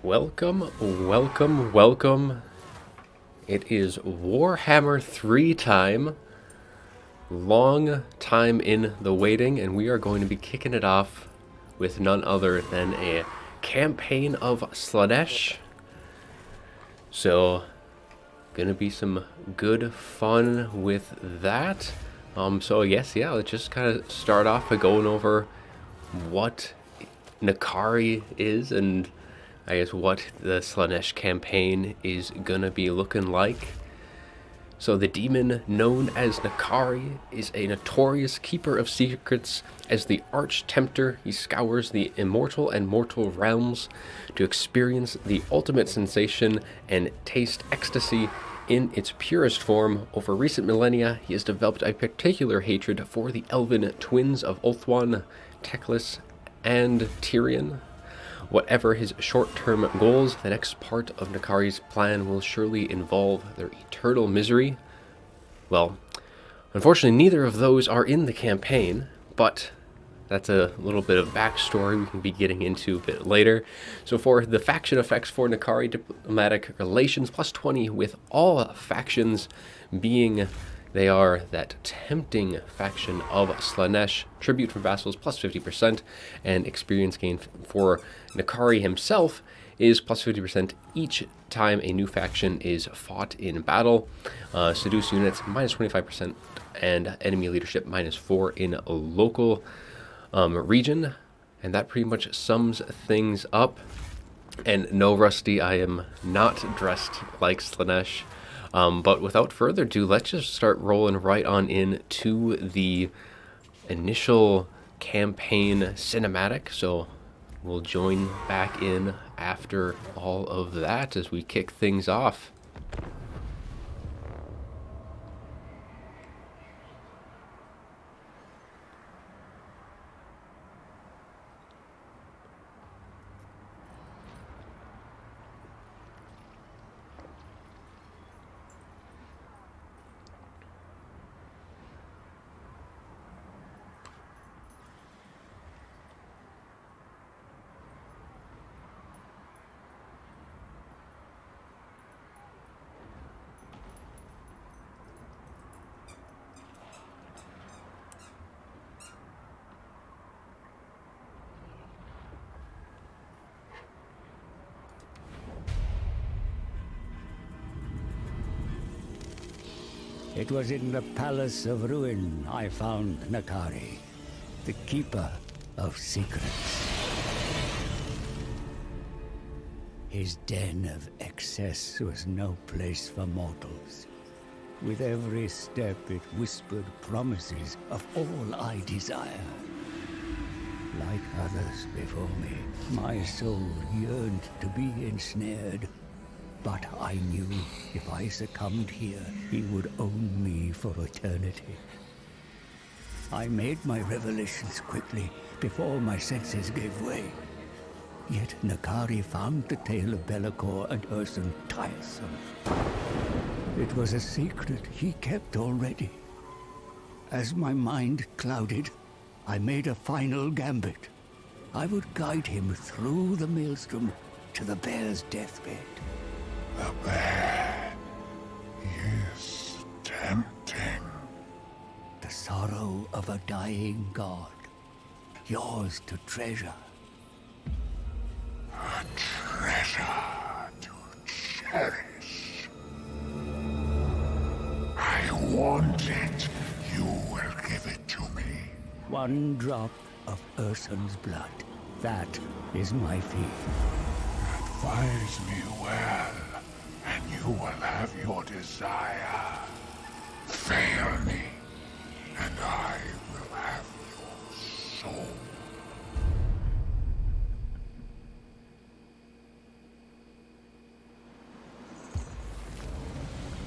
Welcome, welcome, welcome. It is Warhammer 3 time. Long time in the waiting, and we are going to be kicking it off with none other than a campaign of Slaanesh. So, gonna be some good fun with that. So I guess, yeah, let's just kind of start off by going over what Nakari is and I guess what the Slaanesh campaign is gonna be looking like. So the demon known as Nakari is a notorious keeper of secrets. As the arch-tempter, he scours the immortal and mortal realms to experience the ultimate sensation and taste ecstasy in its purest form. Over recent millennia, he has developed a particular hatred for the elven twins of Ulthuan, Teclis, and Tyrion. Whatever his short-term goals, the next part of Nakari's plan will surely involve their eternal misery. Well, unfortunately, neither of those are in the campaign, but that's a little bit of backstory we can be getting into a bit later. So for the faction effects for Nakari, diplomatic relations, plus 20 with all factions being... They are that tempting faction of Slaanesh, tribute from vassals plus 50%, and experience gain for Nakari himself is plus 50% each time a new faction is fought in battle. Seduce units minus 25%, and enemy leadership minus 4 in a local region. And that pretty much sums things up. And no, Rusty, I am not dressed like Slaanesh. But without further ado, let's just start rolling right on into the initial campaign cinematic. So we'll join back in after all of that as we kick things off. It was in the Palace of Ruin I found Nakari, the Keeper of Secrets. His den of excess was no place for mortals. With every step it whispered promises of all I desire. Like others before me, my soul yearned to be ensnared. But I knew if I succumbed here, he would own me for eternity. I made my revelations quickly, before my senses gave way. Yet Nakari found the tale of Bellicor and Urson tiresome. It was a secret he kept already. As my mind clouded, I made a final gambit. I would guide him through the maelstrom to the bear's deathbed. The bear is tempting. The sorrow of a dying god, yours to treasure. A treasure to cherish. I want it. You will give it to me. One drop of Urson's blood. That is my fee. Advise me well, and you will have your desire. Fail me, and I will have your soul.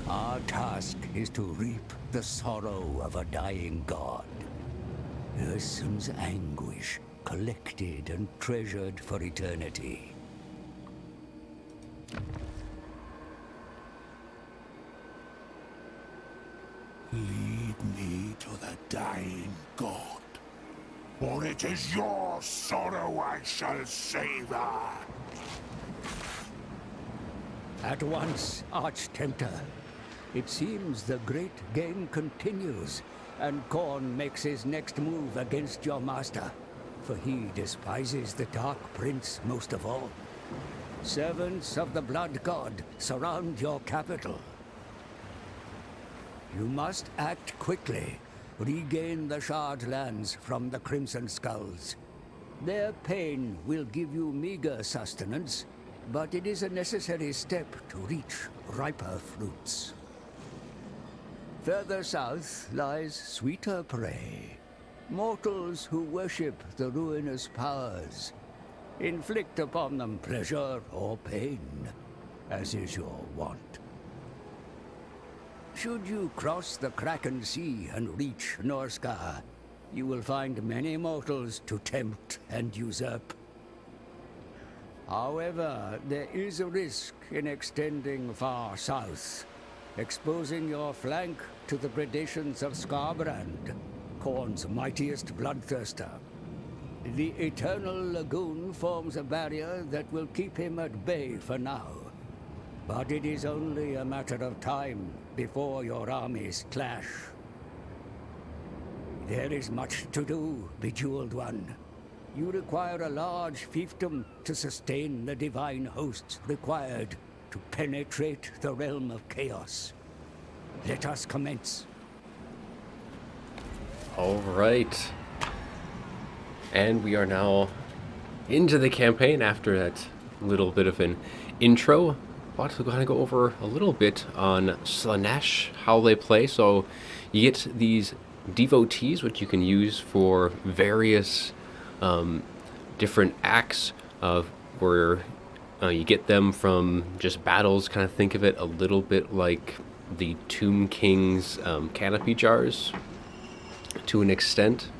Our task is to reap the sorrow of a dying god. Urson's anguish, collected and treasured for eternity. Lead me to the dying god, for it is your sorrow I shall savor. At once, Arch-Tempter. It seems the great game continues, and Khorne makes his next move against your master, for he despises the Dark Prince most of all. Servants of the Blood God surround your capital. You must act quickly. Regain the Shard lands from the Crimson Skulls. Their pain will give you meager sustenance, but it is a necessary step to reach riper fruits. Further south lies sweeter prey. Mortals who worship the ruinous powers. Inflict upon them pleasure or pain, as is your wont. Should you cross the Kraken Sea and reach Norskar, you will find many mortals to tempt and usurp. However, there is a risk in extending far south, exposing your flank to the predations of Skarbrand, Khorne's mightiest bloodthirster. The Eternal Lagoon forms a barrier that will keep him at bay for now. But it is only a matter of time before your armies clash. There is much to do, Bejeweled One. You require a large fiefdom to sustain the divine hosts required to penetrate the realm of chaos. Let us commence. All right. And we are now into the campaign after that little bit of an intro. But we're going to go over a little bit on Slaanesh, how they play. So you get these devotees, which you can use for various different acts of where you get them from just battles. Kind of think of it a little bit like the Tomb King's canopy jars to an extent.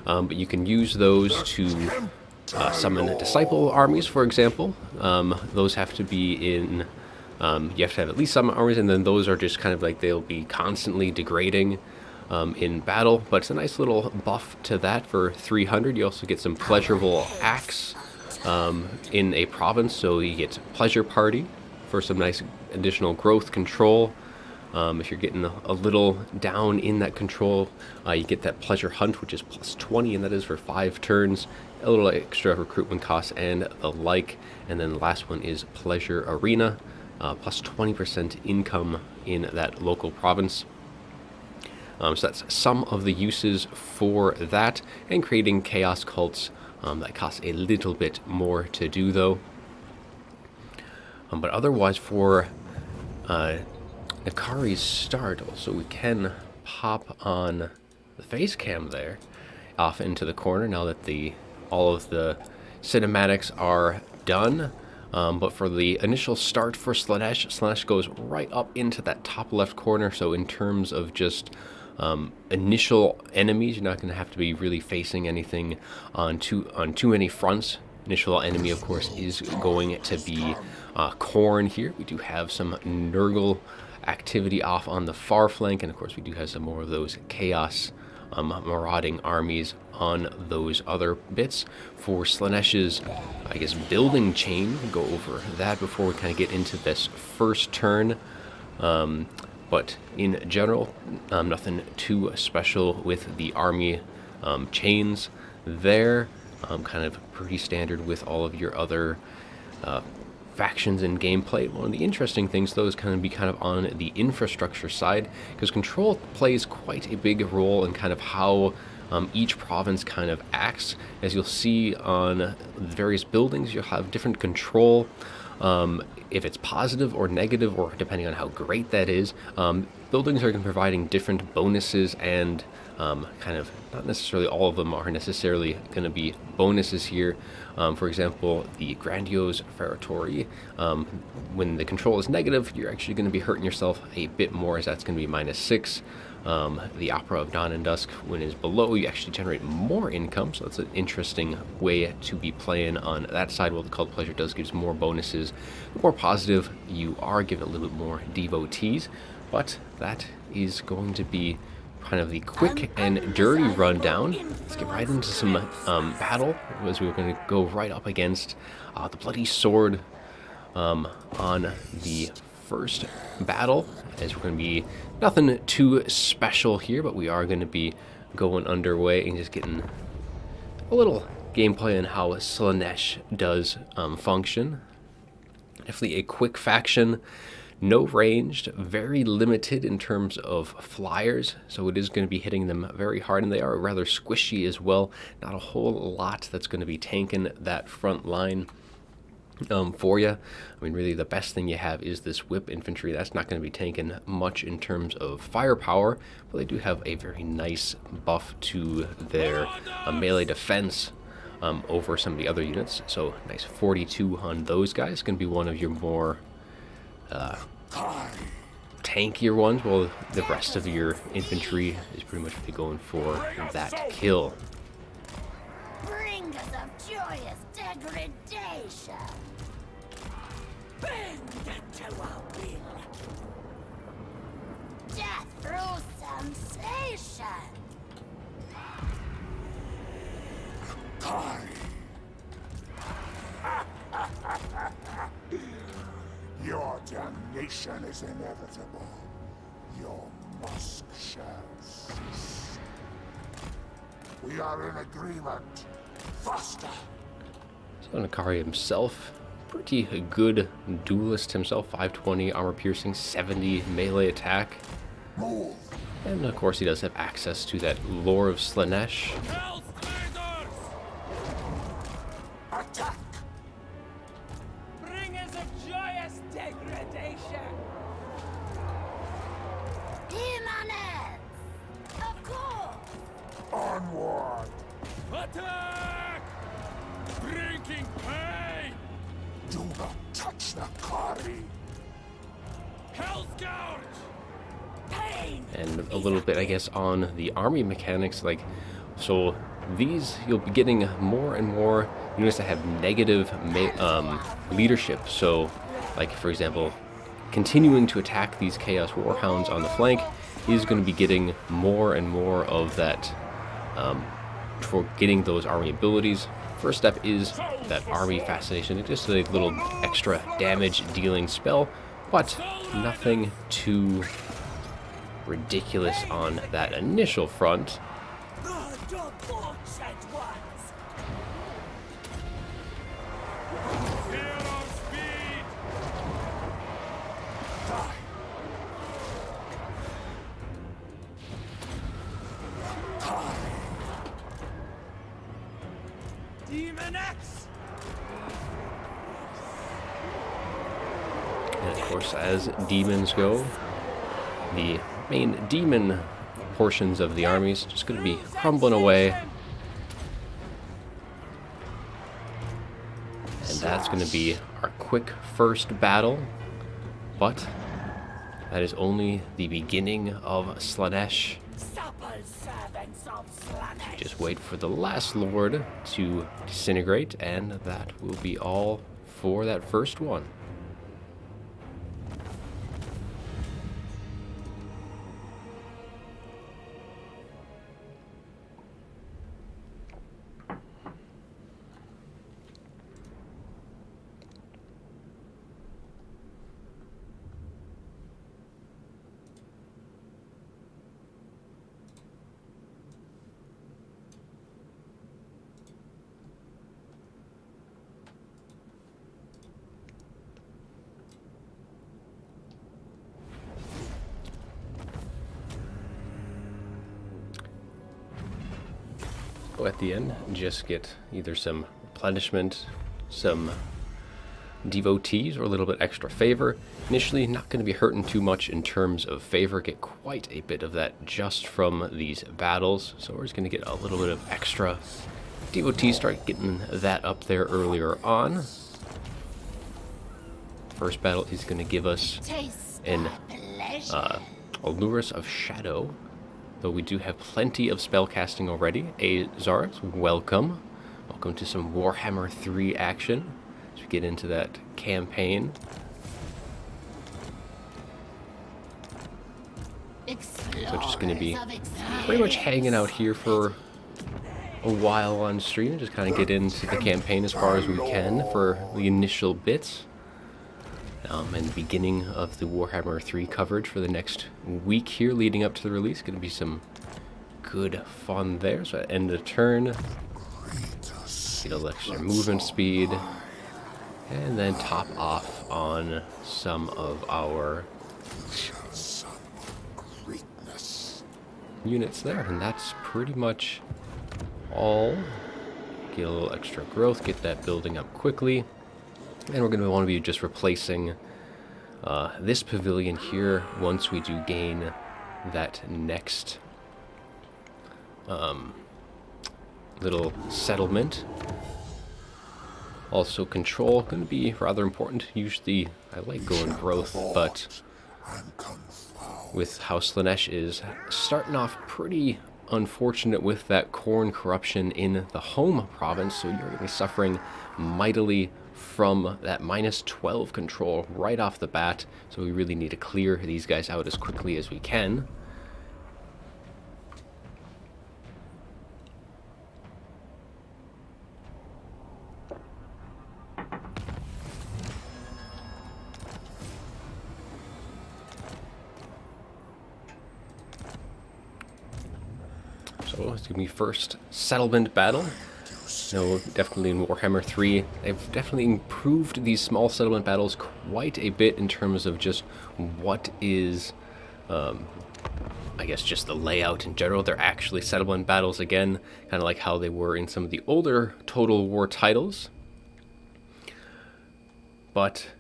But you can use those to summon disciple armies, for example. Those have to be in, you have to have at least some armies, and then those are just kind of like they'll be constantly degrading in battle. But it's a nice little buff to that for 300. You also get some pleasurable acts in a province, so you get Pleasure Party for some nice additional growth control. If you're getting a little down in that control, you get that Pleasure Hunt, which is plus 20, and that is for 5 turns. A little extra recruitment costs and the like. And then the last one is Pleasure Arena, plus 20% income in that local province. So that's some of the uses for that. And creating chaos cults, that costs a little bit more to do though. But otherwise for Nakari's start, also we can pop on the face cam there off into the corner now that all of the cinematics are done. But for the initial start for Slaanesh goes right up into that top left corner. So in terms of just initial enemies, you're not going to have to be really facing anything on too many fronts. Initial enemy, of course, is going to be Khorne here. We do have some Nurgle activity off on the far flank, and of course we do have some more of those chaos marauding armies on those other bits. For Slaanesh's, I guess, building chain, we'll go over that before we kind of get into this first turn. But in general, nothing too special with the army chains there. Kind of pretty standard with all of your other factions and gameplay. One of the interesting things though is kind of on the infrastructure side, because control plays quite a big role in kind of how each province kind of acts. As you'll see on the various buildings, you'll have different control, if it's positive or negative, or depending on how great that is. Buildings are providing different bonuses, and kind of not necessarily all of them are necessarily going to be bonuses here. For example, the Grandiose Ferratory, when the control is negative, you're actually going to be hurting yourself a bit more, as that's going to be -6. The Opera of Dawn and Dusk, when it's below, you actually generate more income, so that's an interesting way to be playing on that side. While the Cult of Pleasure does gives more bonuses, the more positive you are, given a little bit more devotees. But that is going to be kind of the quick and dirty rundown. Let's get right into some battle, as we're going to go right up against the Bloody Sword on the first battle, as we're going to be nothing too special here, but we are going to be going underway and just getting a little gameplay on how Slaanesh does function. Definitely a quick faction, no ranged, very limited in terms of flyers, so it is going to be hitting them very hard, and they are rather squishy as well. Not a whole lot that's going to be tanking that front line for you. I mean, really the best thing you have is this whip infantry. That's not going to be tanking much in terms of firepower, but they do have a very nice buff to their melee defense over some of the other units. So nice 42 on those guys. Going to be one of your more tankier ones, while the rest of your infantry is pretty much going for that kill. Bring us of joyous degradation. Bend to our will. Death through sensation. Your damnation is inevitable. Your musk shall cease. We are in agreement. Faster. So Nakari himself, pretty good duelist himself. 520 armor piercing, 70 melee attack. Move. And of course he does have access to that lore of Slaanesh. Attack. Bring us a joyous degradation. Immanence. Of course. Onward. Attack! Drinking pain! Do not touch the Kari. Hell Scourge! Pain. And a little bit, I guess, on the army mechanics. Like, so these, you'll be getting more and more units that have negative leadership. So, like, for example, continuing to attack these Chaos Warhounds on the flank is going to be getting more and more of that for getting those army abilities. First step is that army fascination. It's just a little extra damage dealing spell, but nothing too ridiculous on that initial front. Demon X! And of course, as demons go, the main demon portions of the armies just going to be crumbling away. And that's going to be our quick first battle. But that is only the beginning of Slaanesh. Supple servants of Slaanesh. Just wait for the last lord to disintegrate, and that will be all for that first one. At the end, just get either some replenishment, some devotees, or a little bit extra favor. Initially, not going to be hurting too much in terms of favor. Get quite a bit of that just from these battles. So we're just going to get a little bit of extra devotees. Start getting that up there earlier on. First battle is going to give us an Allurus of Shadow. Though we do have plenty of spellcasting already. Azars, welcome. Welcome to some Warhammer 3 action as we get into that campaign. So just going to be pretty much hanging out here for a while on stream. Just kind of get into the campaign as far as we can for the initial bits. And the beginning of the Warhammer 3 coverage for the next week here leading up to the release. Going to be some good fun there. So at end of turn, get a little extra movement speed, and then top off on some of our units there. And that's pretty much all. Get a little extra growth, get that building up quickly. And we're going to want to be just replacing this pavilion here once we do gain that next little settlement. Also control, going to be rather important. Usually I like going growth, but with how Slaanesh is starting off pretty unfortunate with that corn corruption in the home province, so you're going to be suffering mightily from that -12 control right off the bat. So we really need to clear these guys out as quickly as we can. So it's going to be first settlement battle. No, definitely in Warhammer 3, they've definitely improved these small settlement battles quite a bit in terms of just what is, I guess, just the layout in general. They're actually settlement battles again, kind of like how they were in some of the older Total War titles. But,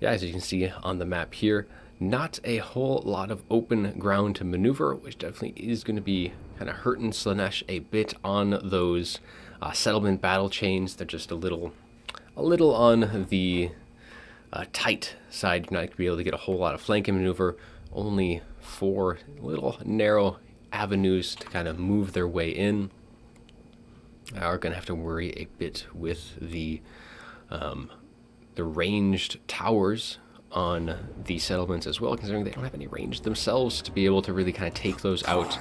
yeah, as you can see on the map here, not a whole lot of open ground to maneuver, which definitely is going to be kind of hurting Slaanesh a bit on those settlement battle chains. They're just a little on the tight side. You're not going to be able to get a whole lot of flanking maneuver. Only 4 little narrow avenues to kind of move their way in. Are going to have to worry a bit with the ranged towers on the settlements as well, considering they don't have any range themselves to be able to really kind of take those out.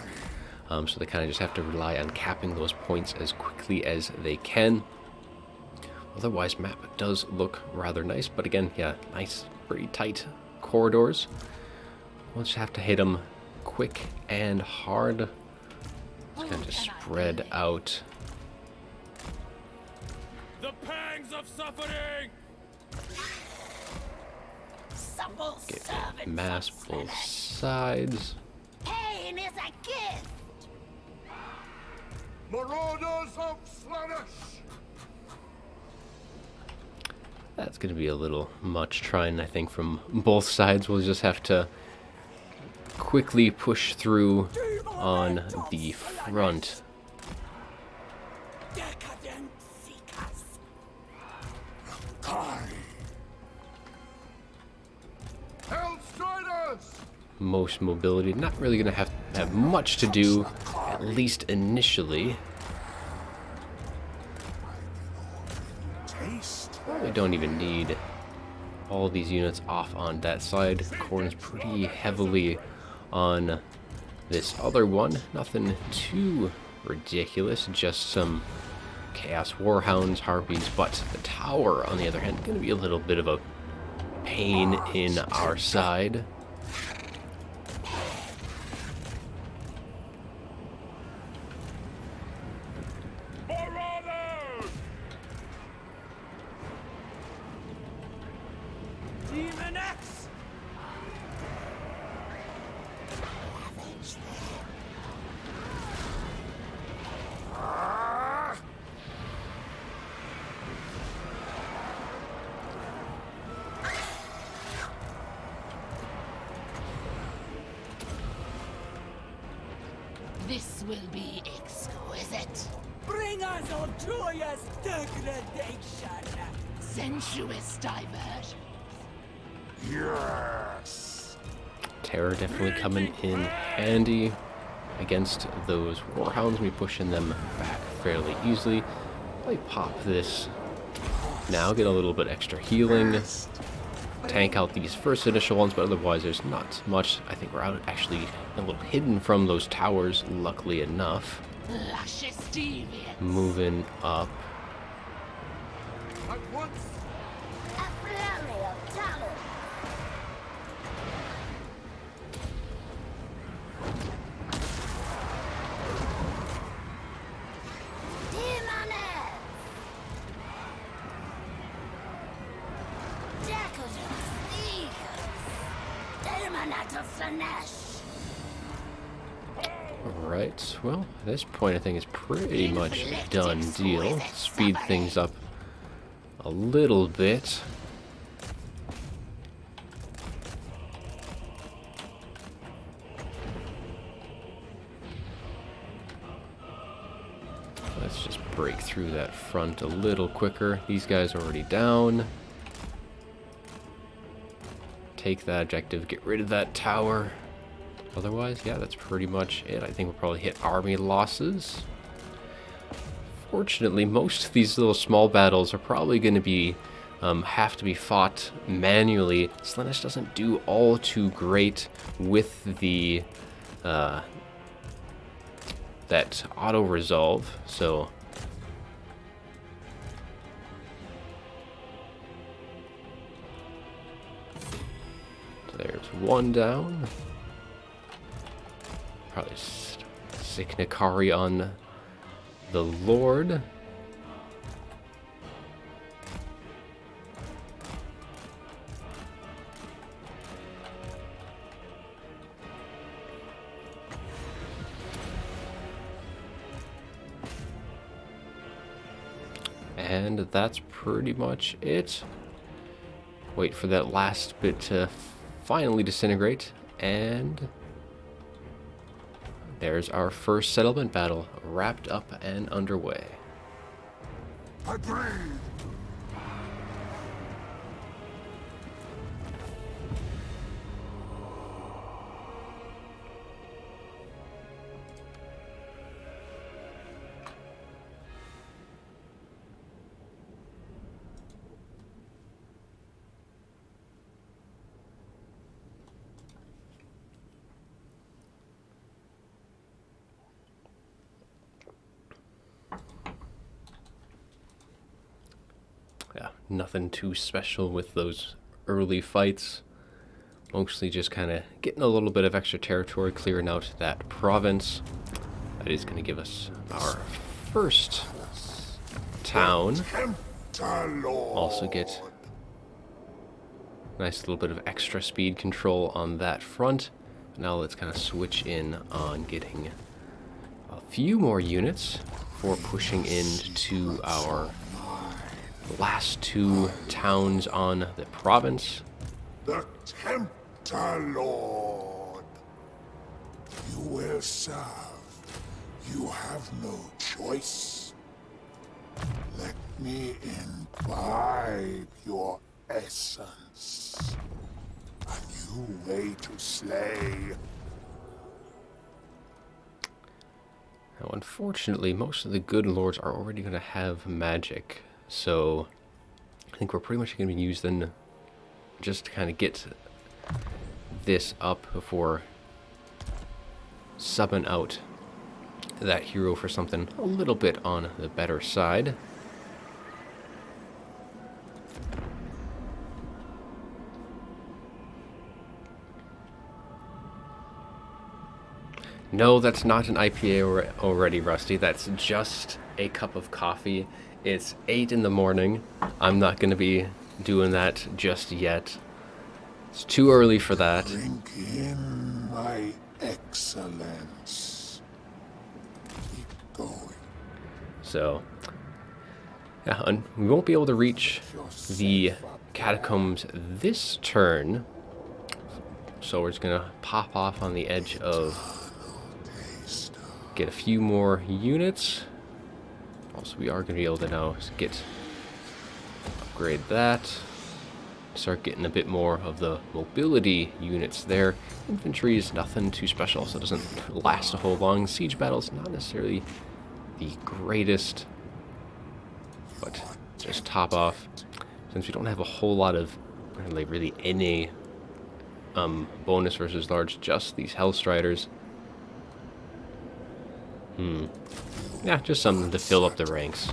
So they kind of just have to rely on capping those points as quickly as they can. Otherwise, map does look rather nice, but again, yeah, nice, pretty tight corridors. We'll just have to hit them quick and hard. Just kind of just spread out. The pangs of suffering! Get mass both sides. Pain is a gift. Marauders of Slaanesh! That's going to be a little much trying, I think, from both sides. We'll just have to quickly push through on the front. Decadent seekers. Hellstriders! Most mobility, not really going to have much to do, at least initially. We don't even need all these units off on that side. Corn's pretty heavily on this other one. Nothing too ridiculous, just some Chaos Warhounds, Harpies, but the tower, on the other hand, going to be a little bit of a pain in our side. Marauders! Demon X! This will be exquisite. Bring us on joyous degradation! Sensuous diversion. Yes! Terror definitely coming in handy against those Warhounds. We pushing them back fairly easily. I pop this now, get a little bit extra healing, tank out these first initial ones, but otherwise there's not much. I think we're out actually a little hidden from those towers, luckily enough. Luscious deviance. Moving up. At once! A flurry of talent. to Slaanesh. Alright, well, at this point I think it's pretty much a done deal. Speed things up a little bit. Let's just break through that front a little quicker. These guys are already down. Take that objective, get rid of that tower. Otherwise, yeah, that's pretty much it. I think we'll probably hit army losses. Fortunately, most of these little small battles are probably going to be have to be fought manually. Slaanesh doesn't do all too great with the that auto resolve, so there's one down. Probably sick Nikari on the Lord. And that's pretty much it. Wait for that last bit to finally disintegrate, and there's our first settlement battle wrapped up and underway. Agreed. Yeah, nothing too special with those early fights. Mostly just kind of getting a little bit of extra territory, clearing out that province. That is going to give us our first town. Also get a nice little bit of extra speed control on that front. Now let's kind of switch in on getting a few more units for pushing into our last two towns on the province. The Tempter Lord. You will serve. You have no choice. Let me imbibe your essence. A new way to slay. Now, unfortunately, most of the good lords are already going to have magic. So I think we're pretty much going to be using just to kind of get this up before subbing out that hero for something a little bit on the better side. No, that's not an IPA already, Rusty. That's just a cup of coffee. It's 8 in the morning. I'm not going to be doing that just yet. It's too early for that. Drink in my excellence. Keep going. So, yeah, and we won't be able to reach the catacombs this turn. So we're just going to pop off on the edge of get a few more units. Also, we are going to be able to now upgrade that. Start getting a bit more of the mobility units there. Infantry is nothing too special, so it doesn't last a whole long. Siege battles, not necessarily the greatest, but just top off. Since we don't have a whole lot of really any bonus versus large, just these Hellstriders. Yeah, just something to fill up the ranks.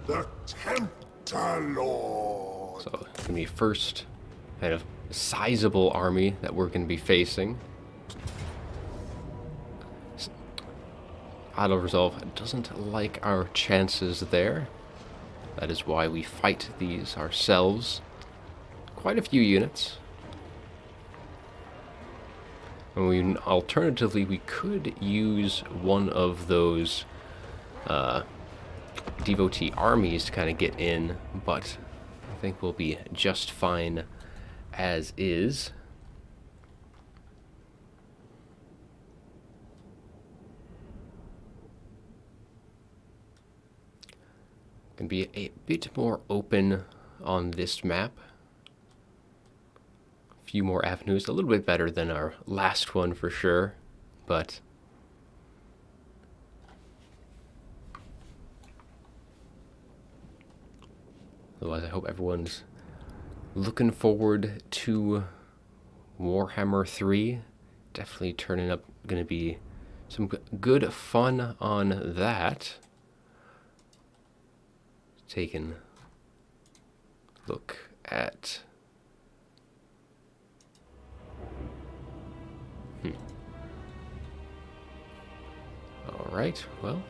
The Tempter Lord. So going to be first kind of sizable army that we're going to be facing. Auto resolve doesn't like our chances there. That is why we fight these ourselves. Quite a few units. And alternatively, we could use one of those devotee armies to kind of get in, but I think we'll be just fine as is. Can be a bit more open on this map. A few more avenues, a little bit better than our last one for sure, but otherwise I hope everyone's looking forward to Warhammer 3. Definitely turning up, going to be some good fun on that. Taking a look at all right, well,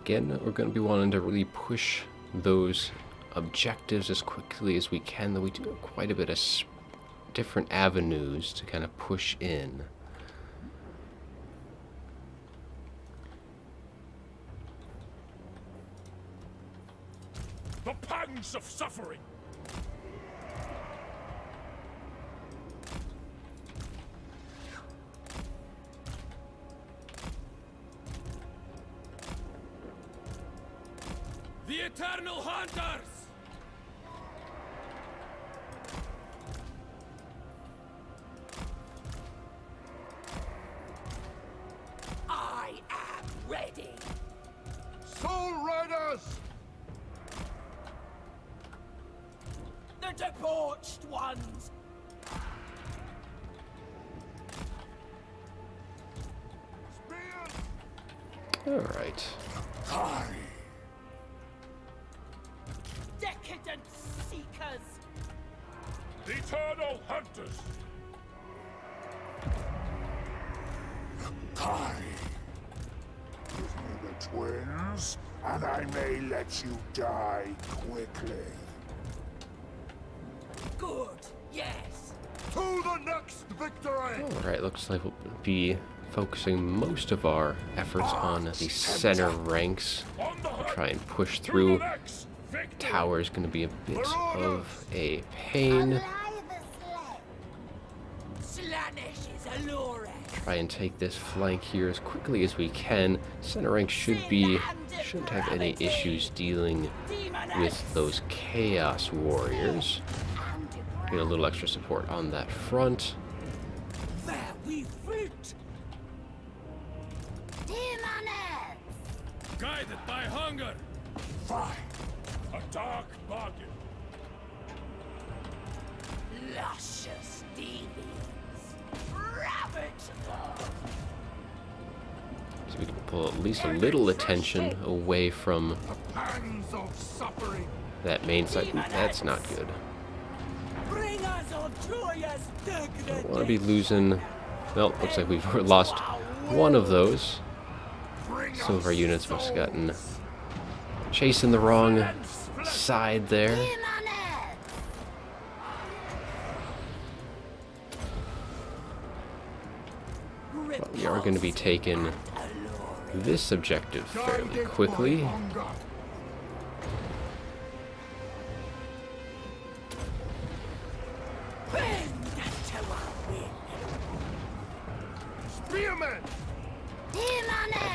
again, we're going to be wanting to really push those objectives as quickly as we can, though we do have quite a bit of different avenues to kind of push in. The pangs of suffering! The eternal hunters! I am ready. Soul Riders! The debauched ones! Spears! All right. Kari! Decadent seekers. Eternal hunters! Kari! Give me the twins, and I may let you die quickly. Good. Yes. To the next victory! All right, looks like we'll be focusing most of our efforts on the center ranks. On the hunt! Try and push To through. the next victory! Tower is going to be a bit of a pain. Slaanesh is alluring. Try and take this flank here as quickly as we can. Center rank shouldn't have any issues dealing with those chaos warriors. Get a little extra support on that front. There we fruit. Demoness. Guided by hunger! Fine. A dark bargain! Luscious demons. Ravageful. So we can pull at least a little attention away from The pangs of suffering. that main site. Ooh, that's not good. Bring us of joyous degradation! Don't want to be losing. Well, looks like we've lost one of those. Some of our units must have gotten chasing the wrong side there. But we are going to be taking this objective fairly quickly. Spearmen!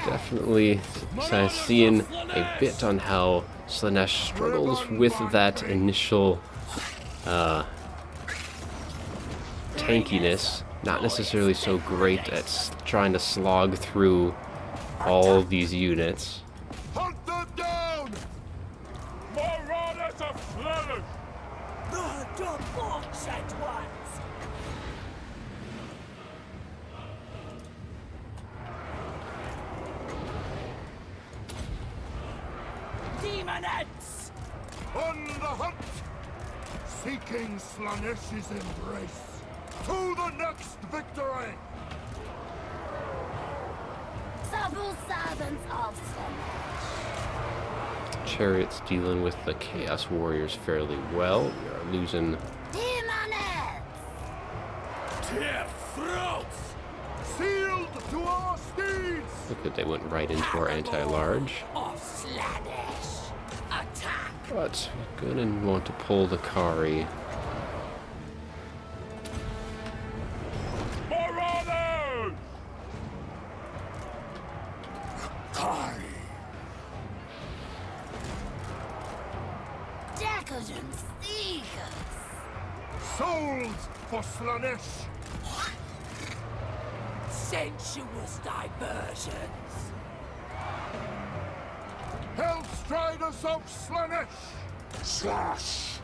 Definitely kind of seeing a bit on how Slaanesh struggles with that initial tankiness. Not necessarily so great at trying to slog through all these units. Hunt them down! Marauders of Slaanesh! The debauched ones. King Slaaneshi's embrace. To the next victory! Supple servants of Slaanesh. Chariot's dealing with the Chaos Warriors fairly well. We are losing. Demonets! Tear throats! Sealed to our steeds! Look at they went right into our anti-large. Of Slaanesh. Attack! But we're gonna want to pull the Kari. Marauders! Kari! Decadent seekers! Souls for Slaanesh! Sensuous diversions! Hellstriders of Slaanesh! Slash!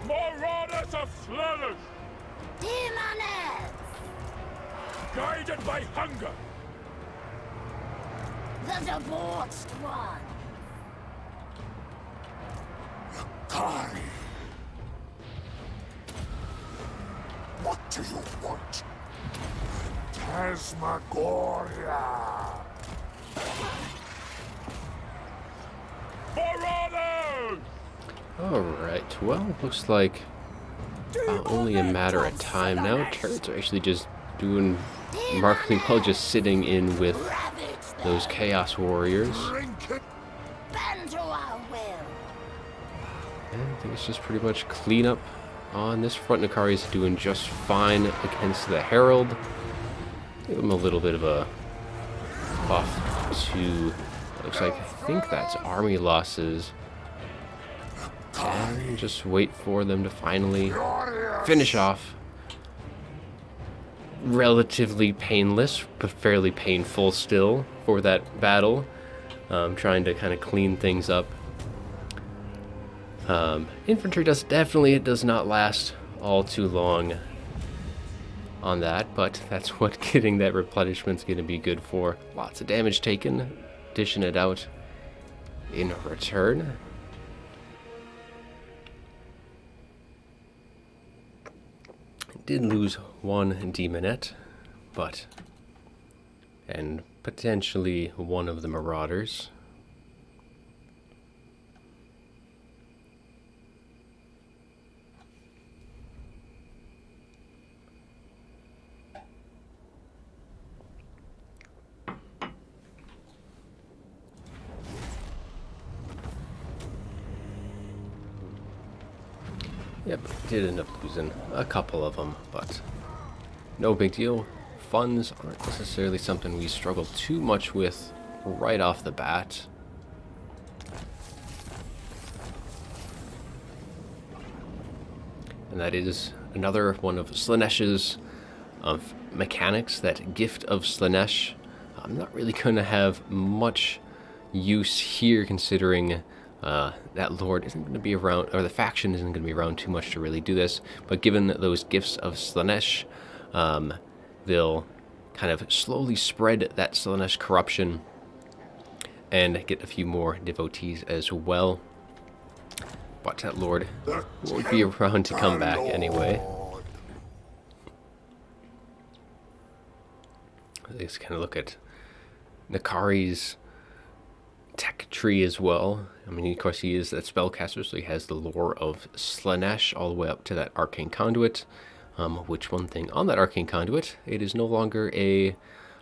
Marauders of Slaanesh! Demonets! Guided by hunger! The debauched one! Kari! What do you want? Tasmagoria! Marauders! Alright, well, looks like only a matter of time now. Turrets are actually just doing remarkably well, just sitting in with Ravage those them! Chaos Warriors. Drink it! Bend to our will! And I think it's just pretty much cleanup on this front. Nakari's doing just fine against the Herald. Give him a little bit of a buff to, looks like, I think that's army losses. And just wait for them to finally finish off. Relatively painless, but fairly painful still for that battle. Trying to kind of clean things up. Infantry it does not last all too long on that, but that's what getting that replenishment's going to be good for. Lots of damage taken, dishing it out in return. Did lose one demonette, and potentially one of the marauders. Yep, did end up losing a couple of them, but no big deal. Funds aren't necessarily something we struggle too much with right off the bat. And that is another one of Slaanesh's mechanics, that Gift of Slaanesh. I'm not really going to have much use here, considering that lord isn't going to be around, or the faction isn't going to be around too much to really do this. But given those Gifts of Slaanesh, they'll kind of slowly spread that Slaanesh corruption and get a few more devotees as well. But that lord won't be around to come back anyway. Let's kind of look at Nakari's tech tree as well. I mean, of course, he is that spellcaster, so he has the lore of Slaanesh all the way up to that arcane conduit. Which one thing on that arcane conduit, it is no longer a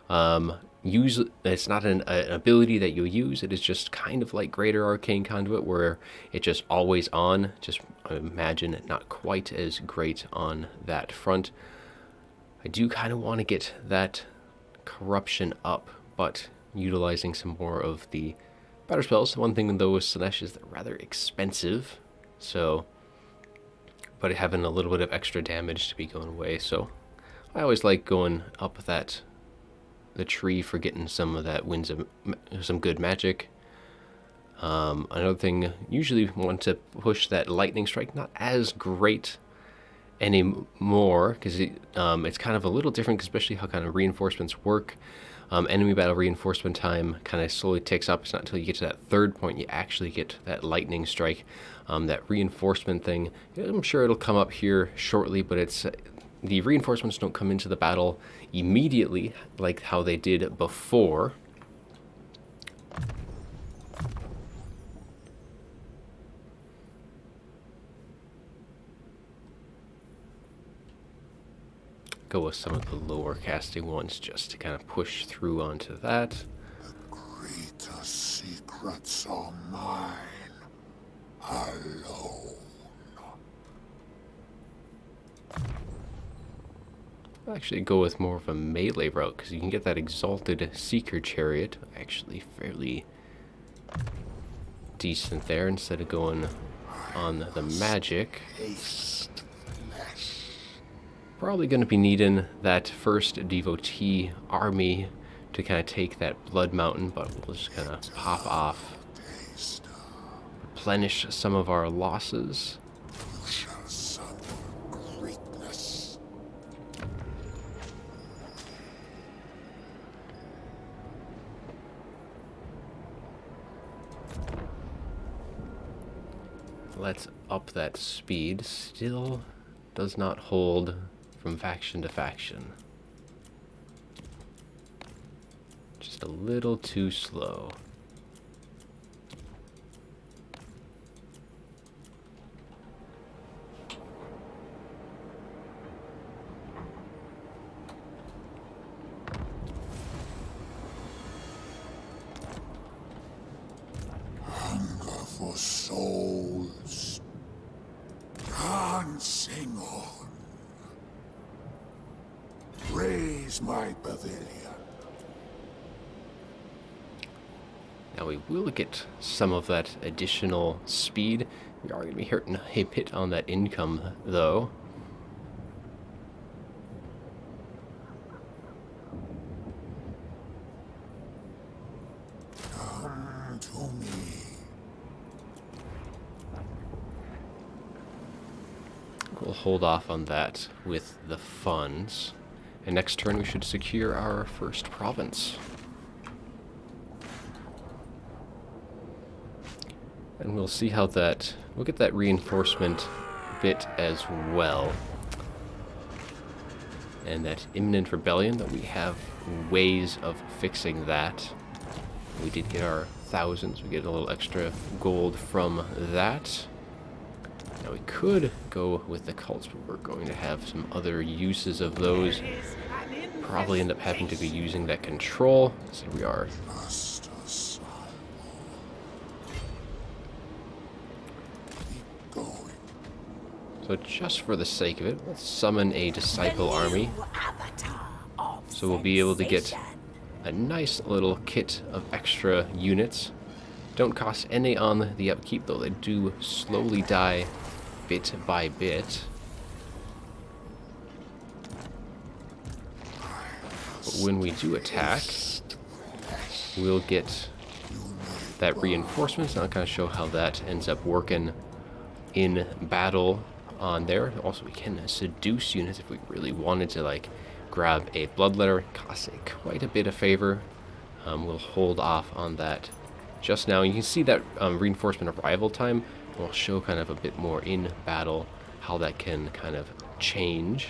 it's not an ability that you use. It is just kind of like Greater Arcane Conduit, where it's just always on. Just imagine not quite as great on that front. I do kind of want to get that corruption up, but utilizing some more of the better spells. One thing though with Slaanesh is they're rather expensive, so but having a little bit of extra damage to be going away. So I always like going up the tree for getting some of that winds of some good magic. Another thing, usually want to push that lightning strike, not as great anymore, because it's kind of a little different, especially how kind of reinforcements work. Enemy battle reinforcement time kind of slowly ticks up. It's not until you get to that third point you actually get that lightning strike. That reinforcement thing, I'm sure it'll come up here shortly, but it's the reinforcements don't come into the battle immediately like how they did before. Go with some of the lower casting ones just to kind of push through onto that. Greater secrets are mine alone. I'll actually go with more of a melee route because you can get that exalted seeker chariot actually fairly decent there instead of going on the magic. Taste flesh. Probably going to be needing that first devotee army to kind of take that blood mountain, but we'll just kind of pop off, Taste. replenish some of our losses. You shall suffer greatness. Let's up that speed. Still does not hold from faction to faction. Just a little too slow. Hunger for souls. Dancing on. Raise my pavilion. Now we will get some of that additional speed. We are going to be hurting a bit on that income though. Come to me. We'll hold off on that with the funds. And next turn we should secure our first province. And we'll see how that... We'll get that reinforcement bit as well. And that imminent rebellion, that we have ways of fixing that. We did get our thousands. We get a little extra gold from that. Now we could go with the cults, but we're going to have some other uses of those. Probably end up having to be using that control. So we are. Just a son. Keep going. So just for the sake of it, let's summon a disciple army. So we'll be able to get a nice little kit of extra units. Don't cost any on the upkeep though. They do slowly die bit by bit. But when we do attack, we'll get that reinforcement. And I'll kind of show how that ends up working in battle on there. Also, we can seduce units if we really wanted to, like, grab a bloodletter. It costs quite a bit of favor. We'll hold off on that just now. You can see that reinforcement arrival time. We'll show kind of a bit more in battle how that can kind of change.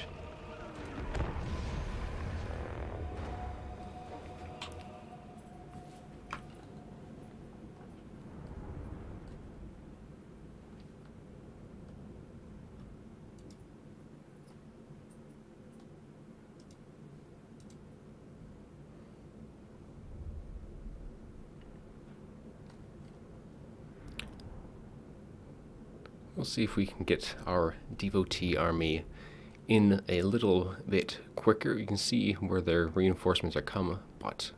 We'll see if we can get our devotee army in a little bit quicker. You can see where their reinforcements are coming, but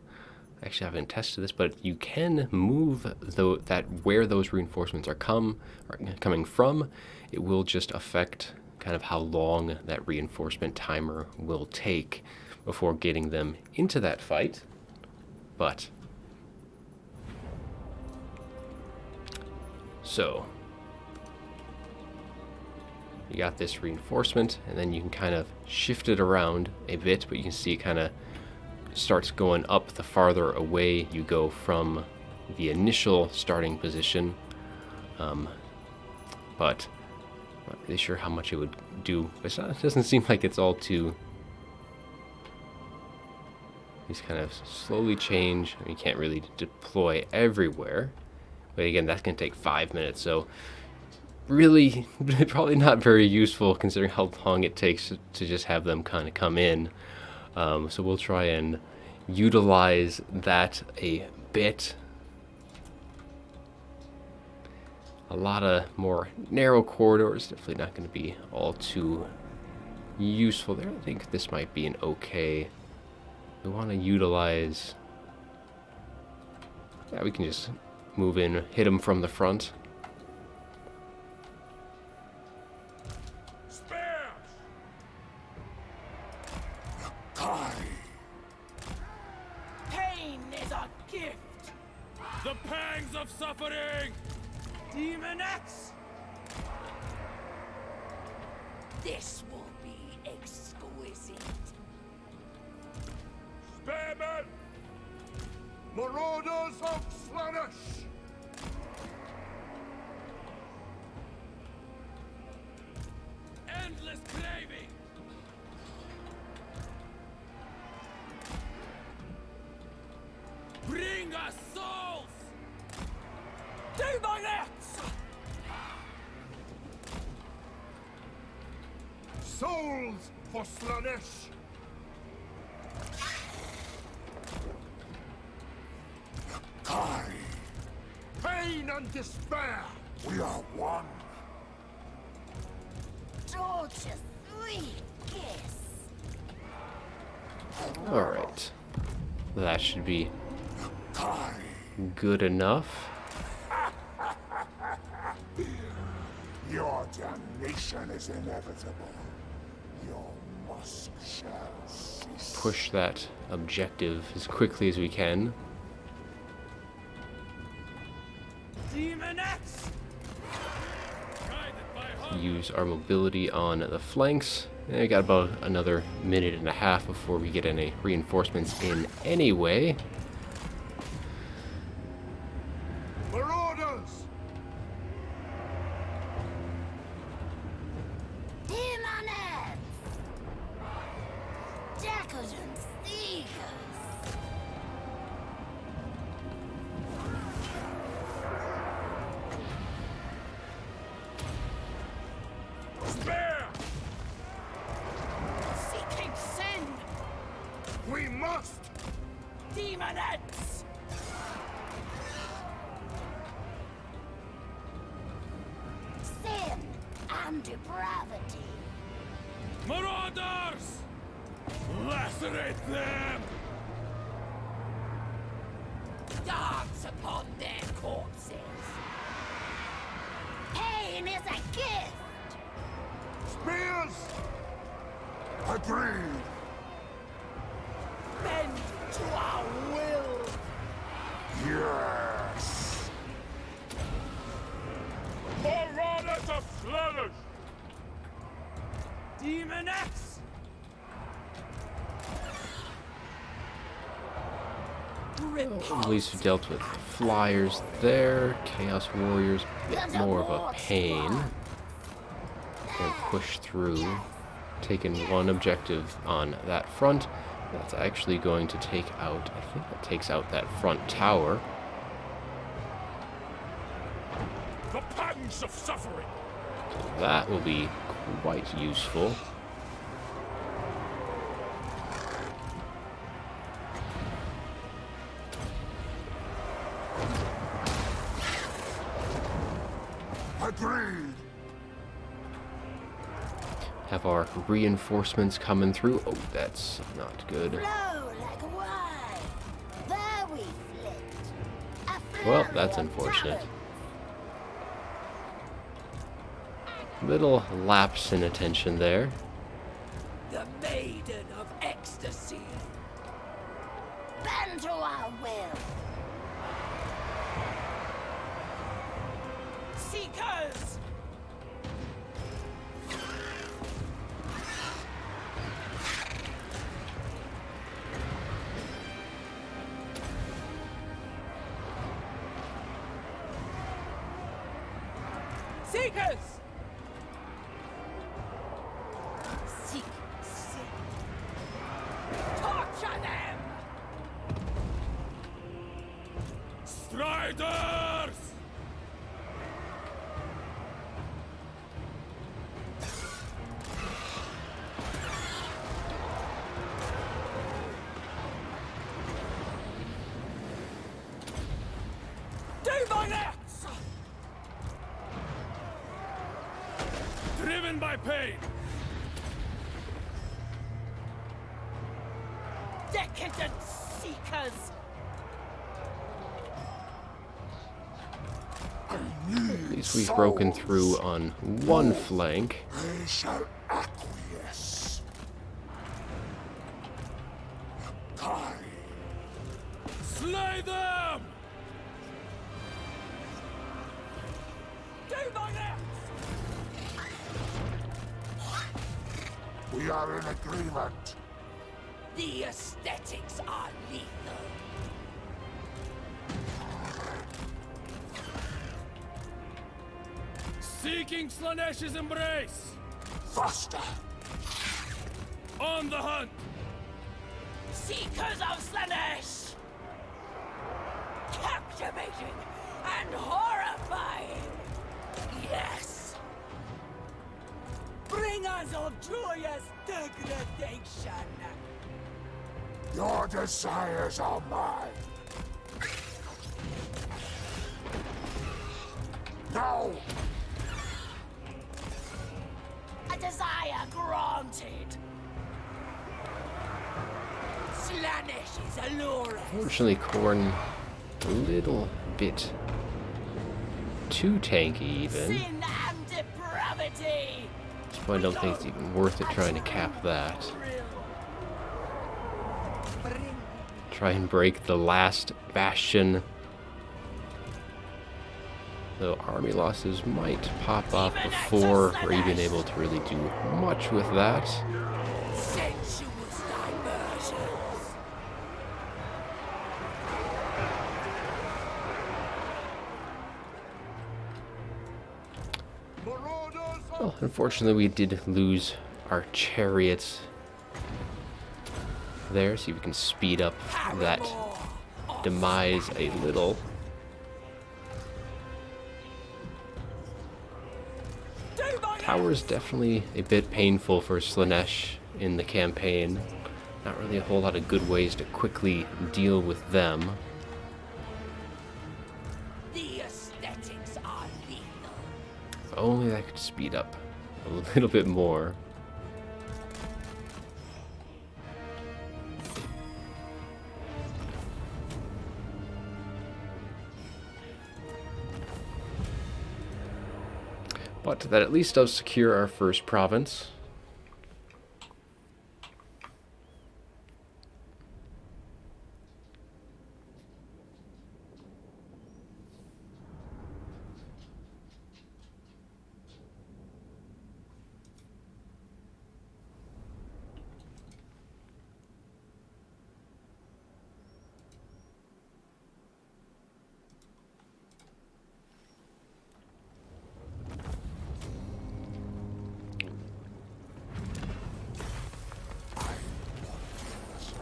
I actually haven't tested this, but you can move that where those reinforcements are coming from. It will just affect kind of how long that reinforcement timer will take before getting them into that fight. But so you got this reinforcement, and then you can kind of shift it around a bit, but you can see it kind of starts going up the farther away you go from the initial starting position. But I'm not really sure how much it would do. It doesn't seem like it's all too... These kind of slowly change. You can't really deploy everywhere. But again, that's going to take 5 minutes. So really, probably not very useful considering how long it takes to just have them kind of come in. So we'll try and utilize that a bit. A lot of more narrow corridors, definitely not going to be all too useful there. I think this might be an okay. We want to utilize... Yeah, we can just move in, hit them from the front. Spears! Pain is a gift. The pangs of suffering! Demonettes! This will be exquisite. Spearmen! Marauders of Slaanesh! Endless craving! Bring us souls! Demonettes! Souls for Slaanesh! Pain and despair! We are one! Torture sweet kiss. Alright. That should be good enough. Your damnation is inevitable. Your musk shall cease. Push that objective as quickly as we can. Demonettes! Use our mobility on the flanks. And we got about another minute and a half before we get any reinforcements in anyway. Marauders! Demonettes! Decadent seekers! Spear! Seeking sin! We must! Demonettes! Sin and depravity. Marauders! Lacerate them! Dance upon their corpses. Pain is a gift. Spears! I breathe! Bend to our will. Yes! Marauders of Slaanesh! Demonettes! At least we dealt with flyers there. Chaos Warriors, a bit more of a pain. And push through. Taking one objective on that front. That's actually going to take out, I think that takes out that front tower. The pangs of suffering! So that will be quite useful. I breathe! Have our reinforcements coming through. Oh, that's not good. Flow like wine. There we flit. A Well, flurry that's of unfortunate. talent. Little lapse in attention there. The maiden of ecstasy. Bend to our will. Seekers! Seekers! Seek, seek. Torture them! Striders! Demonics! Driven by pain! Decadent seekers! At least we've broken through on one flank. They shall acquiesce. Kai, Slay them! Demonics! we are in agreement. The aesthetics are lethal. Seeking Slaanesh's embrace! Faster. On the hunt! Seekers of Slaanesh! Captivating and horrifying! Yes! Bringers of joyous degradation! Your desires are mine. Now, A desire granted! Slaanesh is alluring! Fortunately, Khorne a little bit too tanky even. Sin and depravity! That's why I don't think it's even worth it trying to cap that. Try and break the last bastion. Though army losses might pop up before we're even able to really do much with that. Sensuous diversions! Well, unfortunately, we did lose our chariots there. See if we can speed up that demise a little. Power is definitely a bit painful for Slaanesh in the campaign. Not really a whole lot of good ways to quickly deal with them. The aesthetics are lethal. If only that could speed up a little bit more. But that at least does secure our first province.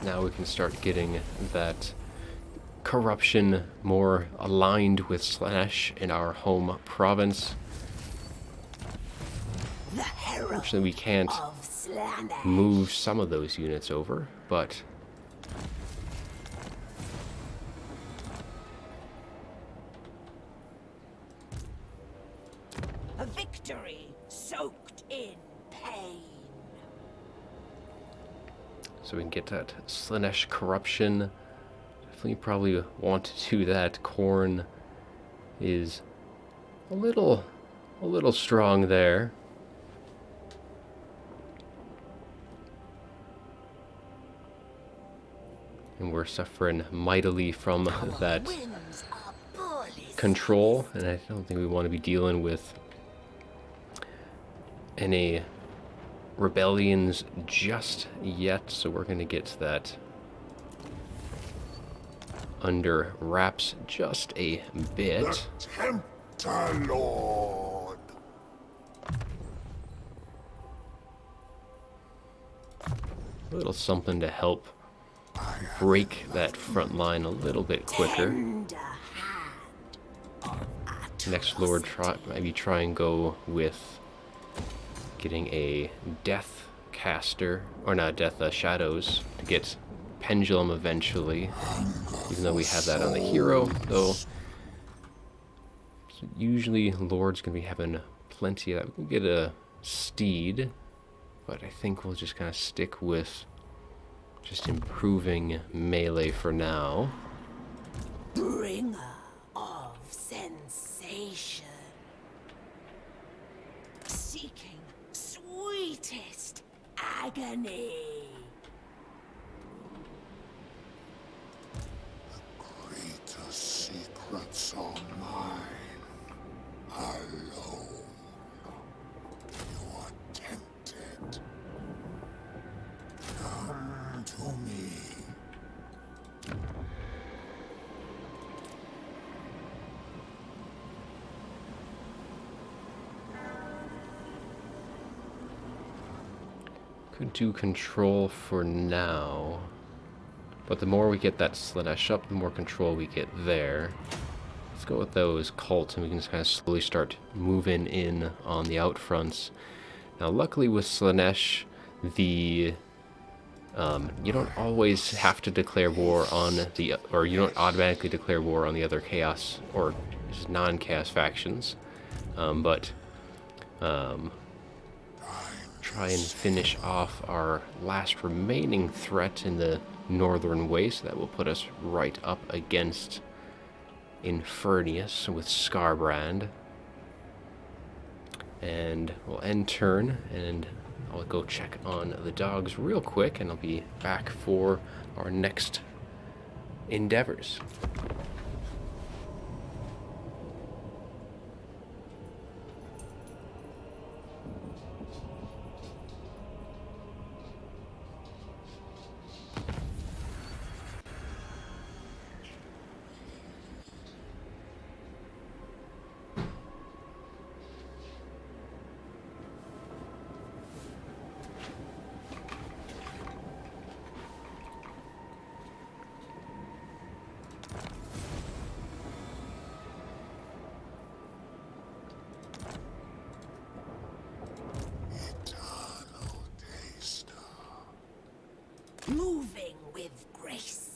Now we can start getting that corruption more aligned with Slaanesh in our home province. The herald Unfortunately, we can't of Slaanesh. move some of those units over, but A victory soaked in pain. so we can get that Slaanesh corruption. Definitely probably want to do that. Khorne is a little strong there. And we're suffering mightily from that Winds are bullies. control, and I don't think we want to be dealing with any rebellions just yet, so we're going to get that under wraps just a bit. The Tempter Lord. a little something to help break that front line a little bit quicker. Next Lord, maybe try and go with getting a death caster, or not death, shadows, to get pendulum eventually, even though we have that on the hero, though usually Lord's gonna be having plenty of that. We can get a steed, but I think we'll just kind of stick with just improving melee for now. Bringer of sensation. Seeking sweetest agony. Greater secrets are mine. Alone. You are tempted. Come to me. Could do control for now, but the more we get that Slaanesh up, the more control we get there. Let's go with those cults, and we can just kind of slowly start moving in on the out fronts. Now, luckily with Slaanesh, you don't always have to declare war on or you don't automatically declare war on the other chaos or just non-chaos factions, but try and finish off our last remaining threat in the northern way, so that will put us right up against Infernius with Skarbrand. And we'll end turn, and I'll go check on the dogs real quick, and I'll be back for our next endeavors. Moving with grace.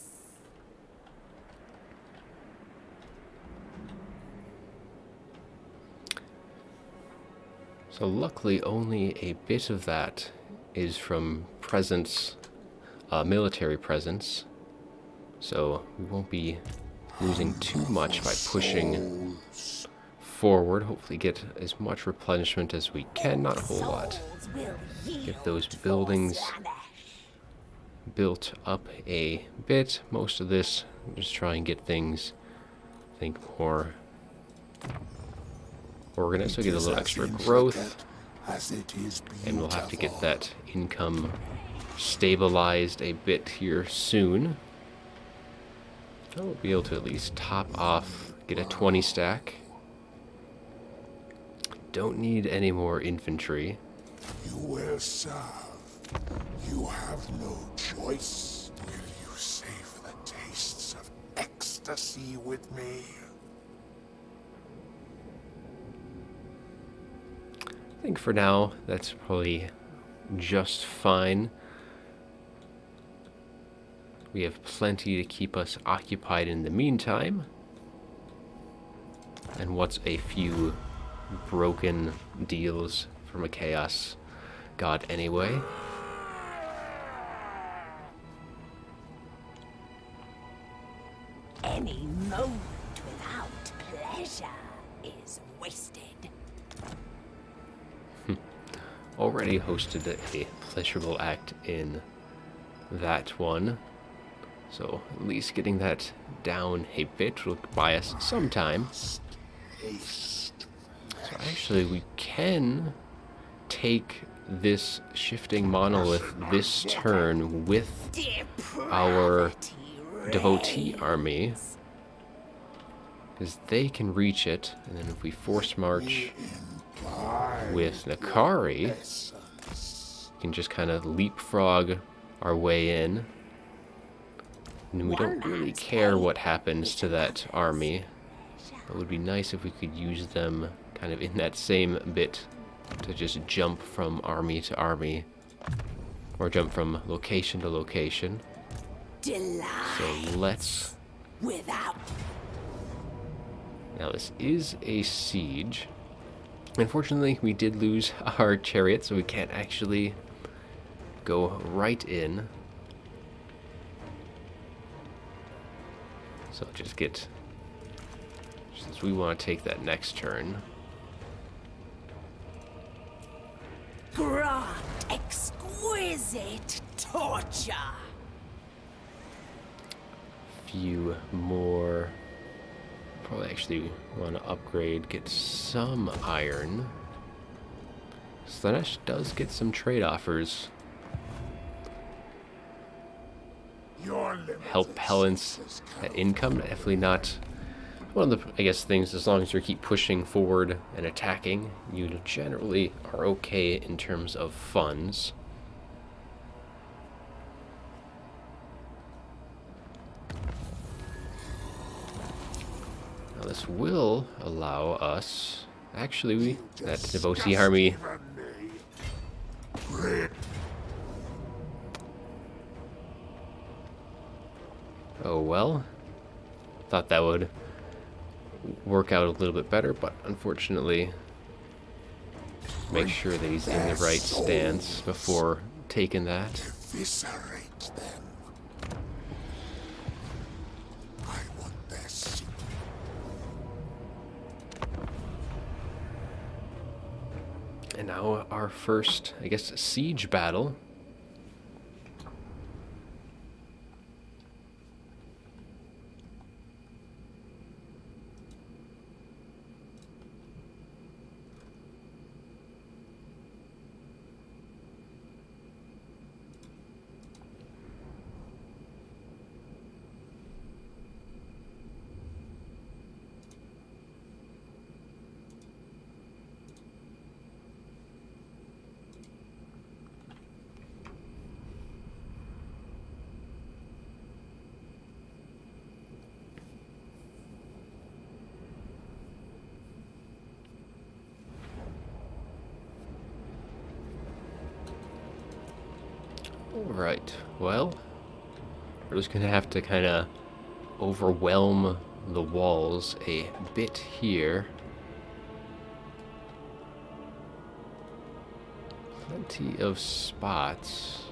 So luckily only a bit of that is from presence, military presence, so we won't be losing too much by pushing forward. Hopefully get as much replenishment as we can, not a whole lot. Get those buildings built up a bit. Most of this, just try and get things, I think, more organized, so get a little extra growth, and we'll have to get that income stabilized a bit here soon. I'll be able to at least top off, get a 20 stack. Don't need any more infantry. You will serve. You have no choice. Will you save the tastes of ecstasy with me? I think for now, that's probably just fine. We have plenty to keep us occupied in the meantime. And what's a few broken deals from a chaos god anyway? Any moment without pleasure is wasted. Already hosted a pleasurable act in that one. So at least getting that down a bit will buy us some time. So actually we can take this shifting monolith this turn with our devotee army, because they can reach it, and then if we force march with Nakari, we can just kind of leapfrog our way in. And we don't really care what happens to that army. It would be nice if we could use them kind of in that same bit to just jump from army to army. Or jump from location to location. So let's... Without. Now this is a siege. Unfortunately, we did lose our chariot, so we can't actually go right in. So just get... Since we want to take that next turn. Grant exquisite torture. Few more. Probably actually want to upgrade, get some iron. Slaanesh does get some trade offers. Help balance that income. Definitely not one of the, I guess, things. As long as you keep pushing forward and attacking, you generally are okay in terms of funds. Now this will allow us, actually, that devotee army. Oh well, thought that would work out a little bit better, but unfortunately, make sure that he's in the right stance before taking that. Eviscerate them. I want their secret. And now our first, I guess, siege battle. Alright, well, we're just gonna have to kind of overwhelm the walls a bit here. Plenty of spots.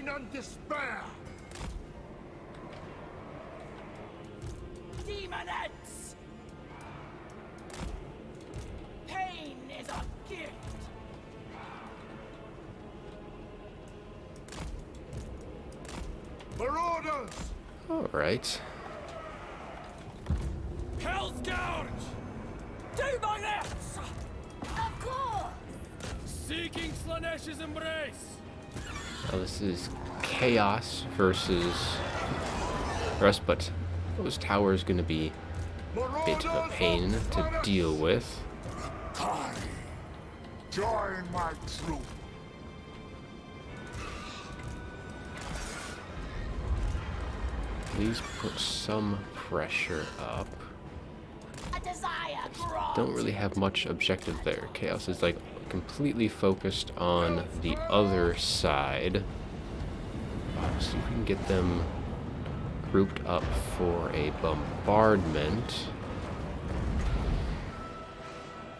And despair. Demonettes! Pain is a gift. Marauders! Alright. Hell's Gouge! Demonettes! Of course! Seeking Slaanesh's embrace! Now this is chaos versus us, but those towers going to be a bit of a pain to deal with. I join my troop. Please put some pressure up. A desire granted. Don't really have much objective there. Chaos is like completely focused on the other side. See if we can get them grouped up for a bombardment.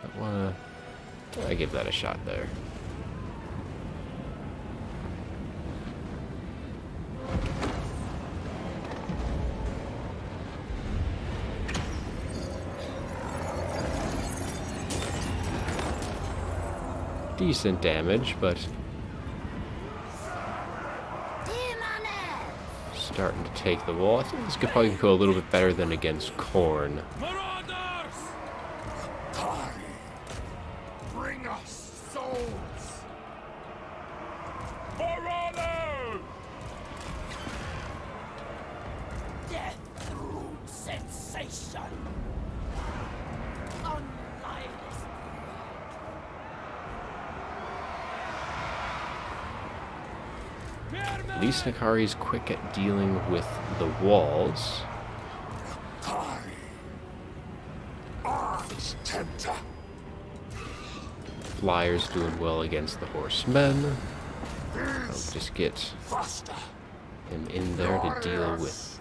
Don't want to I give that a shot there. Decent damage, but starting to take the wall. I think this could probably go a little bit better than against Khorne. Marauders! Kari, bring us souls. Marauders! Death through sensation. Unlifeless. At least Nakari's quick at dealing with the walls. Kari, arms tempter. Flyers doing well against the horsemen. I'll just get Faster. him in there to deal with.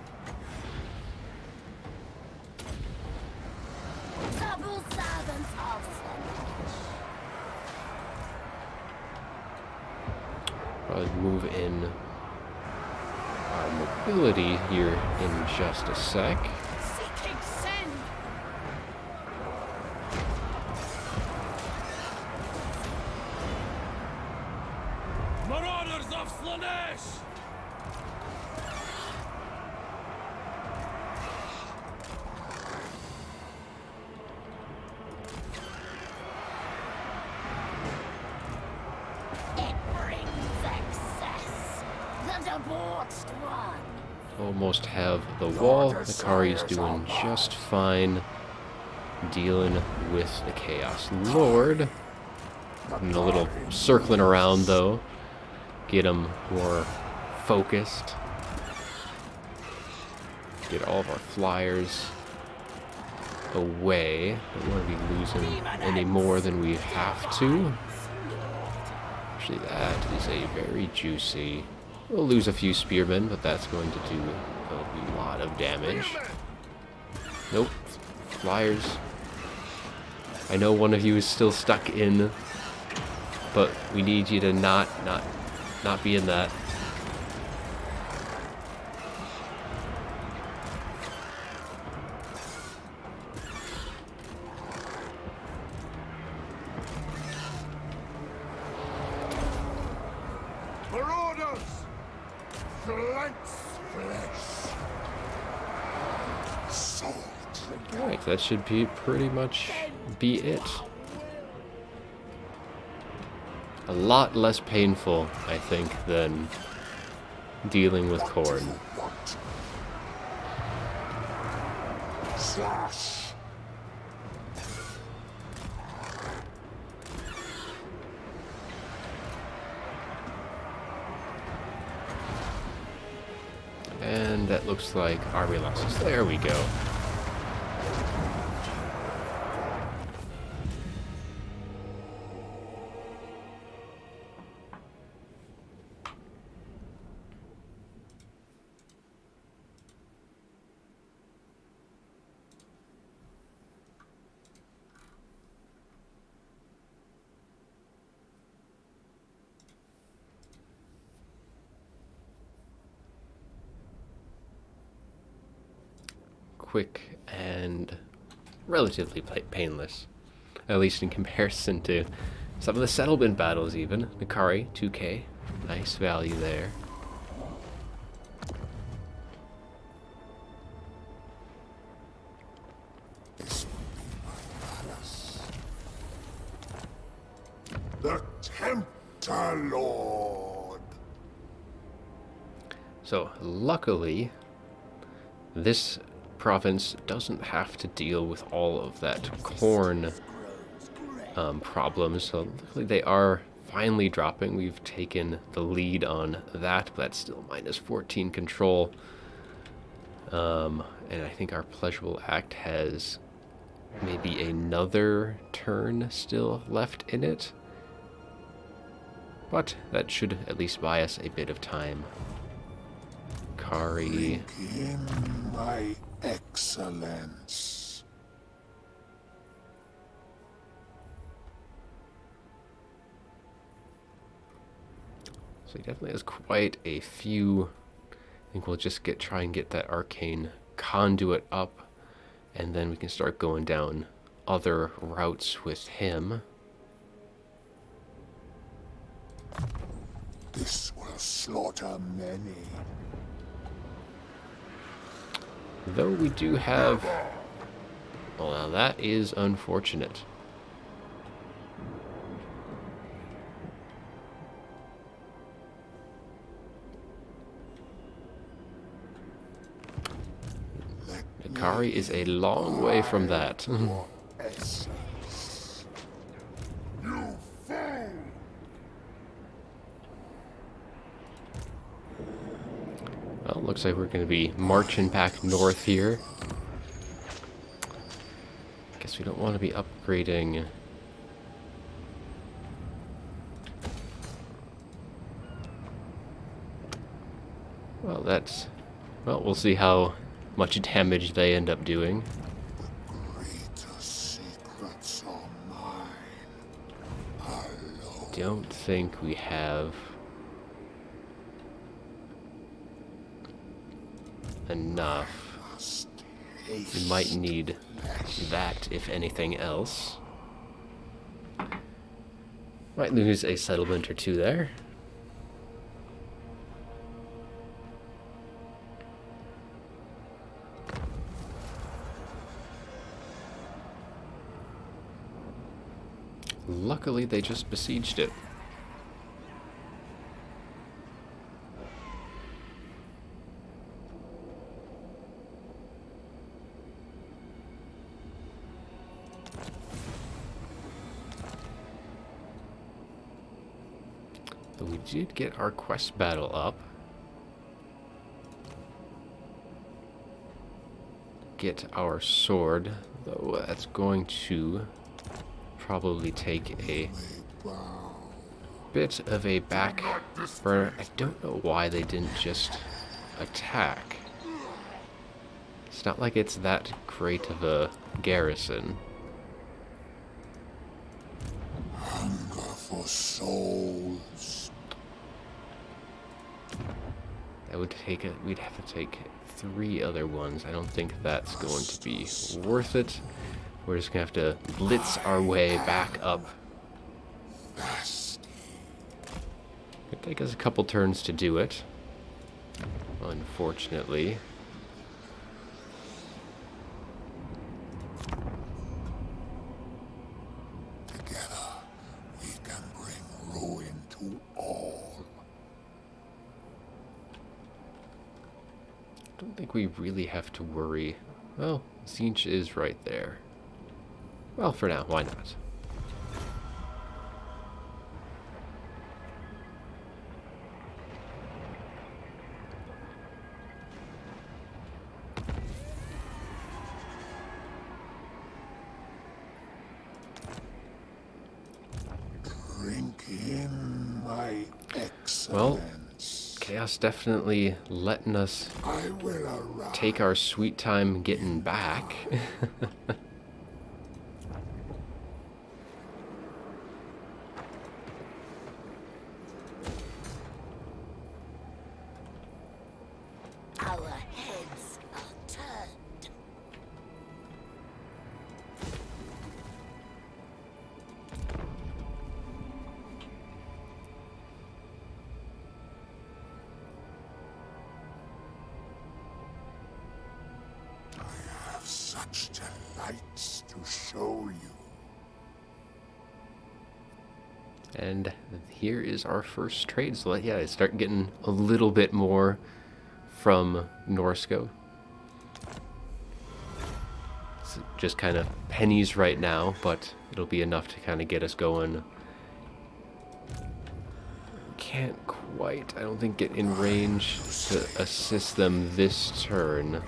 Double servants of Slaanesh. Probably move in our mobility here in just a sec. Seeking sin. Marauders of Slaanesh! It brings excess. The debauched one. Almost have the wall. Nakari's doing just fine dealing with the Chaos Lord. And a little circling around though. Get him more focused. Get all of our flyers away. Don't want to be losing any more than we have to. Actually, that is a very juicy. We'll lose a few spearmen, but that's going to do a lot of damage. Nope. Flyers. I know one of you is still stuck in, but we need you to not be in that. Marauders. Glance flesh. Soul drinker. Alright, that should be pretty much be it. A lot less painful, I think, than dealing with Khorne. What? Slash. And that looks like army losses. There we go. Quick and relatively painless, at least in comparison to some of the settlement battles even. Nakari, 2k, nice value there. This will be my palace. The Tempter Lord. So luckily, this province doesn't have to deal with all of that Khorne problems. So luckily they are finally dropping. We've taken the lead on that, but that's still minus 14 control. And I think our pleasurable act has maybe another turn still left in it. But that should at least buy us a bit of time. Kari. In my excellence. So he definitely has quite a few. I think we'll just try and get that arcane conduit up, and then we can start going down other routes with him. This will slaughter many. Though we do have... Well, now that is unfortunate. Nakari is a long way from that. Essence. You fool! Well, looks like we're going to be marching back north here. Guess we don't want to be upgrading. Well, that's... Well, we'll see how much damage they end up doing. Greater secrets are mine. Alone. Don't think we have enough. Must We might need that, if anything else. Might lose a settlement or two there. Luckily, they just besieged it. But we did get our quest battle up. Get our sword, though that's going to probably take a bit of a back burner. I don't know why they didn't just attack. It's not like it's that great of a garrison. Hunger for souls. That would take it. We'd have to take 3 other ones. I don't think that's going to be worth it. We're just gonna have to blitz our way back up. It'll take us a couple turns to do it, unfortunately. Together, we can bring ruin to all. I don't think we really have to worry. Well, Siege is right there. Well, for now, why not? Drink in my Well, excellence. Chaos definitely letting us I will arrive. take our sweet time getting back. Our heads are turned. I have such delights to show you. And here is our first trade. So yeah, I start getting a little bit more from Norsco. It's just kind of pennies right now, but it'll be enough to kind of get us going. Can't quite, I don't think, get in range to assist them this turn.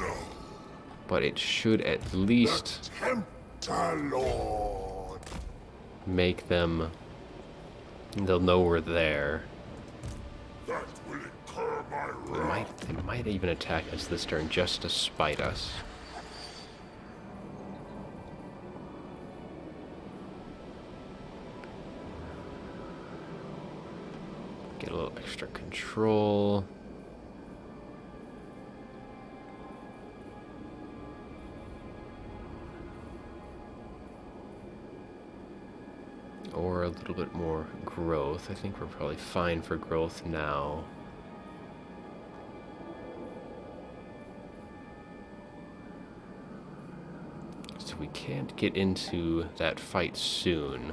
But it should at least Tempter Lord. make them... They'll know we're there. That will incur my wrath. They might even attack us this turn just to spite us. Get a little extra control. Or a little bit more growth. I think we're probably fine for growth now. So we can't get into that fight soon.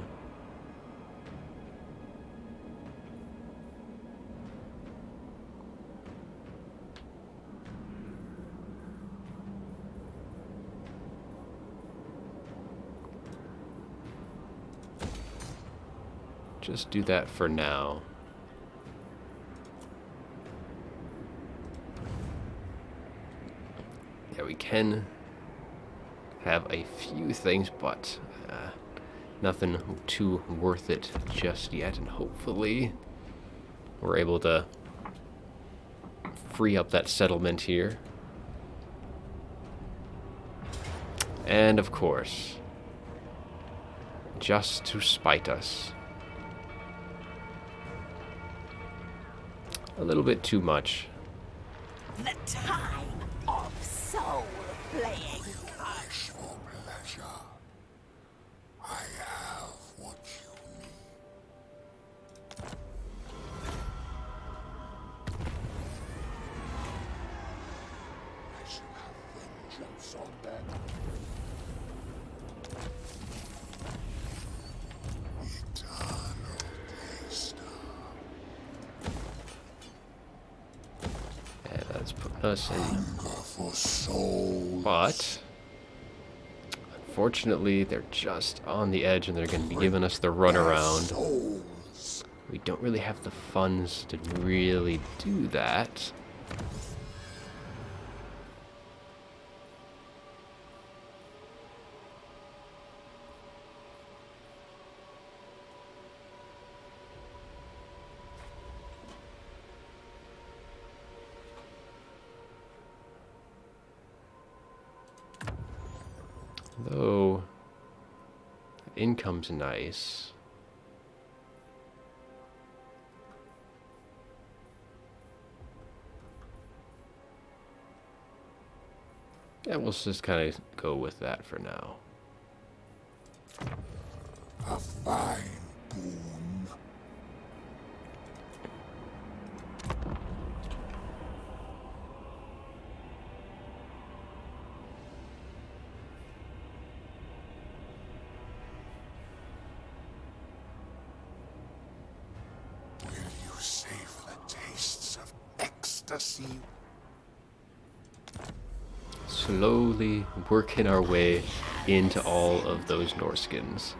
Just do that for now. Yeah, we can have a few things, but nothing too worth it just yet. And hopefully we're able to free up that settlement here. And of course, just to spite us. A little bit too much. The time of soul playing. Wish for pleasure. I have what you need. I shall have vengeance on them. Eternal taster. Yeah, that's putting us in. Hunger for souls. But unfortunately, they're just on the edge and they're going to be giving us the runaround. Souls. We don't really have the funds to really do that. Though, income's nice. Yeah, we'll just kind of go with that for now. A fine boon. Will you savor the tastes of ecstasy? Slowly working our way into all of those Norskins.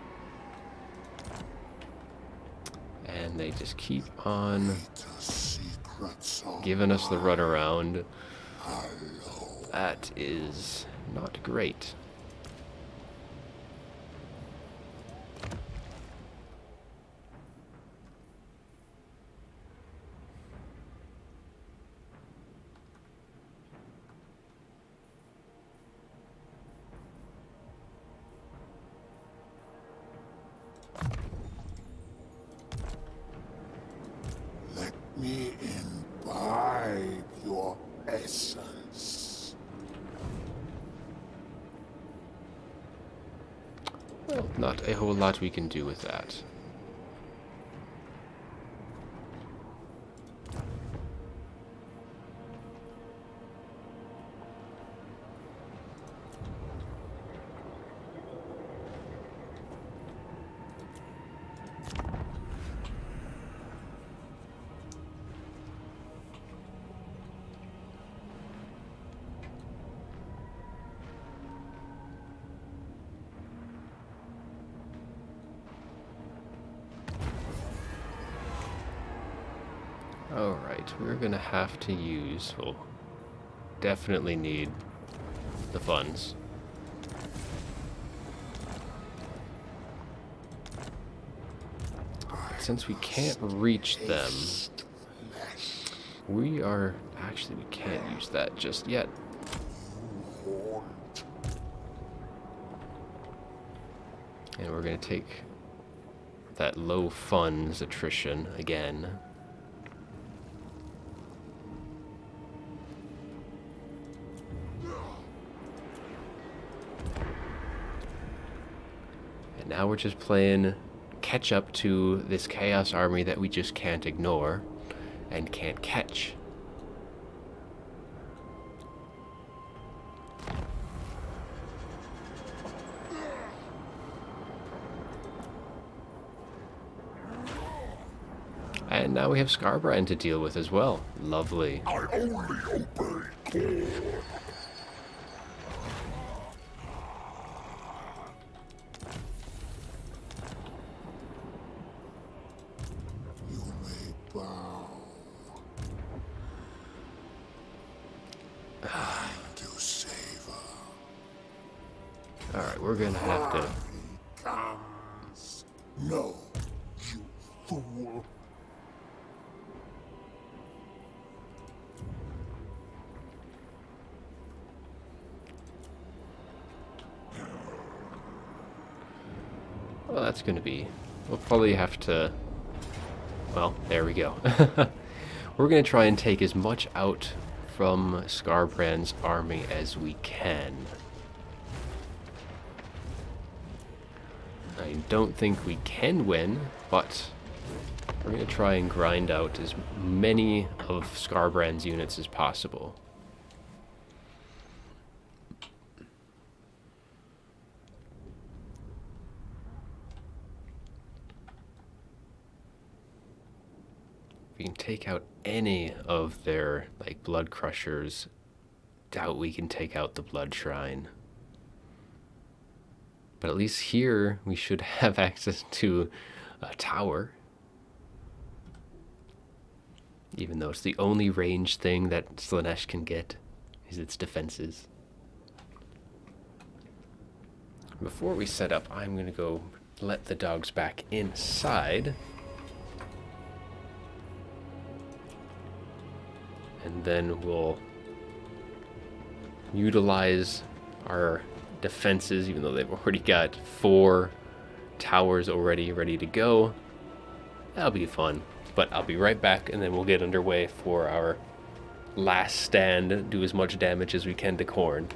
And they just keep on The secrets of giving us the runaround. Hello. That is not great. Let me imbibe your essence. Well, not a whole lot we can do with that. Alright, we're gonna have to use, we'll definitely need the funds. But since we can't reach them, we can't use that just yet. Haunt. And we're gonna take that low funds attrition again. And now we're just playing catch up to this Chaos army that we just can't ignore and can't catch. And now we have Skarbrand to deal with as well. Lovely. I only obey God. You may bow. I do savor. Alright, we're gonna have to... Comes. No, you fool. Well, that's gonna be... We'll probably have to... Well, there we go. We're gonna try and take as much out from Skarbrand's army as we can. I don't think we can win, but we're gonna try and grind out as many of Skarbrand's units as possible. If we can take out any of their, like, blood crushers, doubt we can take out the blood shrine. But at least here we should have access to a tower. Even though it's the only ranged thing that Slaanesh can get is its defenses. Before we set up, I'm gonna go let the dogs back inside. And then we'll utilize our defenses, even though they've already got 4 towers already ready to go. That'll be fun. But I'll be right back, and then we'll get underway for our last stand, do as much damage as we can to Khorne.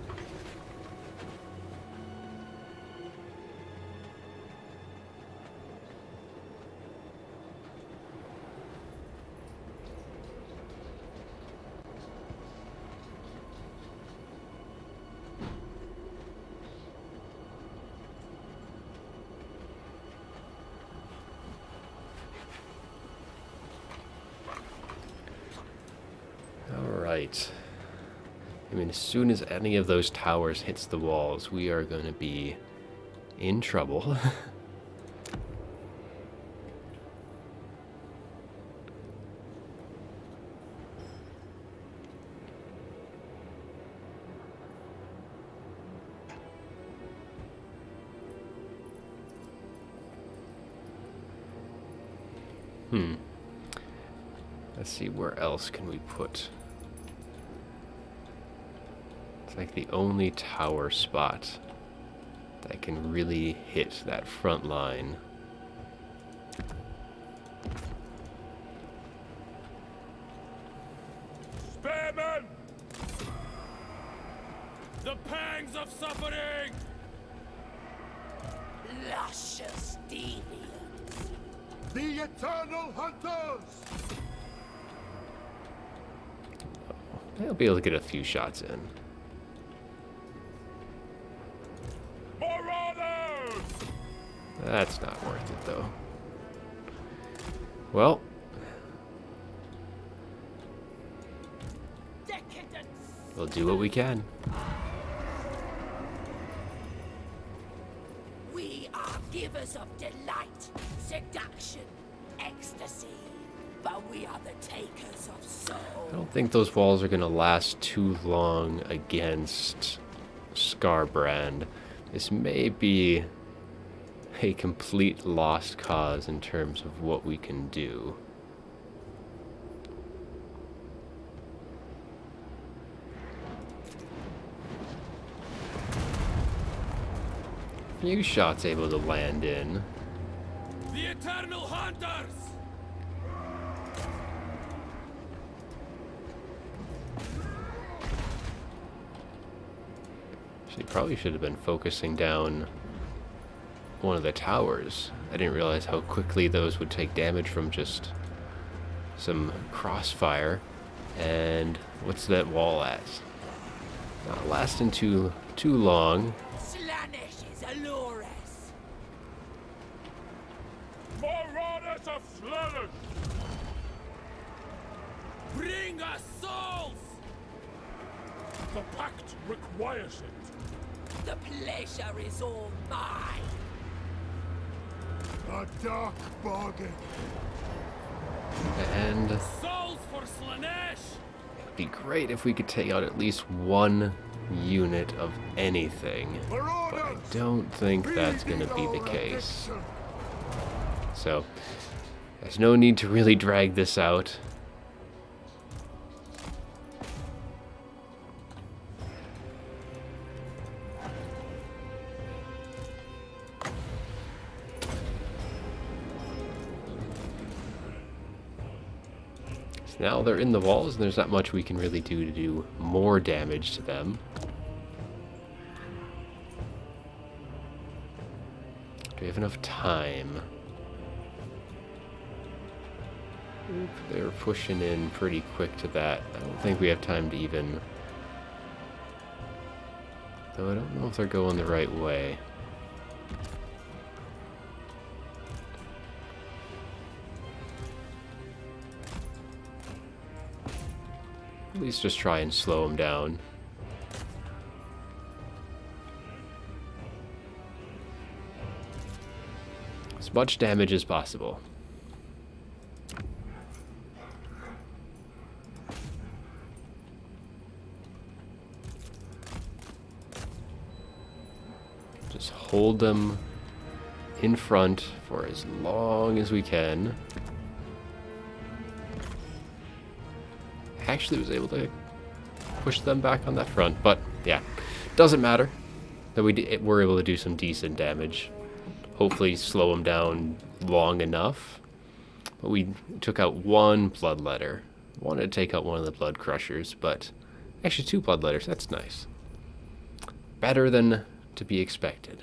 Alright. I mean, as soon as any of those towers hits the walls, we are going to be in trouble. Let's see, where else can we put... It's like the only tower spot that can really hit that front line. Spearmen! The pangs of suffering! Luscious deviants. The eternal hunters! I'll be able to get a few shots in. Marauders! That's not worth it, though. Well, Decadence. we'll do what we can. We are givers of delight, seduction, ecstasy, but we are the takers of soul. I don't think those walls are going to last too long against Skarbrand. This may be a complete lost cause in terms of what we can do. Few shots able to land in. The eternal hunters! She probably should have been focusing down one of the towers. I didn't realize how quickly those would take damage from just some crossfire. And what's that wall at? Not lasting too long. Slaanesh is Allures. Marauders of Slaanesh! Bring us souls! The pact requires it. The pleasure is all mine. A dark bargain. And Souls for Slaanesh! it'd be great if we could take out at least one unit of anything. But I don't think that's going to be the case. So, there's no need to really drag this out. Now they're in the walls, and there's not much we can really do to do more damage to them. Do we have enough time? Oop, they're pushing in pretty quick to that. I don't think we have time to even... Though I don't know if they're going the right way. At least just try and slow them down. As much damage as possible. Just hold them in front for as long as we can. Actually was able to push them back on that front, but yeah, doesn't matter that we're able to do some decent damage. Hopefully slow them down long enough. But we took out one bloodletter. Wanted to take out one of the blood crushers, but actually 2 bloodletters. That's nice. Better than to be expected.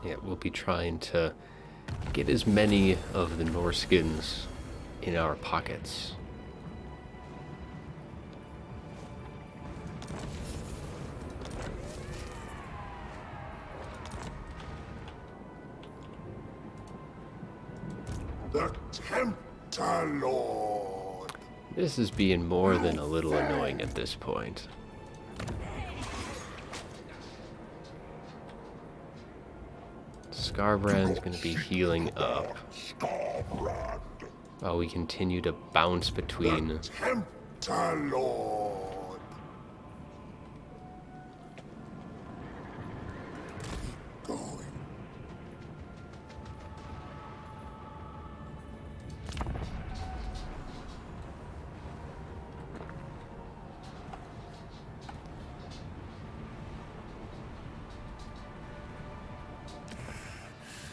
Yeah, we'll be trying to get as many of the Norskins in our pockets. The Tempter Lord. This is being more than a little annoying at this point. Skarbrand's going to be healing up Skarbrand. while we continue to bounce between. Tempter Lord. Keep going.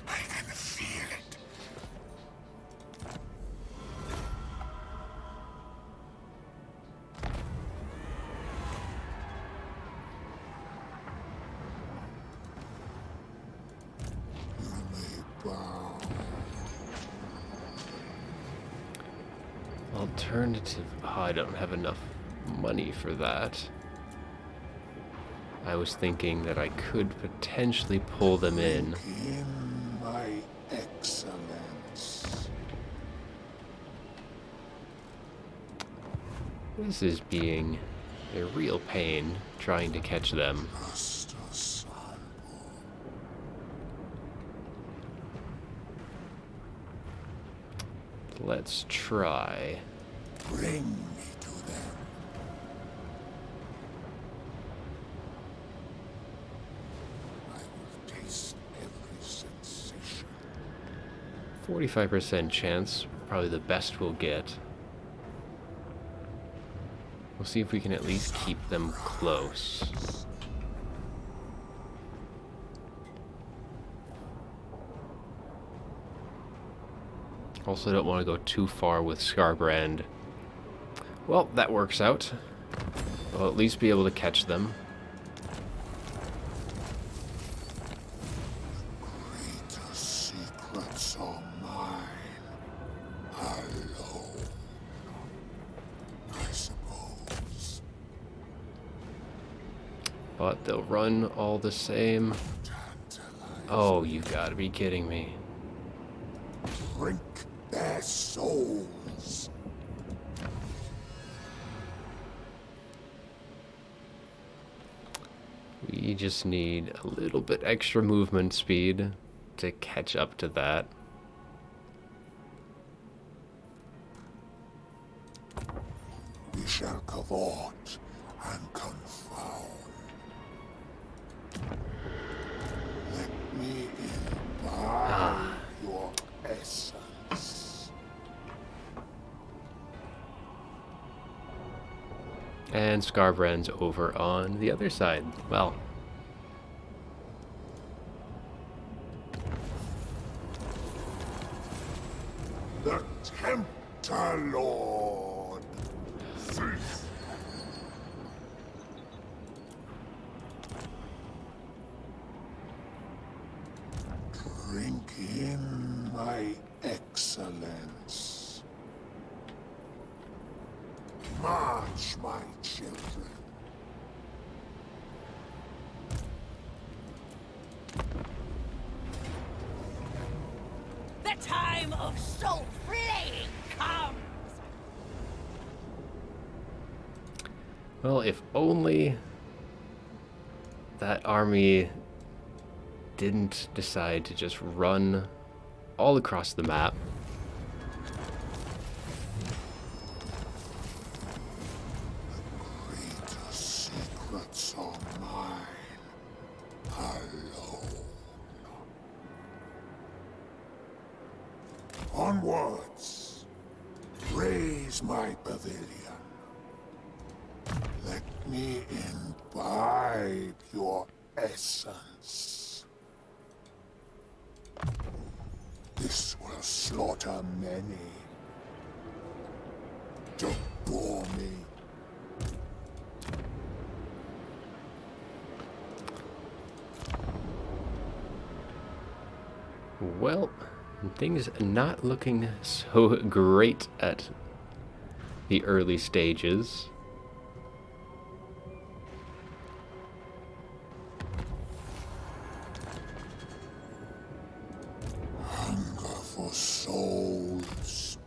I can feel it. You may bow. Alternative. Oh, I don't have enough money for that. I was thinking that I could potentially pull them in. In my excellence. This is being a real pain trying to catch them. Master Salvo. Let's try. Bring me to them. I will taste every sensation. 45% chance, probably the best we'll get. We'll see if we can at least keep them close. Also don't want to go too far with Skarbrand. Well, that works out. We'll at least be able to catch them. Greater secrets are mine. Alone. I suppose. But they'll run all the same. Oh, you gotta be kidding me. Drink their souls. We just need a little bit extra movement speed to catch up to that. We shall cavort and confound. Let me imbibe your essence. And Skarbrand's over on the other side. Well, The Tempter Lord. Cease. Drink in my excellence. March, my children. The time of soul flaying comes! well, if only that army didn't decide to just run all across the map. Greater secrets are mine. Alone. Onwards. Raise my pavilion. Let me imbibe your essence. This will slaughter many. To bore me. Well, things not looking so great at the early stages. Hunger for souls.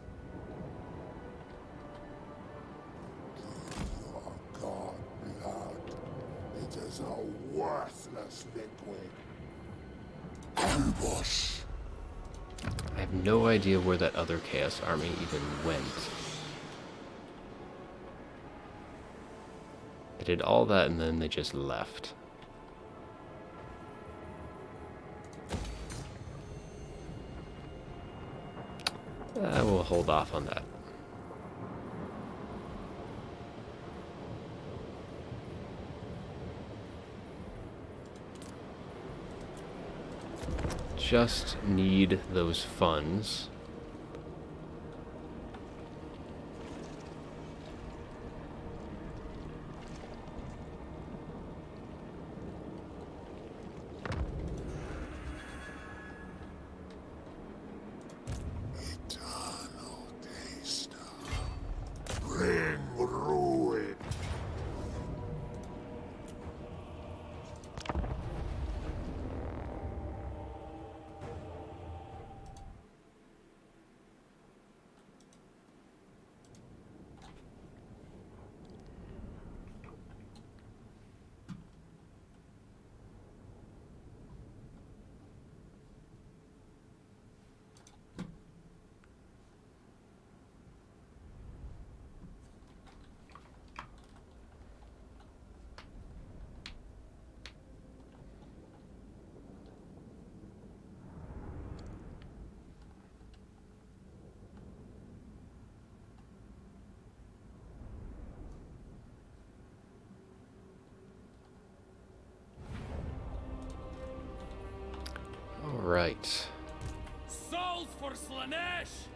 Your god blood. It is a worthless liquid. Ambush. I have no idea where that other Chaos army even went. They did all that and then they just left. We'll hold off on that. Just need those funds. Eternal taster. Bring ruin. right. Souls for Slaanesh!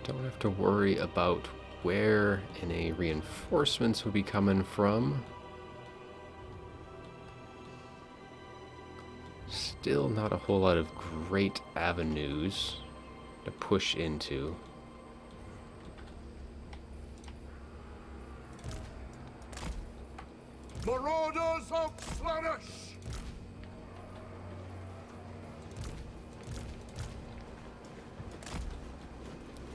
Don't have to worry about where any reinforcements would be coming from. Still not a whole lot of great avenues to push into. Marauders of Slaanesh!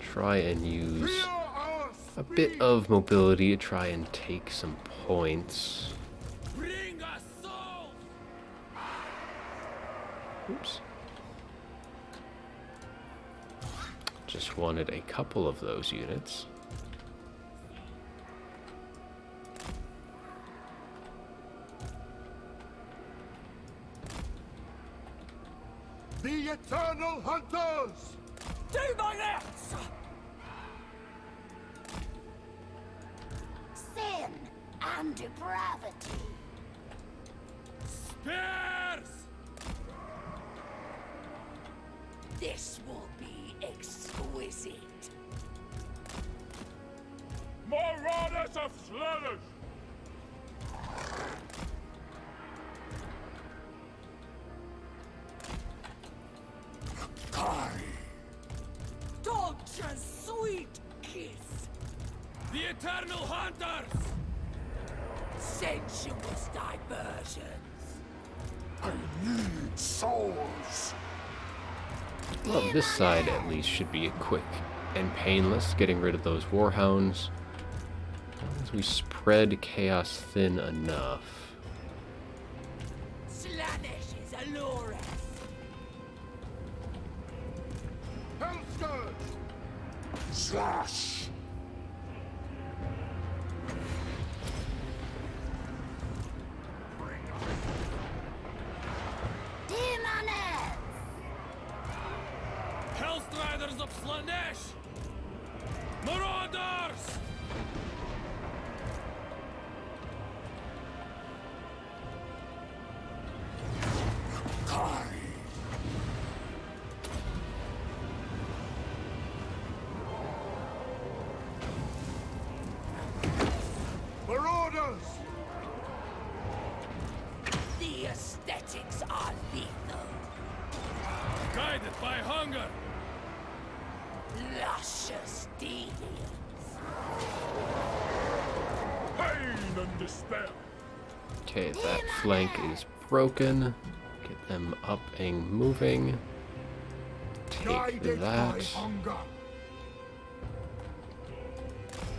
Try and use Hear our a bit speech! of mobility to try and take some points. Bring us souls! Oops. Just wanted a couple of those units. The Eternal Hunters! Do my best! Sin and depravity. Spears! This will be exquisite. Marauders of Slaanesh! Torture's sweet kiss. The Eternal Hunters! Sensuous diversions. I need souls! Well, this side at least should be quick and painless, getting rid of those warhounds. As long as we spread chaos thin enough. Slaanesh is allure us. Hellscourge! Slash! Demoness! Hellstriders of Slaanesh! Marauders! Marauders! The aesthetics are lethal. Guided by hunger! Luscious deviance. Pain and despair! Okay, that flank is broken. Get them up and moving. Take Guided by that. hunger.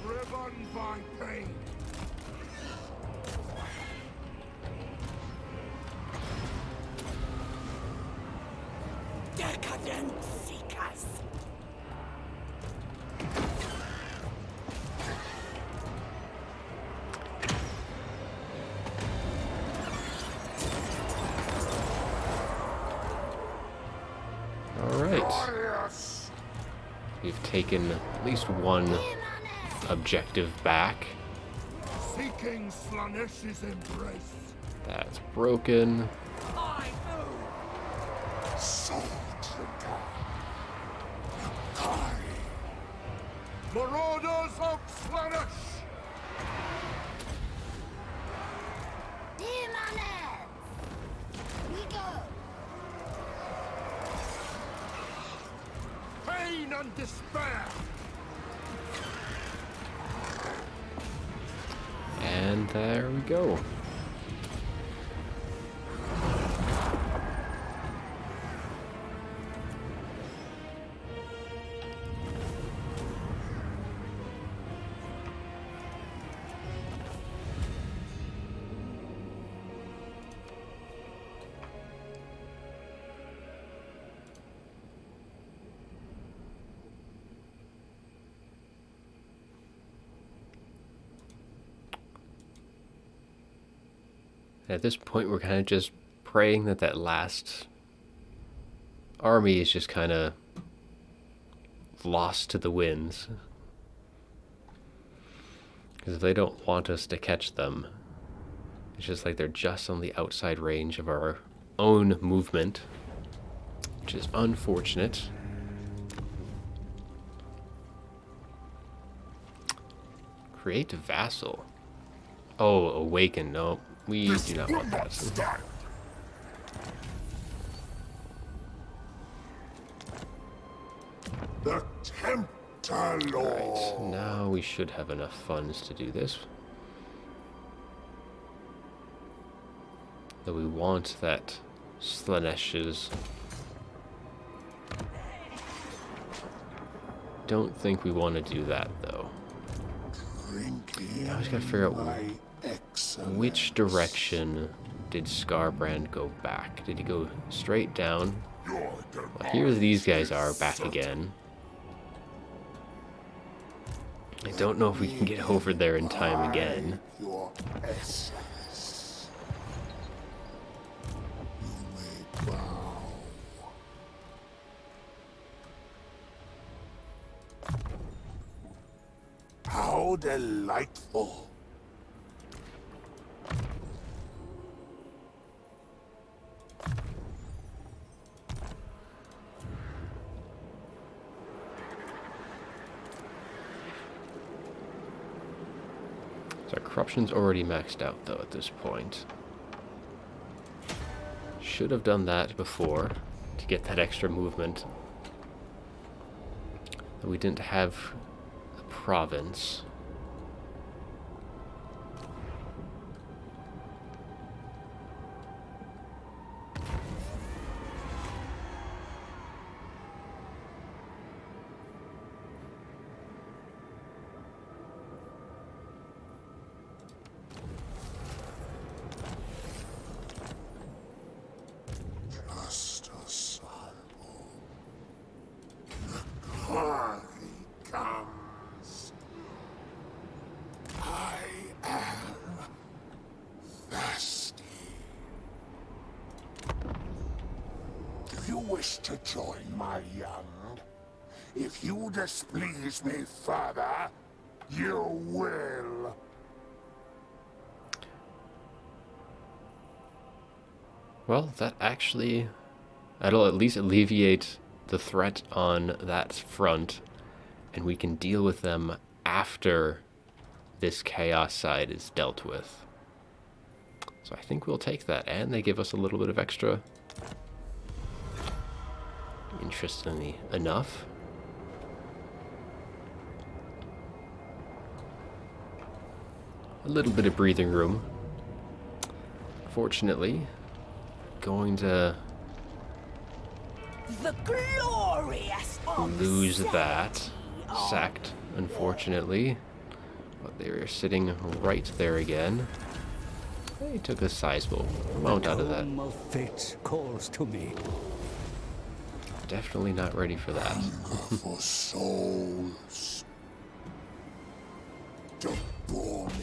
Driven by pain. Decadent seekers. All right. Glorious! We've taken at least one objective back. Seeking Slaanesh's embrace. That's broken. I move. Soul trigger. Kai. Marauders of Slaanesh! Demoness. We go. Pain and despair! And there we go. At this point, we're kind of just praying that that last army is just kind of lost to the winds. Because if they don't want us to catch them, it's just like they're just on the outside range of our own movement, which is unfortunate. Create a vassal. Oh, awaken. No, we do not want that. The Tempter Lord. Right, now we should have enough funds to do this. Though we want that Slaanesh's. Don't think we want to do that though. I just gotta figure out which direction did Skarbrand go back. Did he go straight down? Well, here these guys are back again. I don't know if we can get over there in time again. Your essence. You may bow. How delightful. So our corruption's already maxed out though at this point. Should have done that before to get that extra movement. But we didn't have a province. Comes. I am thirsty. Do you wish to join my young? If you displease me further, you will. Well, that'll at least alleviate the threat on that front, and we can deal with them after this chaos side is dealt with. So I think we'll take that, and they give us a little bit of extra. Interestingly enough. A little bit of breathing room. Fortunately, going to The glorious lose that. Sacked, unfortunately. But they were sitting right there again. They took a sizable amount out of that. The comb of fate calls to me. Definitely not ready for that. Hunger for souls. Don't bore me.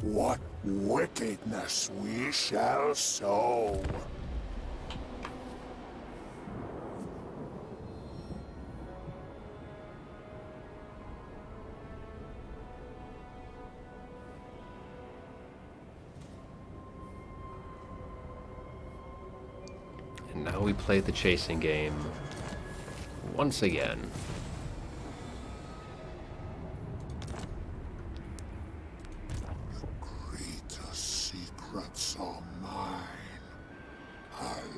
What wickedness we shall sow. And now we play the chasing game once again. Greatest secrets are mine alone.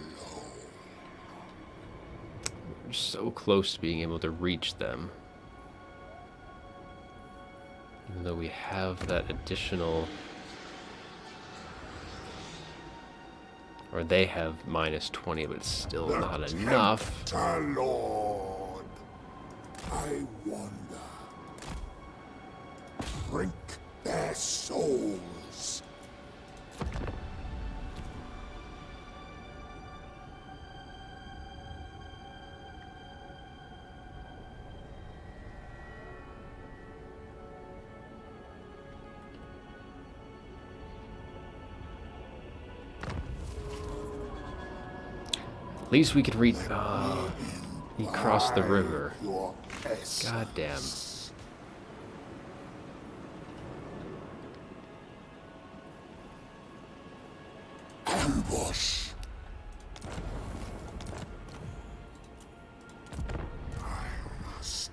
We're so close to being able to reach them. Even though we have that additional... Or they have minus 20, but it's still not enough. Tempter Lord, I wonder. Drink their souls. least we could read. He crossed the river. Your God damn. ambush. I must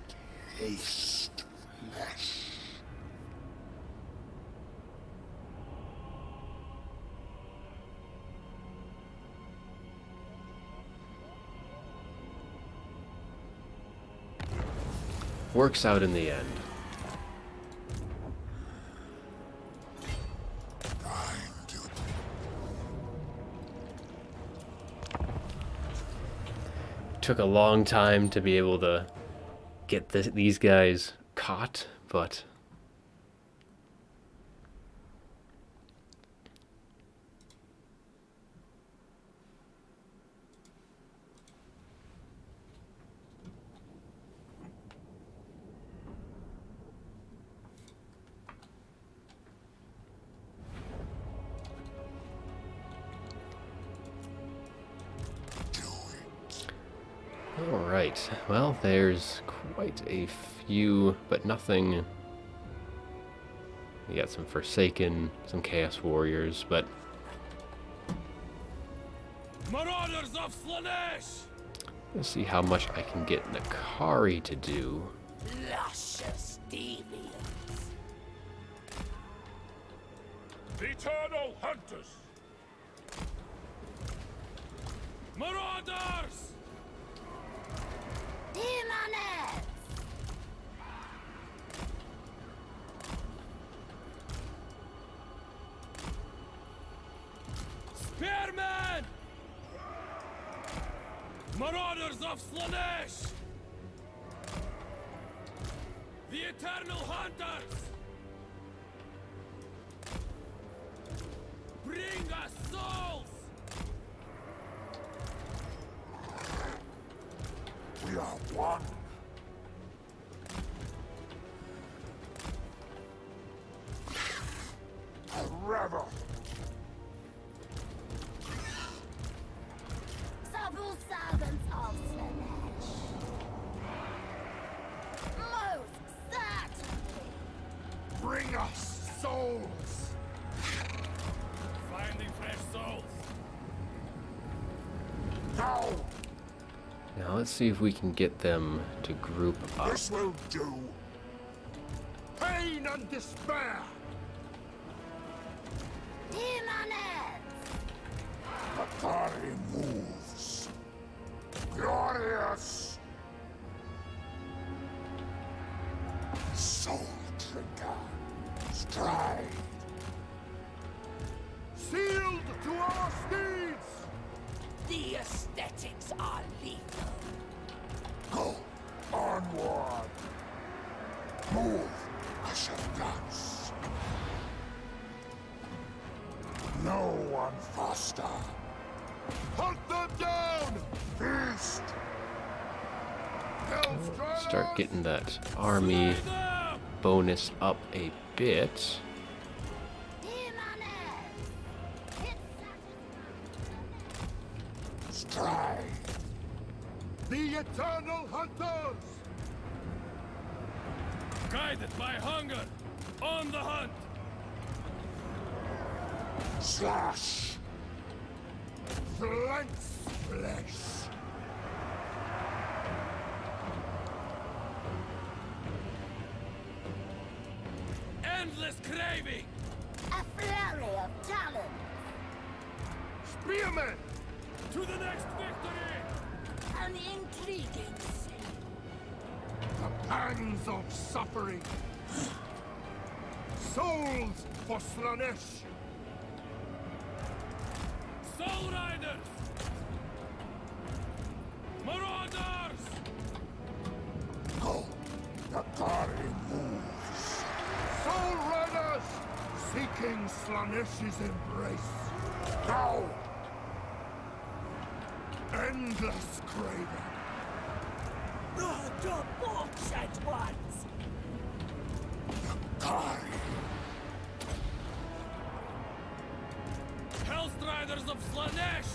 taste flesh. Works out in the end. Time to Took a long time to be able to get these guys caught, but alright, well, there's quite a few, but nothing. We got some Forsaken, some Chaos Warriors, but Marauders of Slaanesh! let's see how much I can get Nakari to do. Luscious deviants. Eternal Hunters! Marauders! Demonettes. Spearmen! Marauders of Slaanesh! The Eternal Hunters! Bring us souls! we are one. A rebel. Subtle servants of Slaanesh. Most certainly. Bring us souls. Finding fresh souls. No, Now let's see if we can get them to group up. this will do. Pain and despair. Demonettes. Atari moves. Glorious. Soul trigger. Stride. Sealed to our steeds. The aesthetics are lethal. Go onward. Move, Usher Guts. No one faster. Hunt them down! Feast! Start getting that army bonus up a bit. Demonettes. It satisfies. Stride! The Eternal Hunters! Guided by hunger. On the hunt. Slash! Lance flesh! Endless craving. A flurry of talent. Spearmen! To the next victory. An intriguing scene. The pangs of suffering! Souls for Slaanesh! Soul Riders. Marauders. Go! Nakari moves! Soul Riders! Seeking Slaanesh's embrace! Now! Endless craving! The bullshit ones. Nakari! Hellstriders of Slaanesh.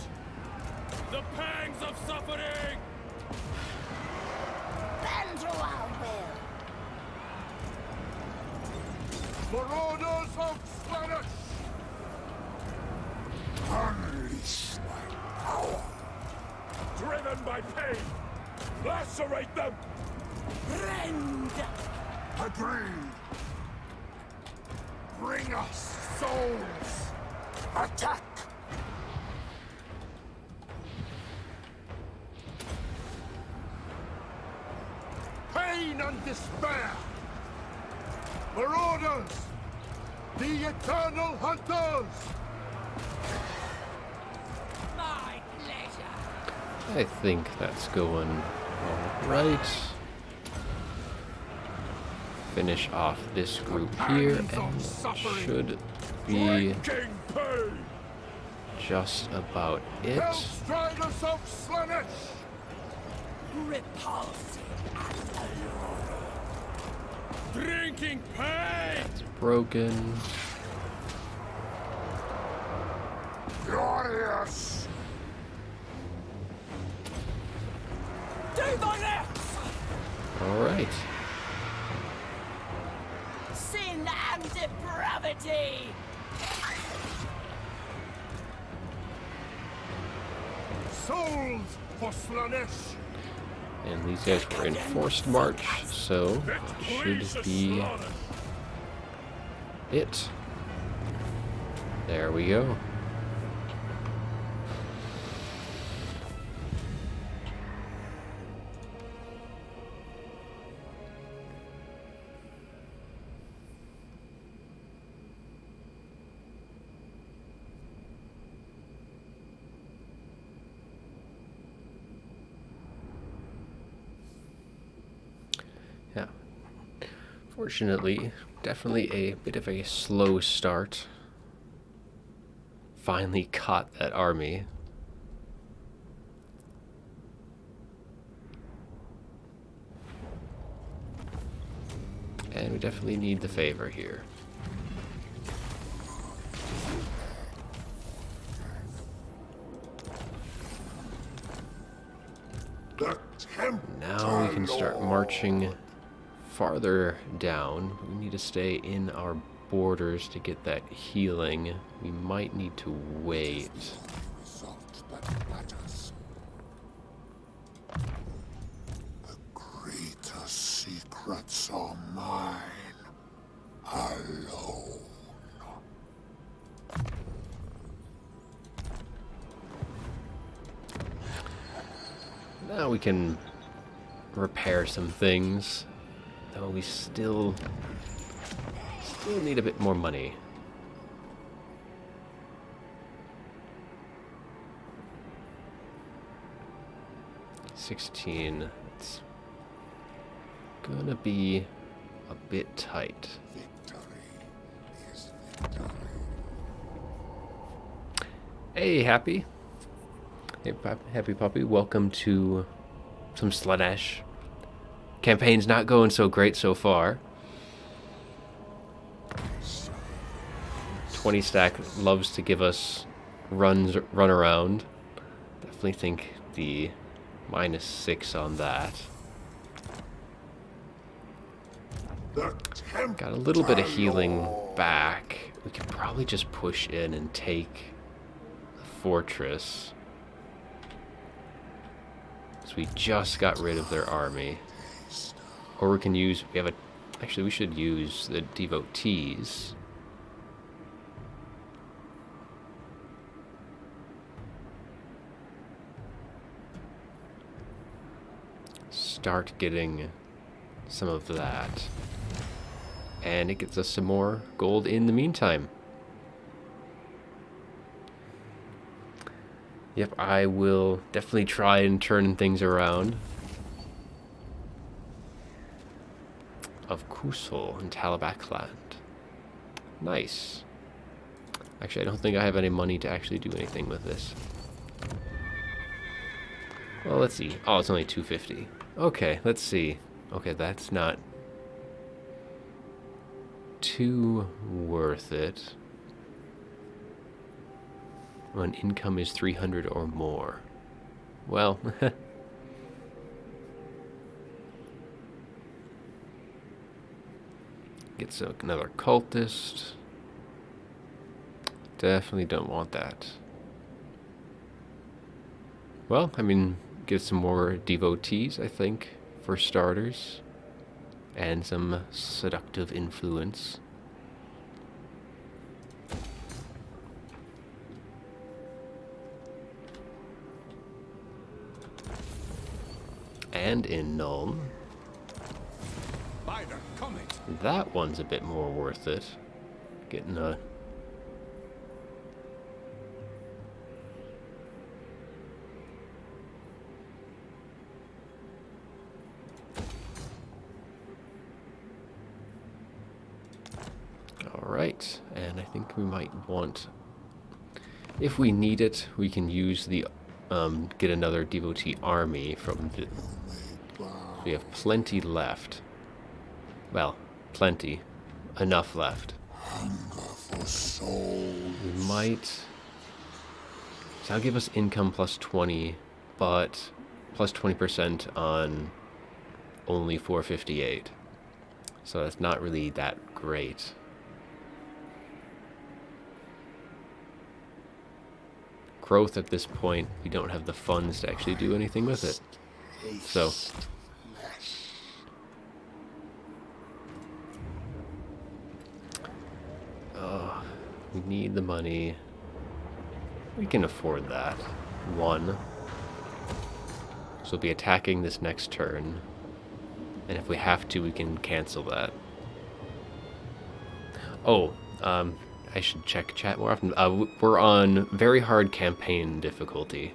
The pangs of suffering! Bend to our will. Marauders of Slaanesh! Unleash my power! Driven by pain! Lacerate them! Rend. Agreed! Bring us souls! Attack! Pain and despair! Marauders! The eternal hunters! My pleasure. I think that's going all right. Finish off this group here, and should be King pain! just about it. Hellstriders of Slaanesh! Repulsive and alluring. Drinking pain! Broken. Glorious! Do thine acts! All right. Sin and depravity! Souls for Slaanesh! And these guys were in forced march, so that should be it. There we go. Yeah. Fortunately, definitely a bit of a slow start. Finally caught that army. And we definitely need the favor here. Now we can start marching farther down. We need to stay in our borders to get that healing. We might need to wait. Result that matters. The greater secrets are mine alone. Now we can repair some things, though we still need a bit more money. $16. It's gonna be a bit tight. Victory is victory. Hey, Happy. Hey, Happy Puppy. Welcome to some Slaanesh. Campaign's not going so great so far. 20 stack loves to give us run around. Definitely think the -6 on that. Got a little bit of healing back. We could probably just push in and take the fortress. So we just got rid of their army. Or we can use, actually we should use the devotees. Start getting some of that. And it gets us some more gold in the meantime. Yep, I will definitely try and turn things around. Of Kusol in Talabakland. Nice. Actually, I don't think I have any money to actually do anything with this. Well, let's see. Oh, it's only 250. Okay, let's see. Okay, that's not too worth it. When income is 300 or more. well. Get another cultist. Definitely don't want that. Well, I mean, get some more devotees, I think, for starters. And some seductive influence. And in Nuln. That one's a bit more worth it. Getting a... Alright, and I think we might want... If we need it, we can use the... get another devotee army from the... We have plenty left. Well, plenty. Enough left. We might... So that'll give us income plus 20, but plus 20% on only 458. So that's not really that great. Growth at this point, we don't have the funds to actually do anything with it. So... we need the money. We can afford that. 1. So we'll be attacking this next turn. And if we have to, we can cancel that. Oh, I should check chat more often. We're on very hard campaign difficulty.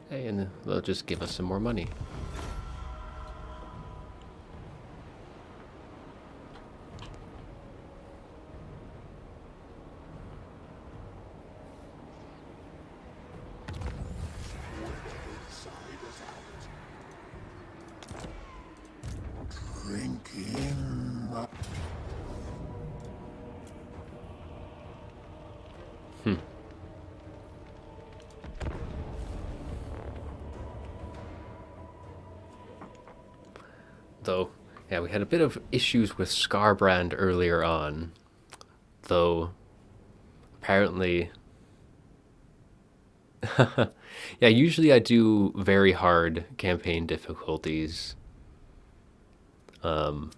Hey, and they'll just give us some more money. Though, yeah, we had a bit of issues with Skarbrand earlier on. Though, apparently... yeah, usually I do very hard campaign difficulties. But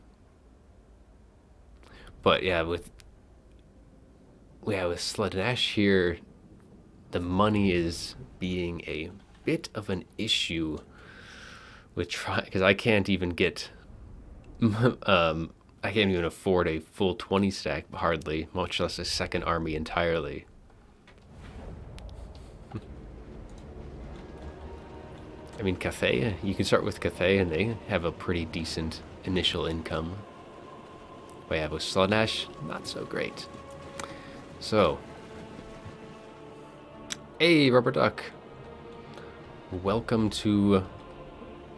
yeah, with Slaanesh here, the money is being a bit of an issue with because I can't even get I can't even afford a full 20 stack hardly, much less a second army entirely. I mean, Cathay, you can start with Cathay and they have a pretty decent initial income. But yeah, with Slaanesh, not so great. So, hey, Rubber Duck. Welcome to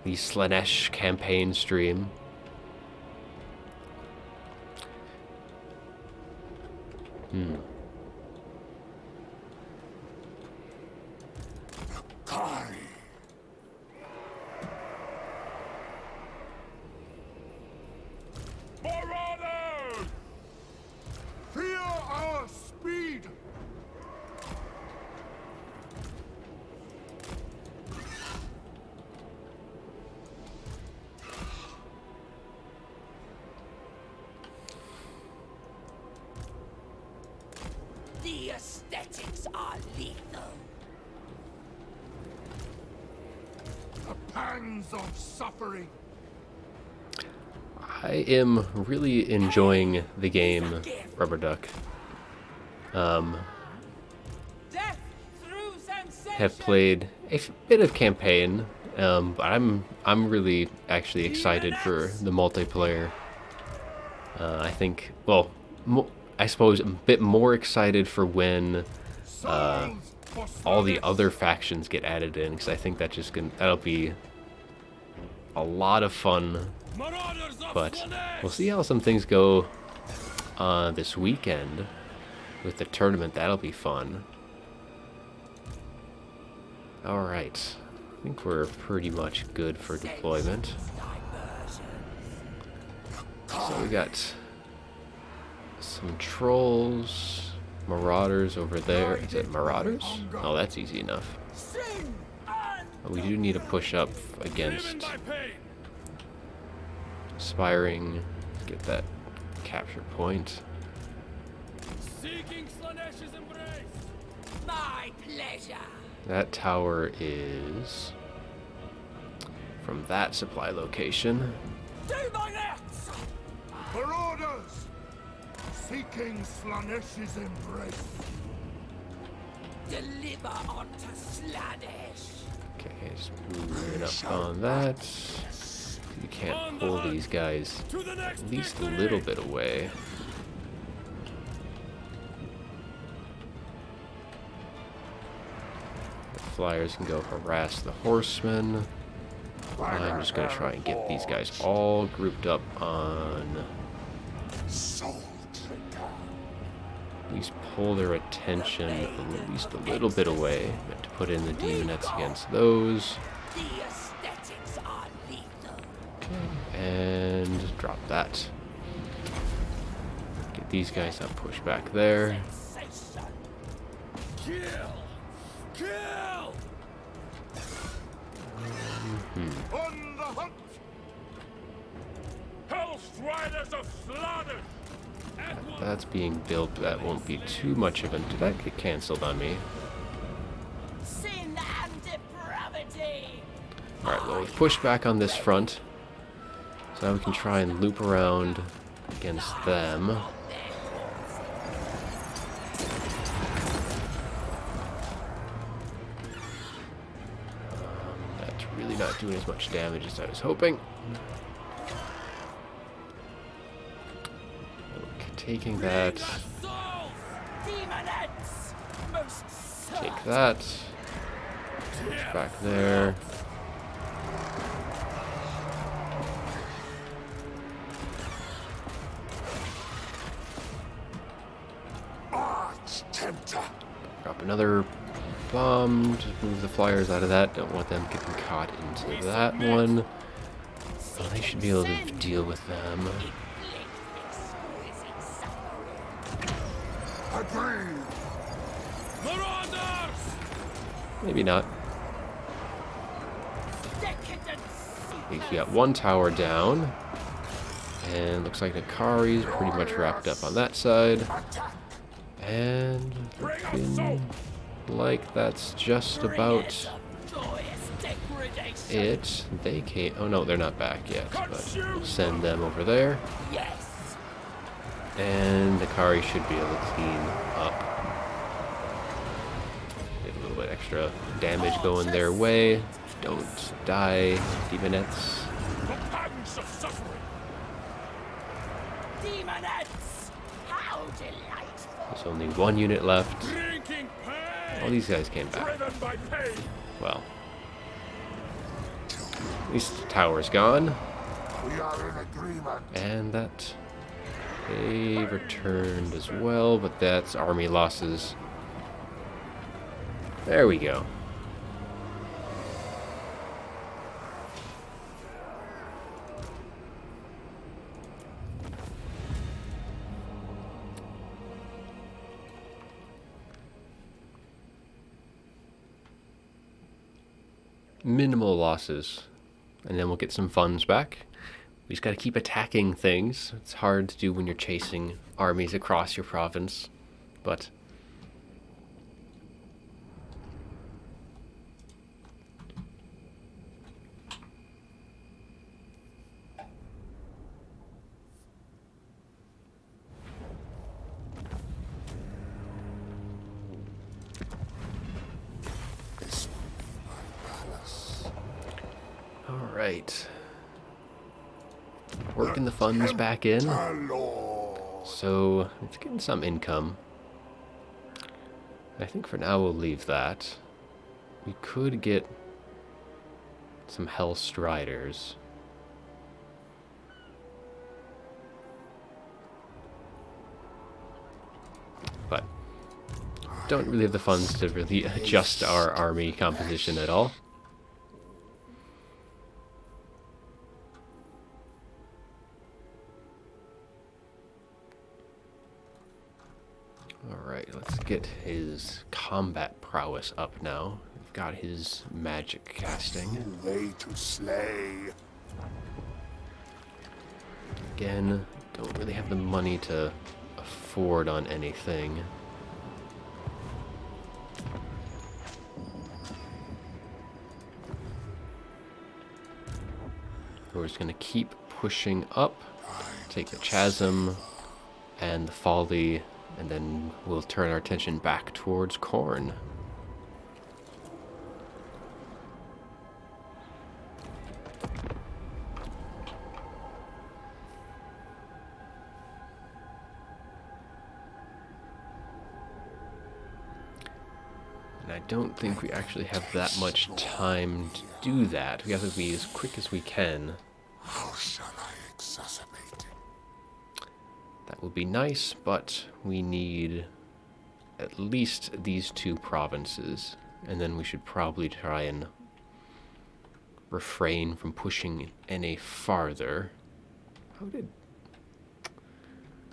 the Slaanesh Campaign stream. Marauders! Fear our speed! The aesthetics are lethal. The pangs of suffering! I am really enjoying the game, Rubber Duck. Death through sensation. Have played a bit of campaign, but I'm really actually excited for the multiplayer. I think, well, I suppose a bit more excited for when all the other factions get added in, because I think that that'll be a lot of fun. But we'll see how some things go this weekend with the tournament. That'll be fun. Alright, I think we're pretty much good for deployment. So we got some trolls, marauders over there. Is it marauders? Oh, that's easy enough. We do need to push up against aspiring. Let's get that capture point. Seeking Slaanesh's embrace. My pleasure. That tower is from that supply location. Do my next. Marauders! Seeking Slaanesh's embrace. Deliver onto Slaanesh. Okay, just moving up on that. You can't pull these guys at least a little bit away. The flyers can go harass the horsemen. I'm just going to try and get these guys all grouped up on... At least pull their attention at least a little bit away. Meant to put in the demonettes against those. The aesthetics are lethal. And drop that. Get these guys up, push back there. Kill! Kill! On the hunt! Hellstriders of Slaanesh! That's being built. That won't be too much of a... Did that get cancelled on me? Sin and depravity. Alright, well, we've pushed back on this front. So now we can try and loop around against them. That's really not doing as much damage as I was hoping. Taking that. Demonettes. Most Take that. Push back there. Arch-tempter. Drop another bomb. Just move the flyers out of that. Don't want them getting caught into that one. Well, they should be able to deal with them. Agreed. Marauders! Maybe not. decadence. We got one tower down. And looks like Nakari's pretty much wrapped up on that side. And looking like that's just about it. They can't... Oh no, they're not back yet. But we'll send them over there. Yes. And Nakari should be able to clean up. Get a little bit extra damage going their way. Don't die, demonettes. The pangs of suffering! Demonettes! How delightful! There's only one unit left. Drinking pain! All these guys came back. Driven by pain! Well, at least the tower's gone. We are in agreement. And that they returned as well, but that's army losses. There we go. Minimal losses, and then we'll get some funds back. We just got to keep attacking things. It's hard to do when you're chasing armies across your province, but all right. Working the funds back in. Lord. So it's getting some income. I think for now we'll leave that. We could get some Hell Striders. But don't really have the funds to really adjust our army composition at all. Alright, let's get his combat prowess up now. We've got his magic casting. Lay to slay. Again, don't really have the money to afford on anything. We're just going to keep pushing up, take the chasm and the folly, and then we'll turn our attention back towards Khorne. And I don't think we actually have that much time to do that. We have to be as quick as we can. How shall I exacerbate? That would be nice, but we need at least these two provinces, and then we should probably try and refrain from pushing any farther. How did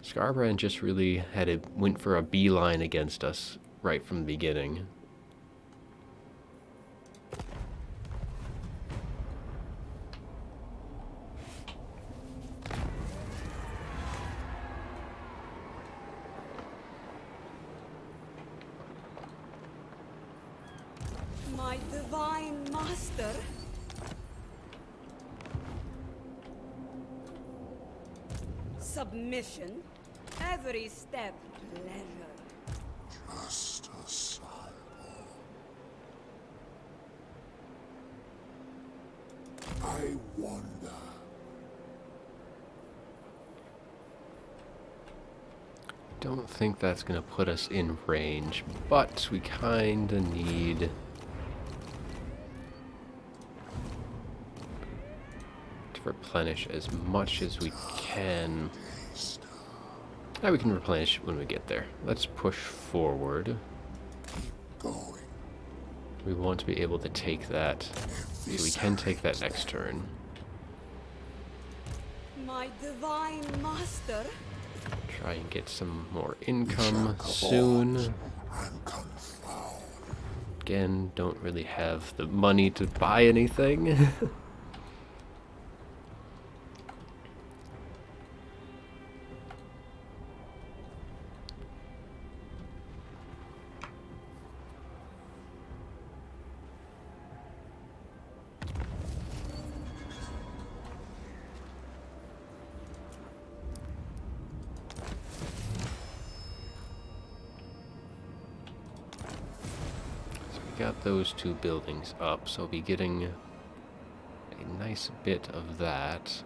Skarbrand just really went for a beeline against us right from the beginning? My divine master. Submission. Every step pleasure. Just a cycle. I wonder. Don't think that's going to put us in range, but we kind of need to replenish as much as we can. Now we can replenish when we get there. Let's push forward. Going. We want to be able to take that. We can take that next turn. My divine master. Try and get some more income soon. And confound. Again, don't really have the money to buy anything. Got those two buildings up, so I'll be getting a nice bit of that.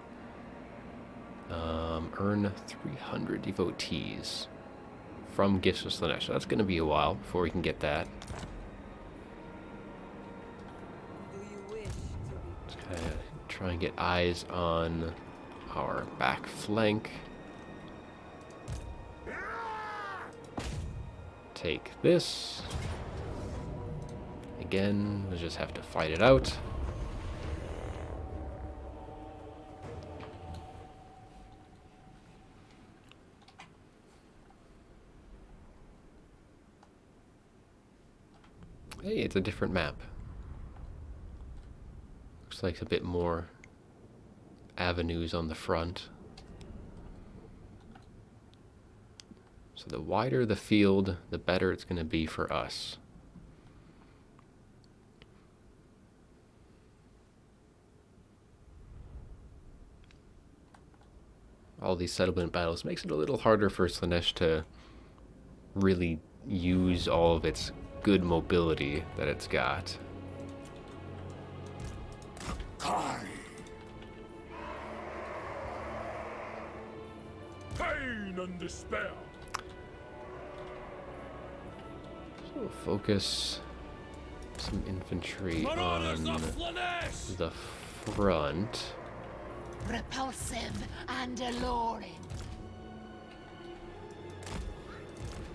Earn 300 devotees from gifts of Slaanesh. So that's going to be a while before we can get that. Do you wish to be Just try and get eyes on our back flank. Take this. Again, we'll just have to fight it out. Hey, it's a different map. Looks like a bit more avenues on the front. So the wider the field, the better it's going to be for us. All these settlement battles makes it a little harder for Slaanesh to really use all of its good mobility that it's got. Kai. Pain and despair. We'll focus some infantry Marauders on of Slaanesh! the front. Repulsive and alluring.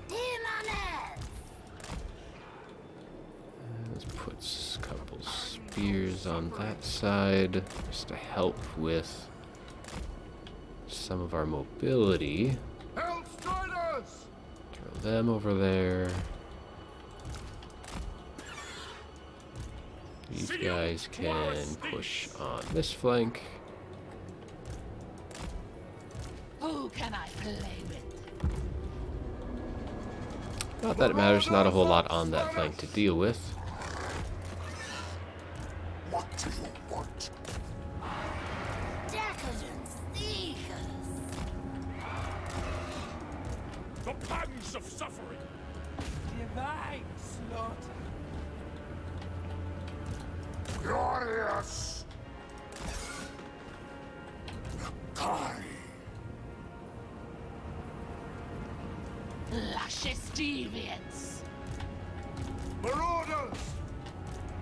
Demones! Let's put a couple spears on that side just to help with some of our mobility. Hellstriders! Throw them over there. These guys can push on this flank. Who can I play with? Not that it matters, not a whole lot on that flank to deal with. What do you want? Decadence seekers. The pangs of suffering! Divine slaughter. Glorious! Kai! Luscious deviance. Marauders!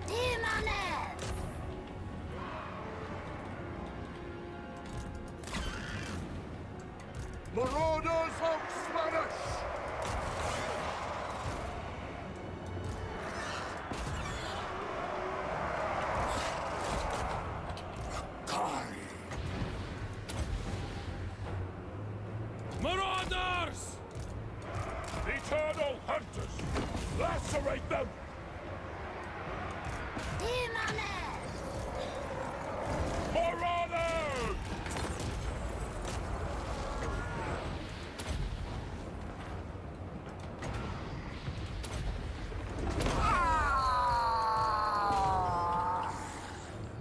Demones! Marauders of Slaanesh! Kai! Marauders! Eternal hunters! Lacerate them! Demones! Marauders!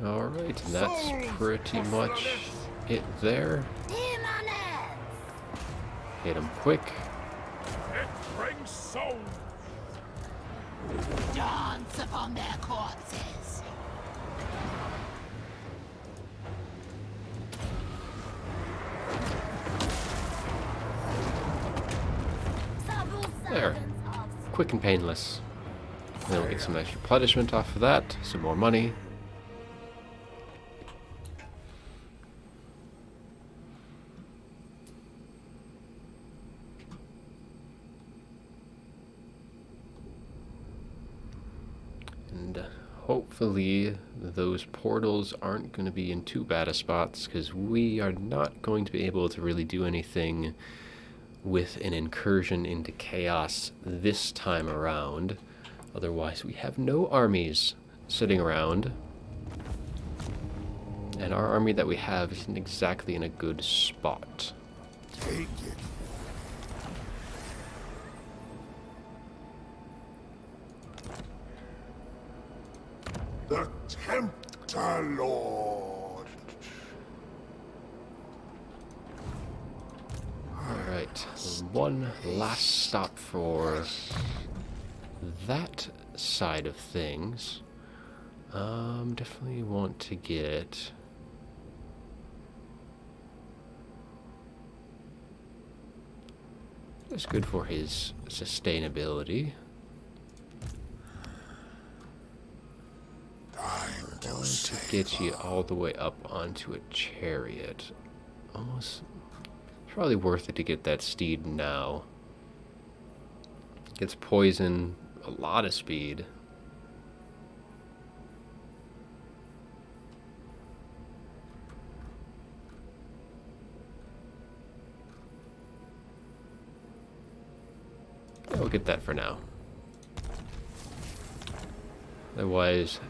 Alright, and that's pretty much it there. Demones! Hit him quick. It brings souls! Dance upon their corpses. There. Quick and painless. And then we'll get some nice replenishment off of that, some more money. And hopefully those portals aren't going to be in too bad a spots, because we are not going to be able to really do anything with an incursion into chaos this time around. Otherwise, we have no armies sitting around. And our army that we have isn't exactly in a good spot. Take it. The Tempter Lord. Alright, one last stop for that side of things. Definitely want to get... That's good for his sustainability. Time to To save get you all the way up onto a chariot. Almost... Probably worth it to get that steed now. Gets poison, a lot of speed. Yeah, we'll get that for now. Otherwise,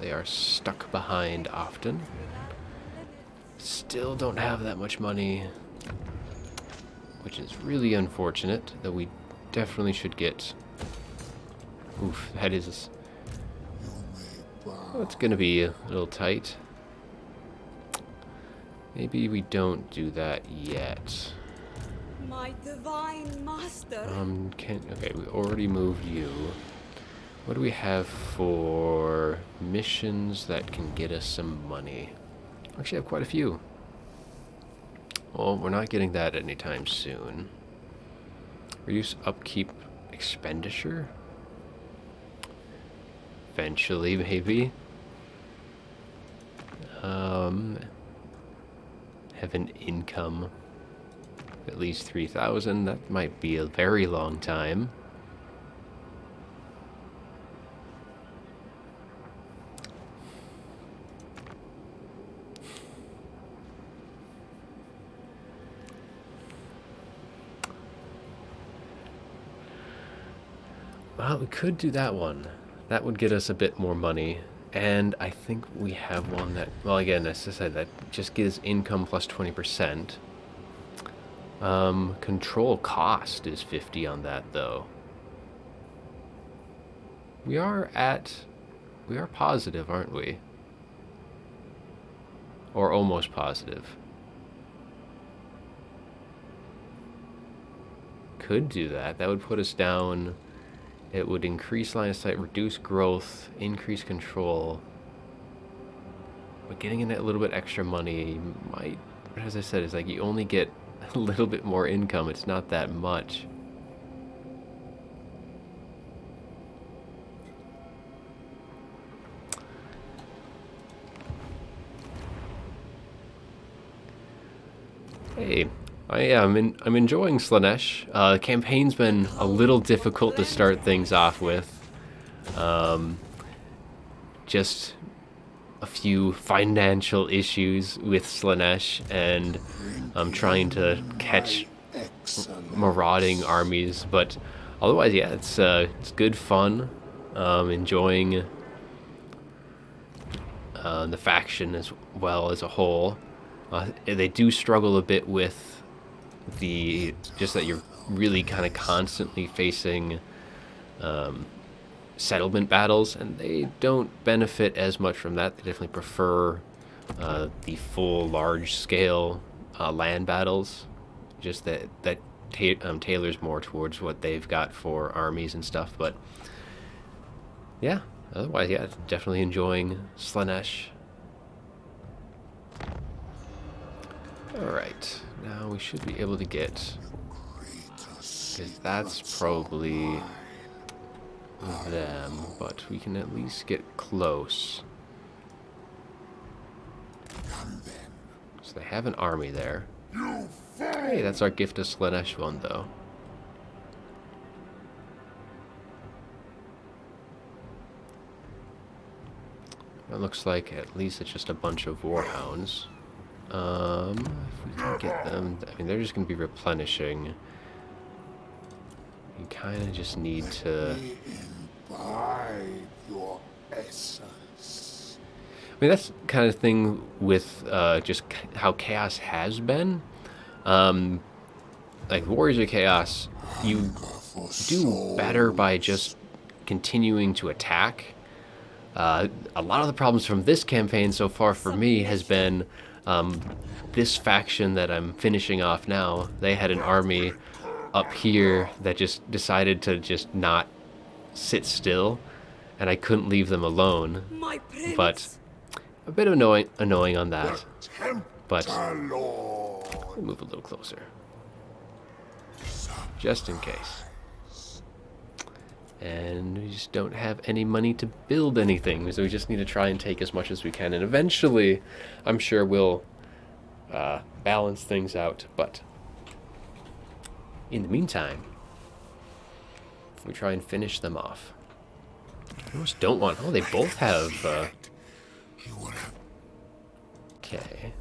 they are stuck behind often. Still don't have that much money, which is really unfortunate, that we definitely should get... Oof, that is... Well, it's gonna be a little tight. Maybe we don't do that yet. My divine master. Okay, we already moved you. What do we have for missions that can get us some money? Actually, I have quite a few. Well, we're not getting that anytime soon. Reduce upkeep expenditure? eventually, maybe. Have an income of at least 3,000. That might be a very long time. Well, we could do that one. That would get us a bit more money. And I think we have one that, well, again, as I said, that just gives income plus 20%. Control cost is 50 on that, though. We are positive, aren't we? Or almost positive. Could do that. That would put us down. It would increase line of sight, reduce growth, increase control. But getting in a little bit extra money might, as I said, it's like you only get a little bit more income. It's not that much. Hey. I'm enjoying Slaanesh. The campaign's been a little difficult to start things off with. Just a few financial issues with Slaanesh, and I'm trying to catch marauding armies. But otherwise, yeah, it's good fun. Enjoying the faction as well as a whole. They do struggle a bit with just that you're really kind of constantly facing settlement battles, and they don't benefit as much from that. They definitely prefer the full large-scale land battles, just that tailors more towards what they've got for armies and stuff. But yeah, otherwise, yeah, definitely enjoying Slaanesh. Alright, now we should be able to get, because that's probably them, but we can at least get close. So they have an army there. Hey, that's our gift of Slaanesh one, though. It looks like at least it's just a bunch of warhounds. If we can get them, I mean, they're just going to be replenishing. You kind of just need to. Your essence. I mean, that's kind of thing with just how chaos has been. Like Warriors of Chaos, you do better by just continuing to attack. A lot of the problems from this campaign so far for me has been this faction that I'm finishing off now. They had an army up here that just decided to just not sit still, and I couldn't leave them alone. But a bit annoying on that. But we'll move a little closer, just in case. And we just don't have any money to build anything, so we just need to try and take as much as we can. And eventually, I'm sure we'll balance things out. But in the meantime, we try and finish them off. I almost don't want. Oh, they both have. Okay.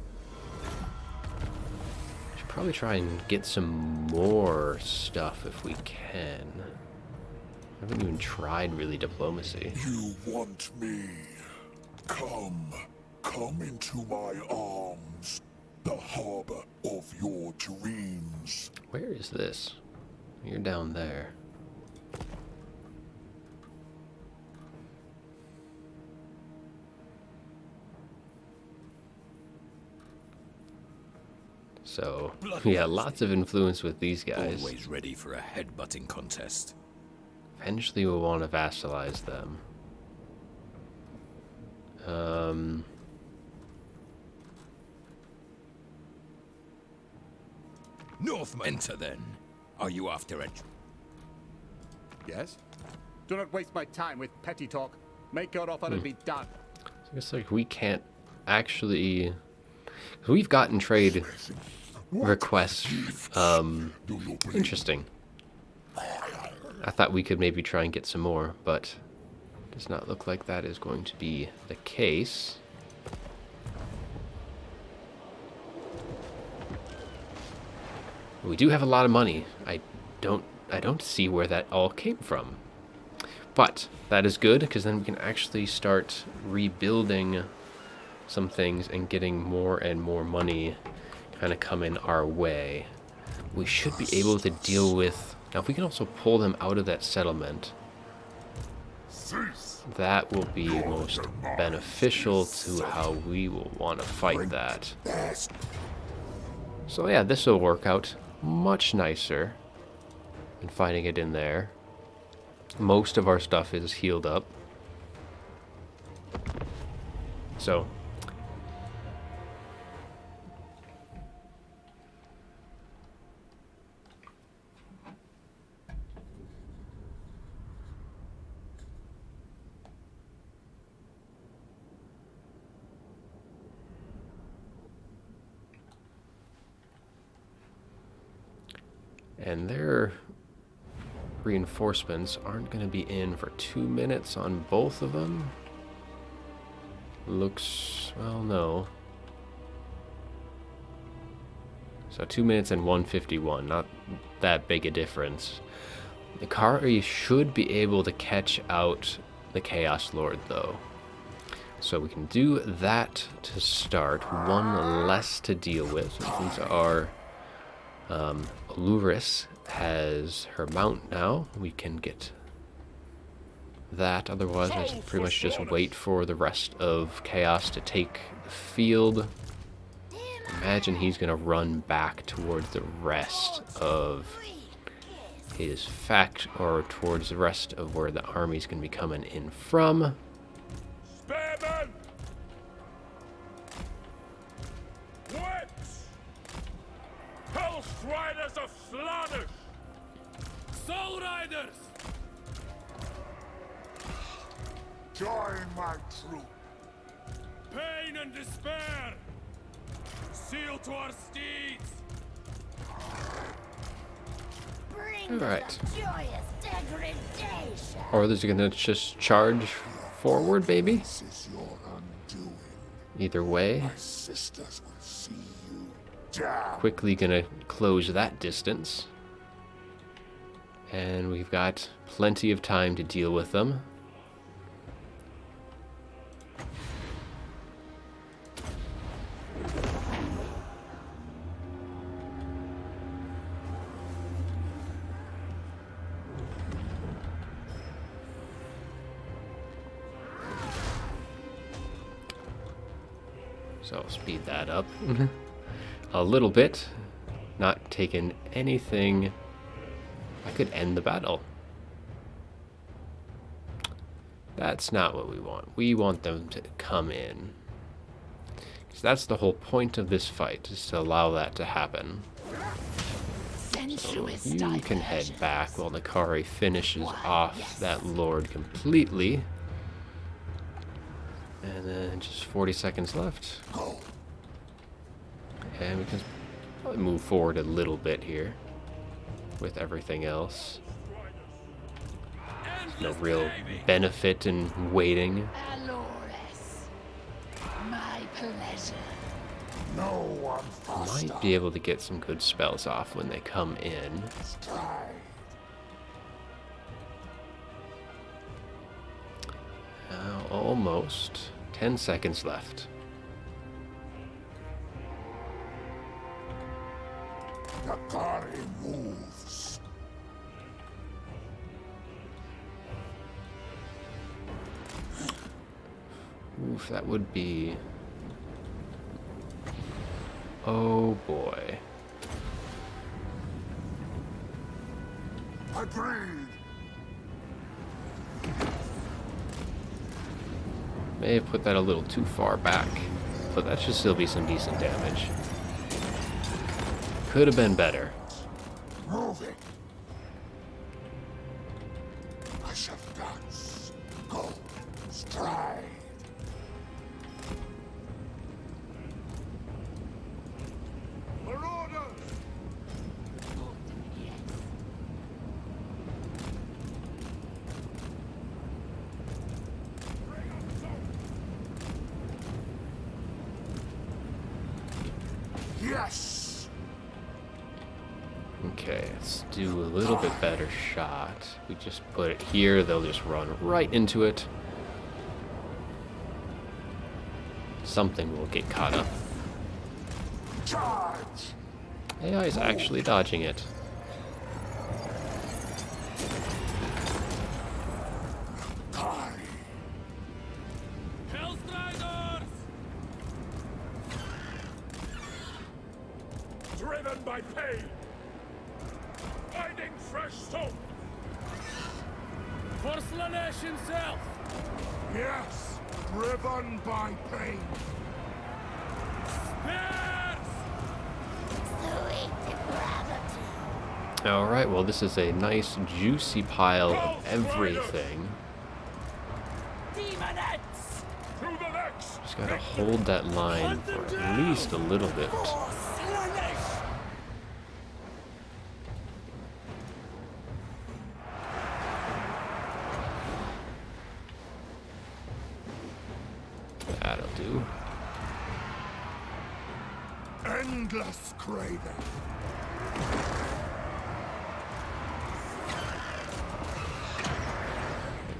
Should probably try and get some more stuff if we can. I haven't even tried really diplomacy. You want me? Come into my arms, the harbor of your dreams. Where is this? You're down there. So, yeah, lots of influence with these guys. Always ready for a headbutting contest. Eventually we'll want to vassalize them. North, enter then. Are you after it? Yes? Do not waste my time with petty talk. Make your offer and be done. So I guess like we can't actually. We've gotten trade requests. Interesting. I thought we could maybe try and get some more, but does not look like that is going to be the case. We do have a lot of money. I don't see where that all came from. But that is good, because then we can actually start rebuilding some things and getting more and more money kind of coming our way. We should be able to deal with... Now, if we can also pull them out of that settlement, that will be most beneficial to how we will want to fight that. So yeah, this will work out much nicer than fighting it in there. Most of our stuff is healed up. So and their reinforcements aren't going to be in for 2 minutes on both of them. Looks, well, no. So 2 minutes and 151, not that big a difference. The Kari should be able to catch out the Chaos Lord, though. So we can do that to start. One less to deal with. These are... Luris has her mount now. We can get that. Otherwise, I pretty much just wait for the rest of Chaos to take the field. Imagine he's going to run back towards the rest of his or towards the rest of where the army's going to be coming in from. Spearmen! What? Pulse Riders of Slaanesh! Soul Riders! Join my troop. Pain and despair! Seal to our steeds! Bring Alright. the joyous degradation! Or they're going to just charge forward, baby. This is your undoing. Either way, My sisters will see you down. quickly going to close that distance. And we've got plenty of time to deal with them. So I'll speed that up a little bit. Not taking anything. I could end the battle. That's not what we want. We want them to come in. Because that's the whole point of this fight, is to allow that to happen. So you can head back while Nakari finishes off that lord completely. And then just 40 seconds left. And we can probably move forward a little bit here with everything else. No real benefit in waiting. Alores, my pleasure. No one faster. Might be able to get some good spells off when they come in. Stride. Almost 10 seconds left. Nakari moves. Oof, that would be... Oh boy. Agreed. May have put that a little too far back, but that should still be some decent damage. Could have been better. Moving. I shall dance. Go. Strike. Okay, let's do a little bit better shot. We just put it here, they'll just run right into it. Something will get caught up. Charge! AI is actually dodging it. Hellstriders! Driven by pain! Finding fresh soul! For Slaanesh himself! Yes, driven by pain. Spears! Sweet depravity. Alright, well this is a nice juicy pile of everything. Demonettes! To the next! Just gotta hold that line for at least a little bit. For Slaanesh! That'll do. Endless craving.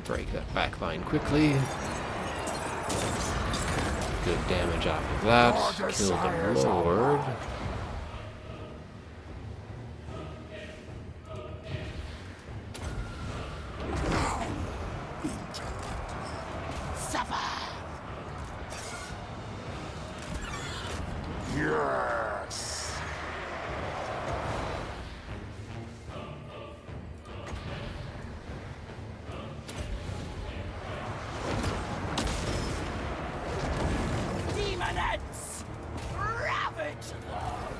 Break that back line quickly. Good damage off of that. Kill the Lord. Suffer! Yes. Demonettes! Ravage them!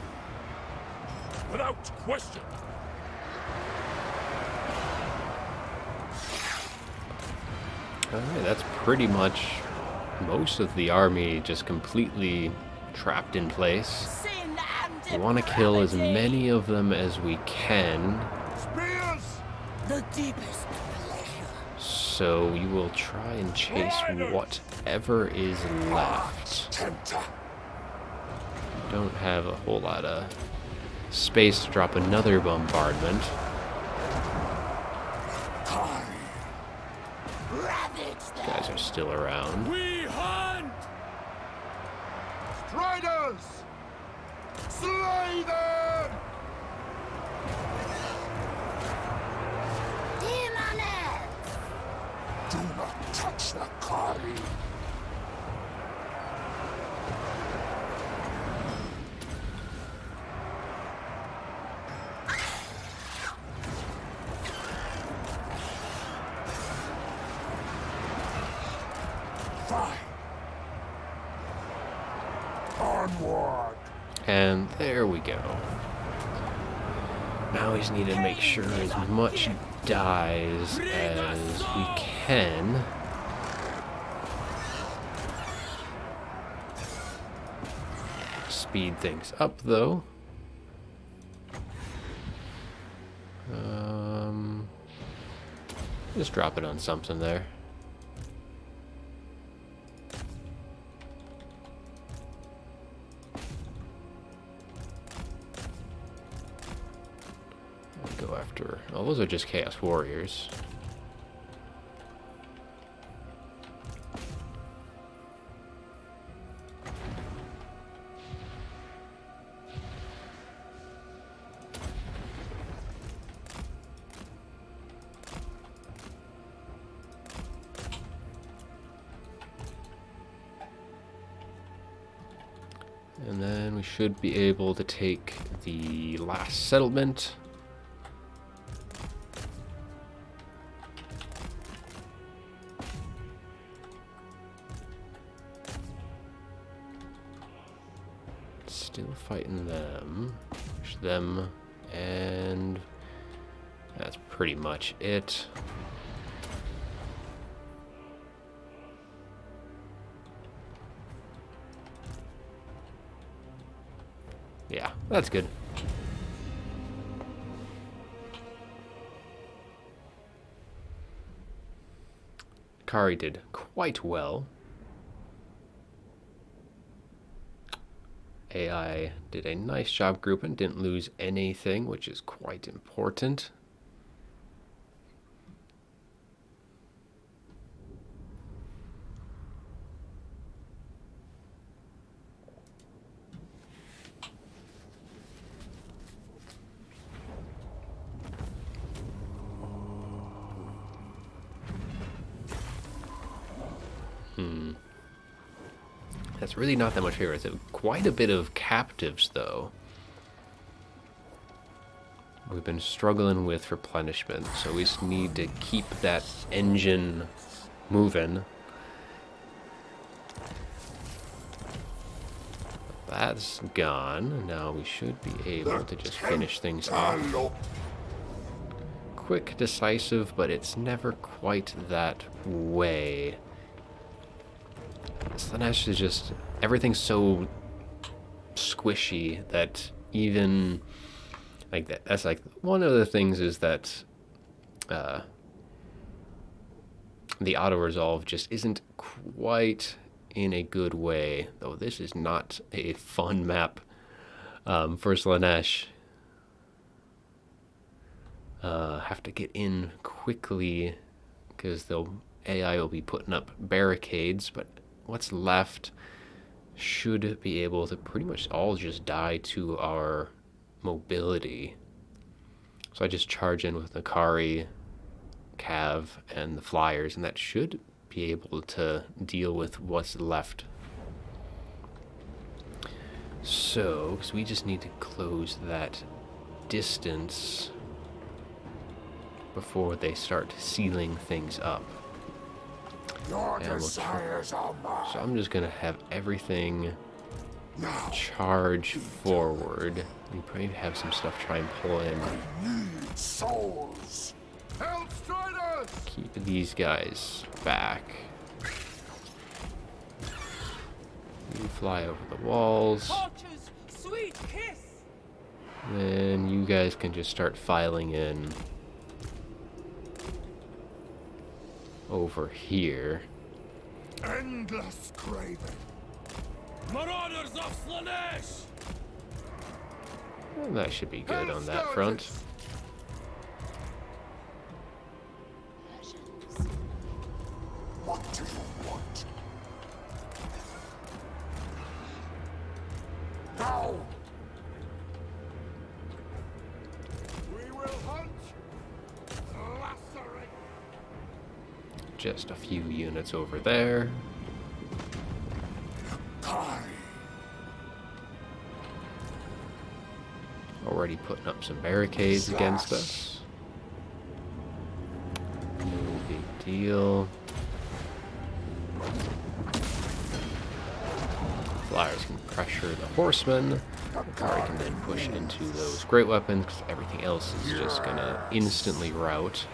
Without question! Alright, that's pretty much most of the army just completely trapped in place. Sin and We want to kill as depravity. many of them as we can, Spears! The deepest pleasure. so we will try and chase whatever is left. Tempter. Don't have a whole lot of space to drop another bombardment. Ravage them. Guys are still around. We hunt! Striders! Slay them! Demonettes! Do not touch the Kari. Fine. Onward. And there we go. Now we just need to make sure as much dies as we can. Speed things up though. Just drop it on something there. Go after. Oh, those are just Chaos Warriors. And then we should be able to take the last settlement. Still fighting them. Push them. And that's pretty much it. Yeah, that's good. Kari did quite well. AI did a nice job grouping, didn't lose anything, which is quite important. That's really not that much favor. It's quite a bit of captives, though. We've been struggling with replenishment, so we just need to keep that engine moving. That's gone. Now we should be able to just finish things off. Quick, decisive, but it's never quite that way. Slaanesh is just, everything's so squishy that even like that's like one of the things is that the auto resolve just isn't quite in a good way, though this is not a fun map for Slaanesh. Have to get in quickly because AI will be putting up barricades, but what's left should be able to pretty much all just die to our mobility. So I just charge in with Nakari, Cav, and the Flyers, and that should be able to deal with what's left. So, because we just need to close that distance before they start sealing things up. Your desires are mine. So I'm just gonna have everything charge forward. We probably have some stuff try and pull in. Need souls. Help Striders! Keep these guys back. You fly over the walls. Torches, sweet kiss. Then you guys can just start filing in over here. Endless craving. Marauders of Slaanesh! And that should be good on that front. What do you want? Now! We will hunt, lacerate. Just a few units over there. Kai. Already putting up some barricades against us. No big deal. Flyers can pressure the horsemen. Nakari can then push into those great weapons because everything else is just gonna instantly rout.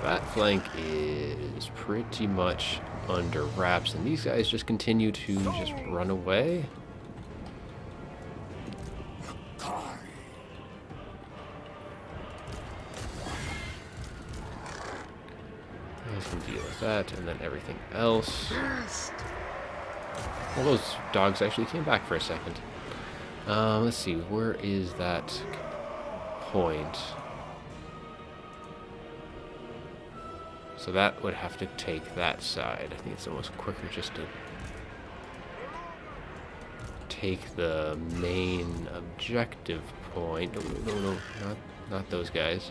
That flank is pretty much under wraps, and these guys just continue to just run away. Guys can deal with that, and then everything else. Well, those dogs actually came back for a second. Let's see, where is that point? So that would have to take that side. I think it's almost quicker just to take the main objective point. No, not those guys.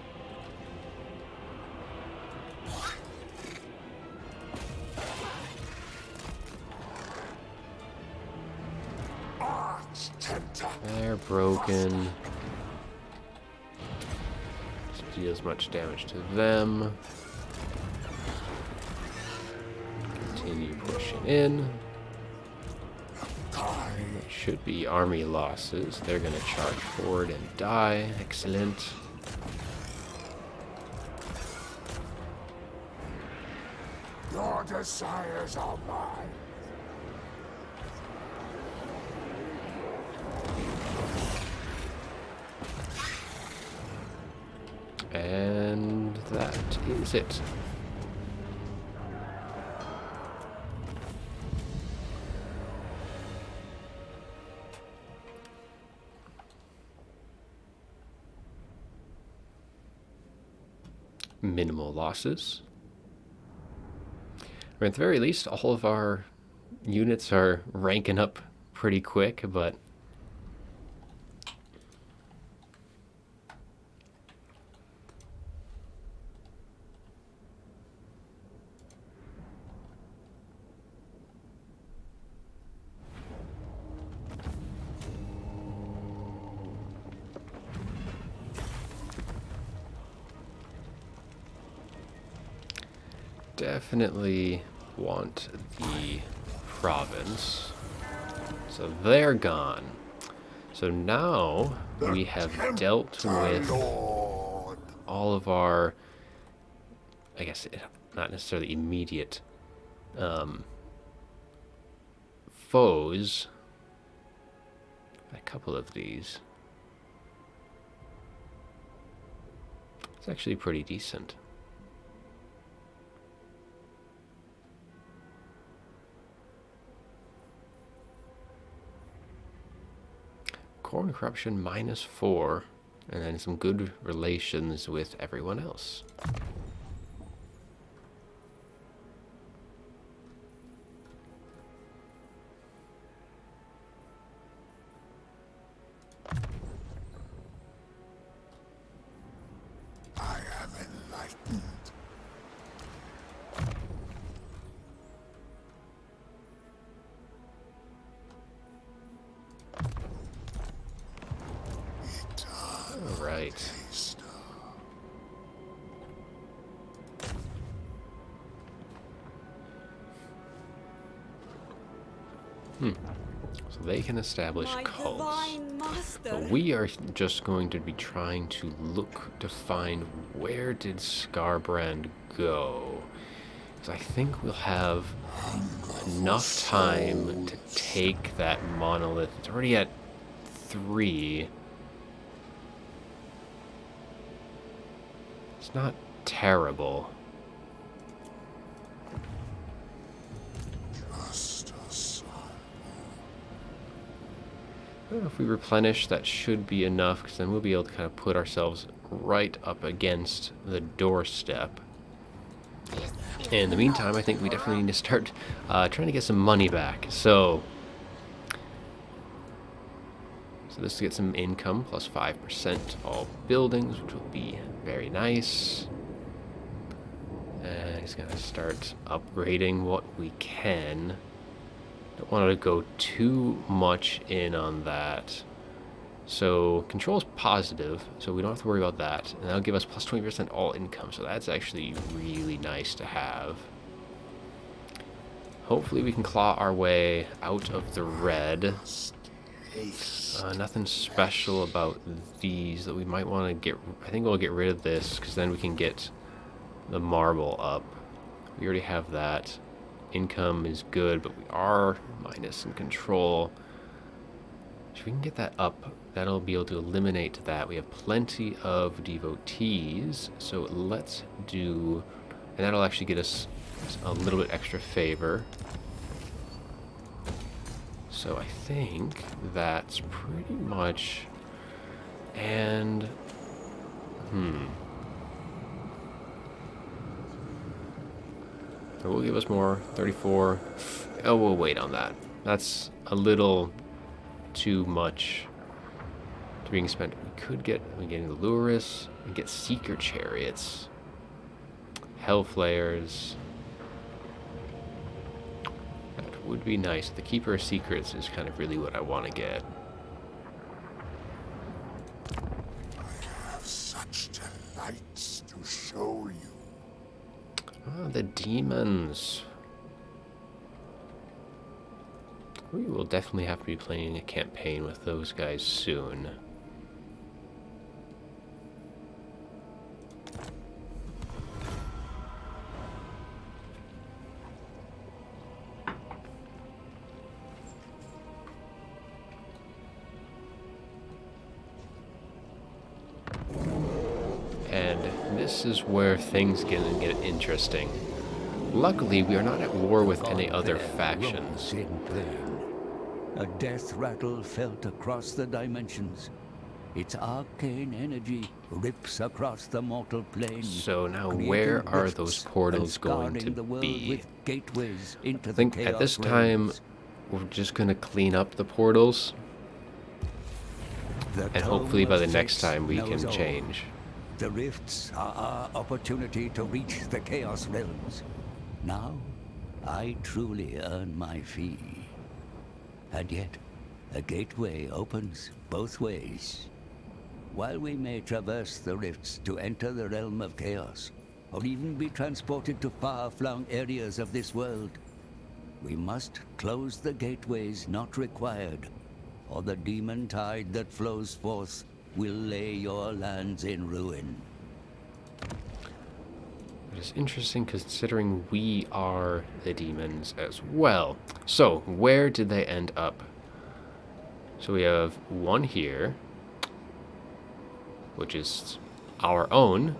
They're broken. Just deal as much damage to them. Continue pushing in. And it should be army losses. They're going to charge forward and die. Excellent. Your desires are mine. And that is it. Minimal losses. Or at the very least, all of our units are ranking up pretty quick, but definitely want the province. So they're gone. So now we have dealt with all of our, I guess, not necessarily immediate foes. A couple of these. It's actually pretty decent. Core and corruption -4, and then some good relations with everyone else. I am enlightened. All right. So they can establish My cults. divine master. But we are just going to be trying to look to find where did Skarbrand go. Because I think we'll have enough time to take that monolith. It's already at 3. It's not terrible. Well, if we replenish, that should be enough, because then we'll be able to kind of put ourselves right up against the doorstep. In the meantime, I think we definitely need to start trying to get some money back. So this to get some income, plus 5% to all buildings, which will be very nice. And he's going to start upgrading what we can. Don't want to go too much in on that. So control is positive, so we don't have to worry about that. And that'll give us plus 20% all income, so that's actually really nice to have. Hopefully we can claw our way out of the red. Nothing special about these that we might want to get. I think we'll get rid of this, because then we can get the marble up. We already have that. Income is good, but we are minus in control. So we can get that up. That'll be able to eliminate that. We have plenty of devotees, so let's do, and that'll actually get us a little bit extra favor. So I think that's pretty much, and it will give us more, 34. Oh, we'll wait on that. That's a little too much to being spent. We could get, we get the Luris, we get Seeker Chariots, Hellflayers. That would be nice. The Keeper of Secrets is kind of really what I want to get. I have such delights to show you. Ah, the demons. We will definitely have to be playing a campaign with those guys soon. And this is where things get interesting. Luckily, we are not at war with any other factions. In pain. A death rattle felt across the dimensions. Its arcane energy rips across the mortal plane. So now creating where are rifts those portals and going scarring to the world be? with gateways into I think the at this chaos time, realms. we're just going to clean up the portals. The And hopefully by the tome of next Six time we knows can all. change. The rifts are our opportunity to reach the Chaos Realms. Now, I truly earn my fee. And yet, a gateway opens both ways. While we may traverse the rifts to enter the realm of chaos, or even be transported to far-flung areas of this world, we must close the gateways not required, or the demon tide that flows forth will lay your lands in ruin. It is interesting considering we are the demons as well. So, where did they end up? So we have one here, which is our own.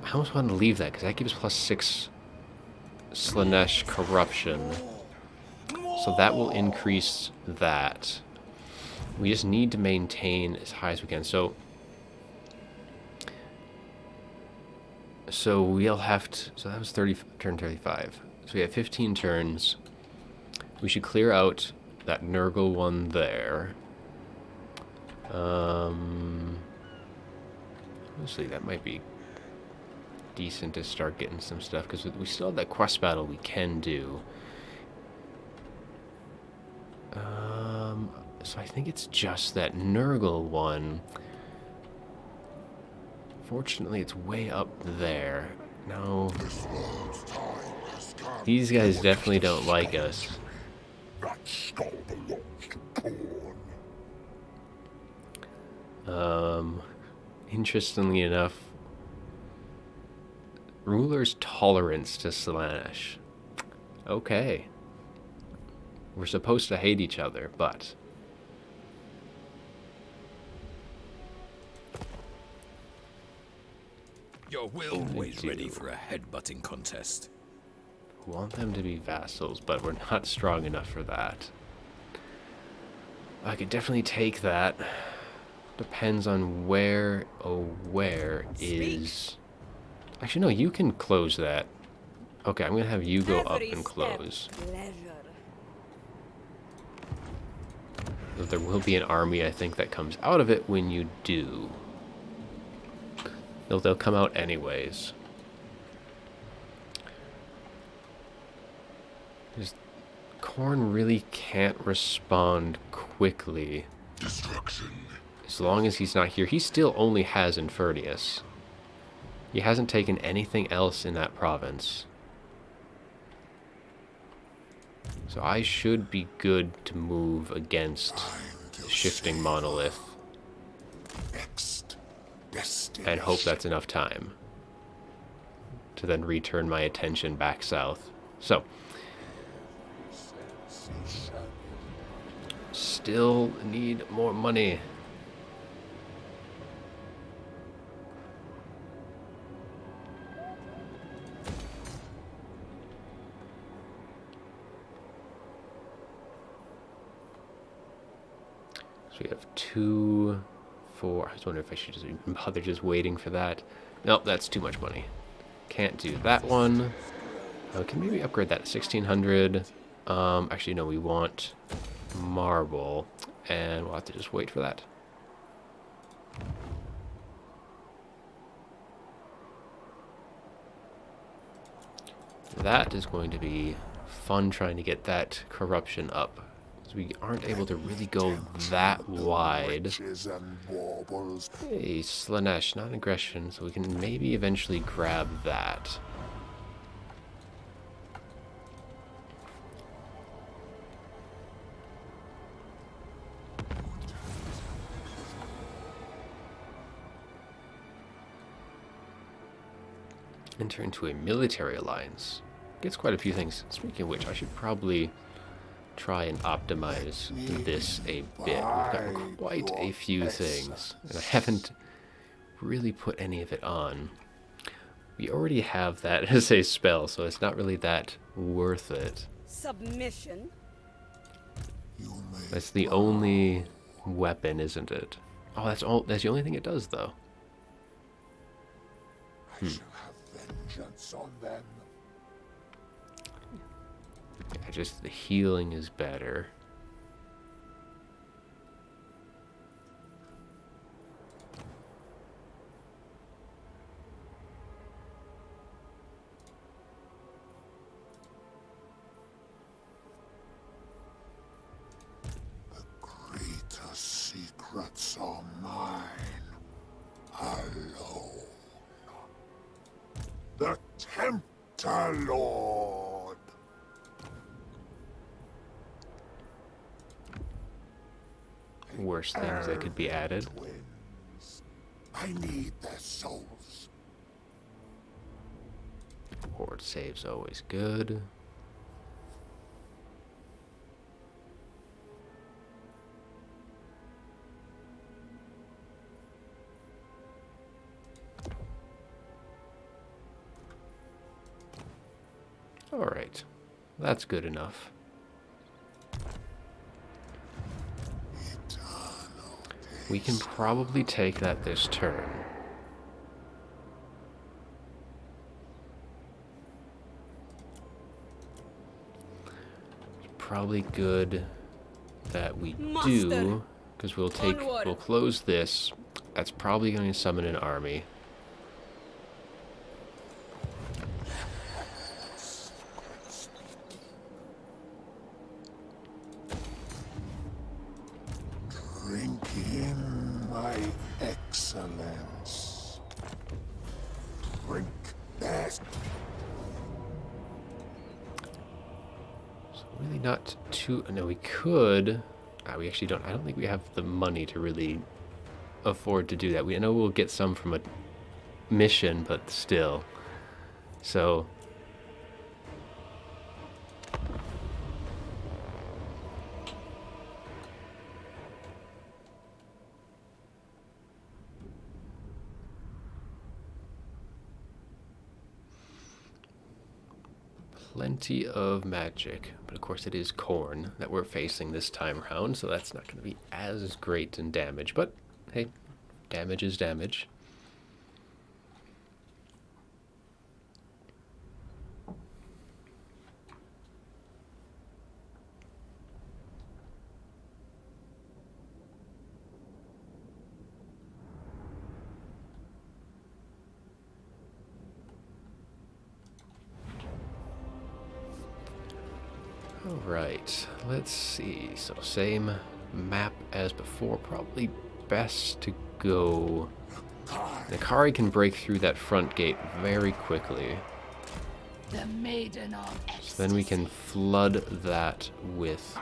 I almost want to leave that because that gives +6 Slaanesh corruption. So that will increase that. We just need to maintain as high as we can. So we'll have to, so that was turn 35. So we have 15 turns. We should clear out that Nurgle one there. Honestly, that might be decent to start getting some stuff, because we still have that quest battle we can do. So I think it's just that Nurgle one. Fortunately, it's way up there. No. These guys definitely don't like us. That skull belongs to Korn. Interestingly enough, ruler's tolerance to Slaanesh. Okay. We're supposed to hate each other, but You're always ready for a headbutting contest. we want them to be vassals, but we're not strong enough for that. I could definitely take that. Depends on where, where is... Actually, no, you can close that. Okay, I'm going to have you go up and close. But there will be an army, I think, that comes out of it when you do. They'll come out anyways. Korn really can't respond quickly. Destruction. As long as he's not here. He still only has Infernius. He hasn't taken anything else in that province. So I should be good to move against the shifting monolith. And hope that's enough time to then return my attention back south. So, still need more money. So we have 2, 4. I was wondering if I should just even bother just waiting for that. Nope, that's too much money. Can't do that one. Can maybe upgrade that to 1600. Actually, no, we want marble, and we'll have to just wait for that. That is going to be fun trying to get that corruption up. So we aren't able to really go that wide. Hey, Slaanesh, not aggression, so we can maybe eventually grab that. Enter into a military alliance. Gets quite a few things. Speaking of which, I should probably try and optimize this a bit. We've got quite a few things, and I haven't really put any of it on. We already have that as a spell, so it's not really that worth it. Submission. That's the only weapon, isn't it? Oh, that's the only thing it does, though. I shall have vengeance on them. Yeah, just the healing is better. Greater secrets are mine alone. The Tempter Lord. Worse things that could be added. Twins. I need their souls. Horde saves always good. Alright, that's good enough. We can probably take that this turn. It's probably good that we do, because we'll close this. That's probably going to summon an army. Drink in my excellence. Drink best. So really not too... No, we could... we actually don't... I don't think we have the money to really afford to do that. I know we'll get some from a mission, but still. So... Plenty of magic, but of course it is Khorne that we're facing this time around, so that's not going to be as great in damage, but hey, damage is damage. Alright, let's see. So same map as before. Probably best to go... Nakari can break through that front gate very quickly. The Maiden of Ecstasy. So then we can flood that with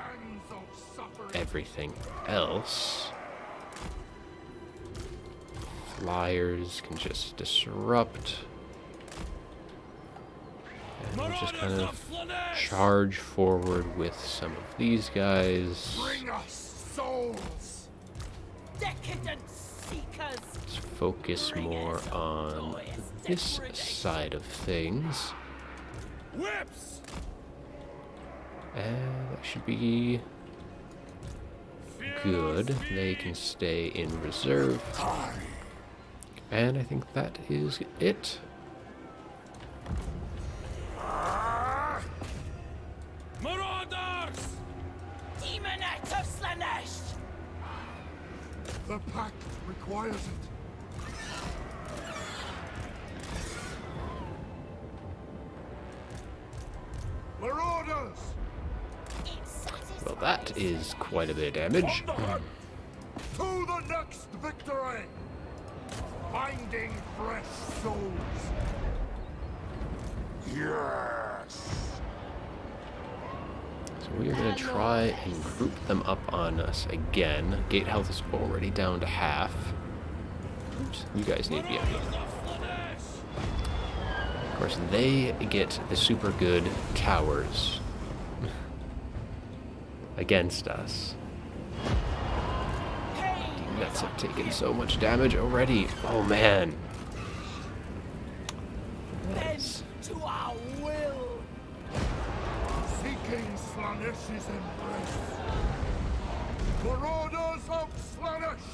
everything else. Flyers can just disrupt. And we'll just kind of charge forward with some of these guys. Bring us souls. Decadent seekers. Let's focus more on this side of things. Whips. And that should be good. They can stay in reserve. And I think that is it. Marauders! Demonette of Slaanesh. The pact requires it. Marauders! Well, that is quite a bit of damage. To the next victory! Finding fresh souls. Yes! So we are going to try and group them up on us again. Gate health is already down to half. Oops, you guys need to be up here. Of course, they get the super good towers against us. That's have taken so much damage already. Oh man. King Slaaneshi's embrace. Marauders of Slaanesh!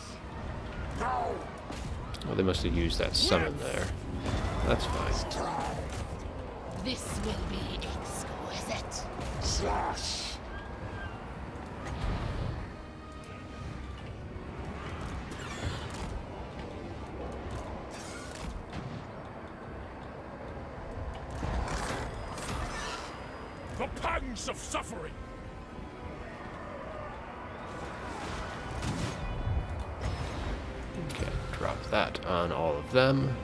Now! Oh, they must have used that summon there. That's fine. This will be exquisite. Slash! The pangs of suffering! Okay, drop that on all of them.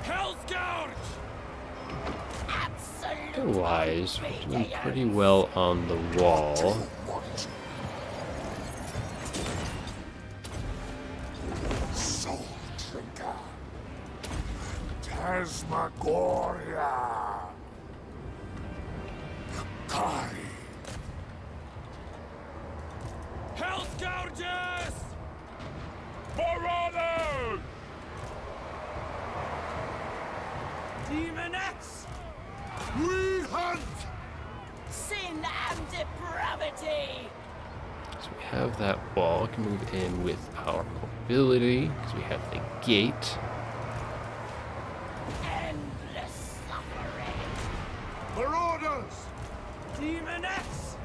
Hellscourge! Absolute. Otherwise, we're doing pretty well on the wall. Soul Drinker. Tasmagoria. Kari. Hellscourges! Marauders! Demonettes! We hunt! Sin and depravity. So we have that wall. We can move in with our mobility because we have the gate. Endless suffering. Marauders! Demonettes!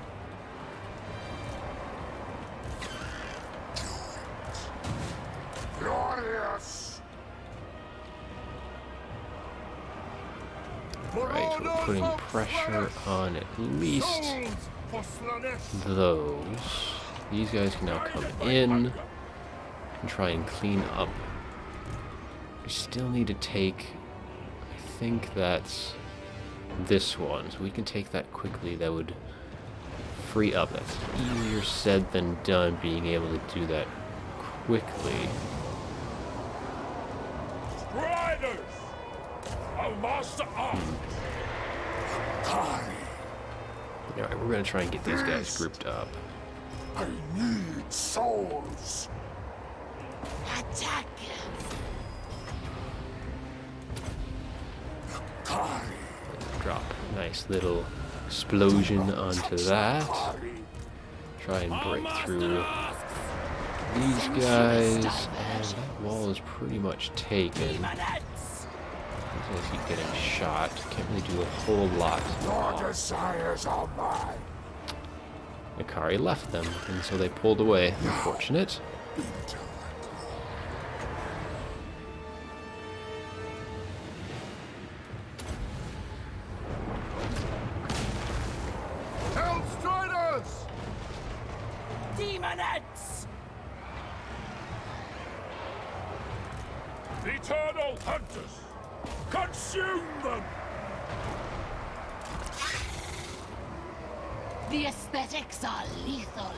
Glorious! Right, we're putting pressure on at least Souls for Slaanesh! those. These guys can now come in and try and clean up. We still need to take, I think that's this one. So we can take that quickly. That would free up. That's easier said than done, being able to do that quickly. Riders! A master arm! Kari. Alright, we're going to try and get these guys grouped up. I need souls! Attack. Kari. Drop a nice little explosion onto that. Kari. Try and break through these guys. And that wall is pretty much taken. Demonettes. These guys keep getting shot. Can't really do a whole lot. Your desires are mine. Ikari left them, and so they pulled away. Unfortunate. Hellstriders! Demonettes. Eternal hunters! Consume them! The aesthetics are lethal.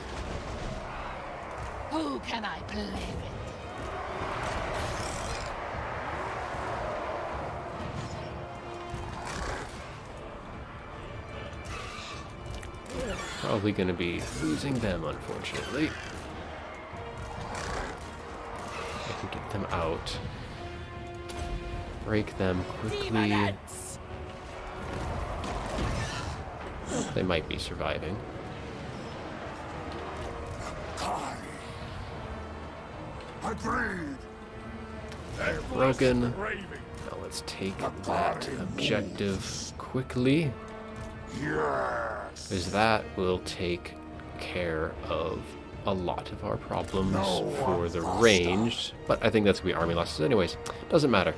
Who can I play with? Probably going to be losing them, unfortunately. I can get them out. Break them quickly. Demonettes. They might be surviving. Kari. Agreed. They're broken. Raving. Now let's take that objective quickly, Yes. because that will take care of a lot of our problems for the ranged. But I think that's going to be army losses anyways. Doesn't matter.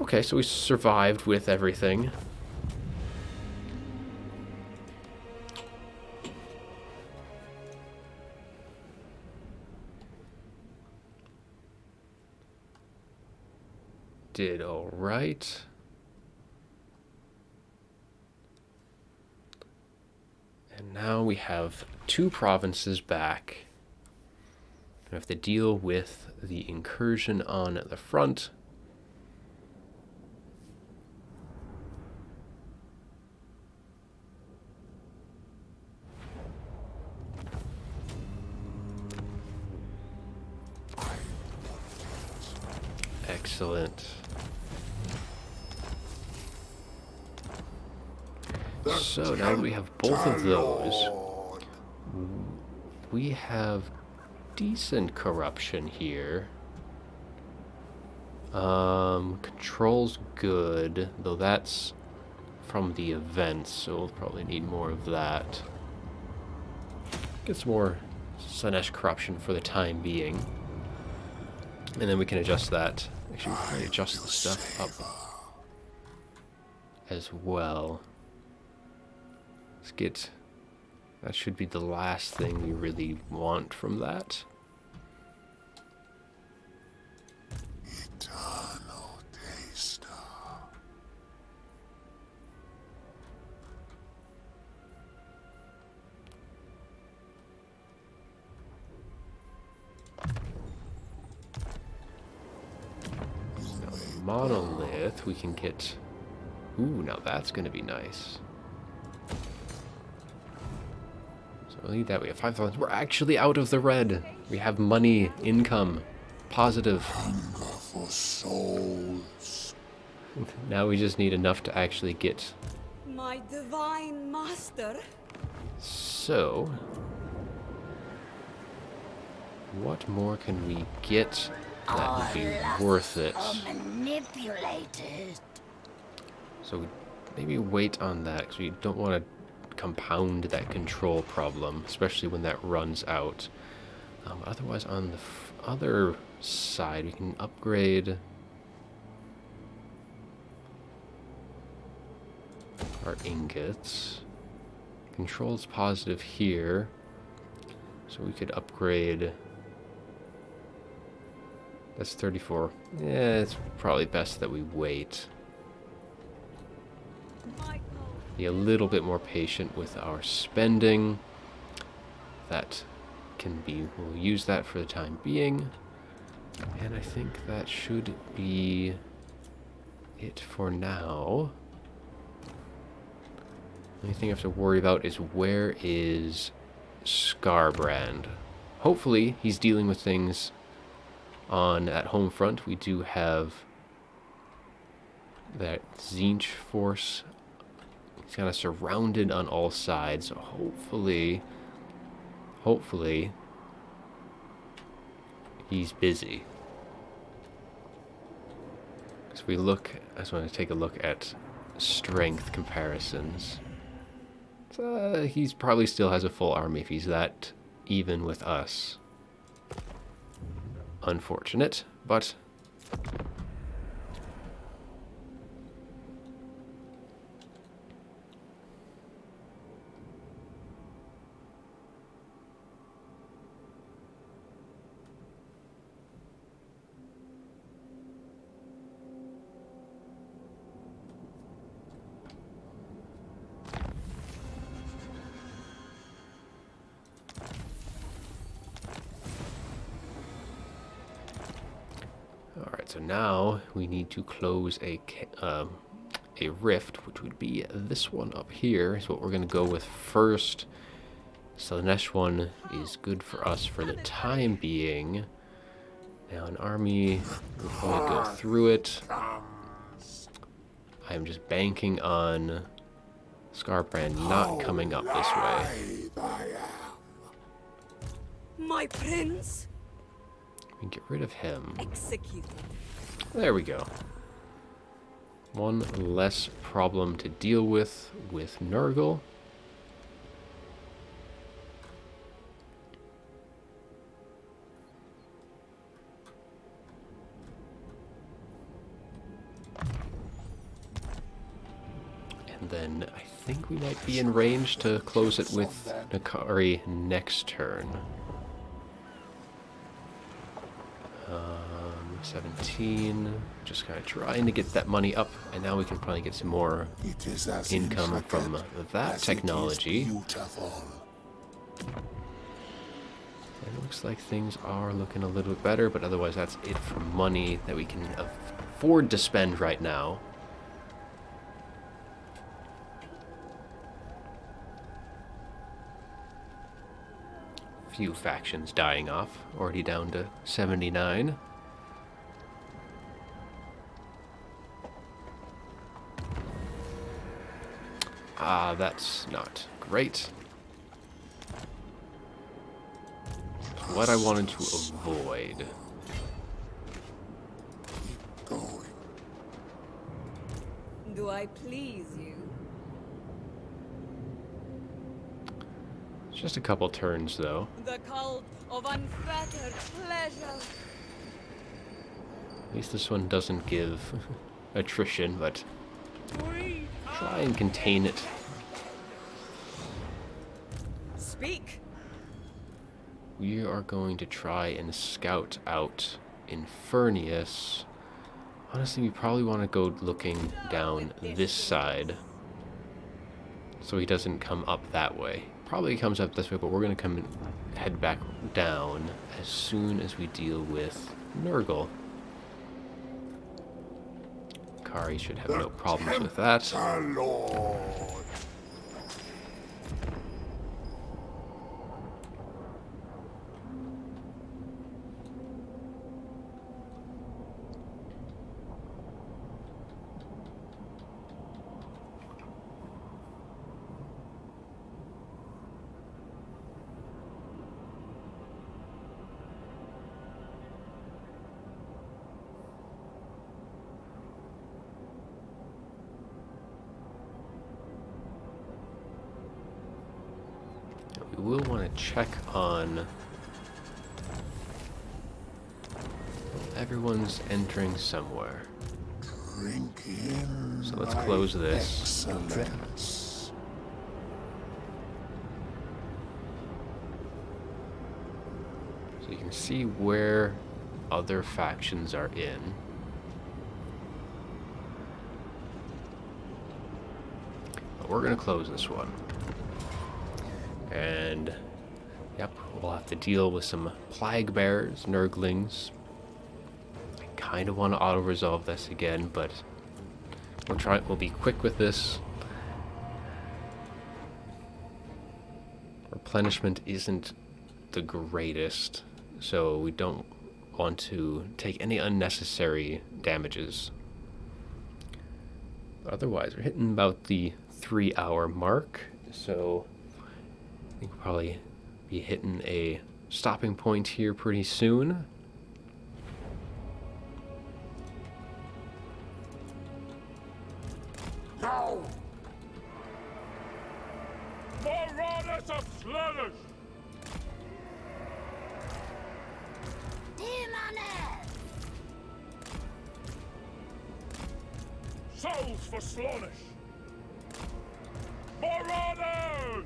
Okay, so we survived with everything. Did all right. And now we have 2 provinces back. We have to deal with the incursion on the front. Excellent. So now that we have both of those, we have decent corruption here. Control's good, though that's from the events, so we'll probably need more of that. Get some more Slaanesh corruption for the time being. And then we can adjust that. Actually, we can probably adjust the stuff up as well. Let's get... That should be the last thing we really want from that. Eternal taster. Monolith, we can get... Ooh, now that's going to be nice. So we'll need that. We have 5,000. We're actually out of the red. We have money, income, positive. Hunger for souls. Now we just need enough to actually get... My divine master. So... What more can we get that would be worth it? Manipulated. So maybe wait on that, because we don't want to compound that control problem, especially when that runs out. Otherwise, on the other side, we can upgrade our ingots. Control's positive here, so we could upgrade... That's 34. Yeah, it's probably best that we wait. Be a little bit more patient with our spending. That can be... We'll use that for the time being. And I think that should be it for now. The only thing I have to worry about is where is Skarbrand? Hopefully he's dealing with things on at home front. We do have that Tzeentch force. He's kind of surrounded on all sides, so hopefully he's busy. So we look, I just want to take a look at strength comparisons. So, he's probably still has a full army if he's that even with us. Unfortunate, but so now we need to close a rift, which would be this one up here. Is what we're going to go with first. So the next one is good for us for the time being. Now an army, we'll probably go through it. I'm just banking on Skarbrand not coming up this way. My prince. We can get rid of him. Executed. There we go. One less problem to deal with Nurgle. And then I think we might be in range to close it with Nakari next turn. 17, just kind of trying to get that money up, and now we can probably get some more income from that technology. It looks like things are looking a little bit better, but otherwise that's it for money that we can afford to spend right now. Few factions dying off, already down to 79. That's not great. What I wanted to avoid. Going. Do I please you? Just a couple turns, though. The cult of unfettered pleasure. At least this one doesn't give attrition, but try and contain it. Speak. We are going to try and scout out Infernius. Honestly, we probably want to go looking down this side so he doesn't come up that way. Probably comes up this way, but we're going to come and head back down as soon as we deal with Nurgle. Kari should have no problems with that. Lord. We will want to check on... Everyone's entering somewhere. Drink in So let's my close this. excellence. So you can see where other factions are in. But we're going to close this one. And, yep, we'll have to deal with some plague bears, Nurglings. I kind of want to auto-resolve this again, but we'll be quick with this. Replenishment isn't the greatest, so we don't want to take any unnecessary damages. Otherwise, we're hitting about the 3-hour mark, so I think we'll probably be hitting a stopping point here pretty soon. Now! Marauders of Slaanesh! Demones! Souls for Slaanesh! Marauders!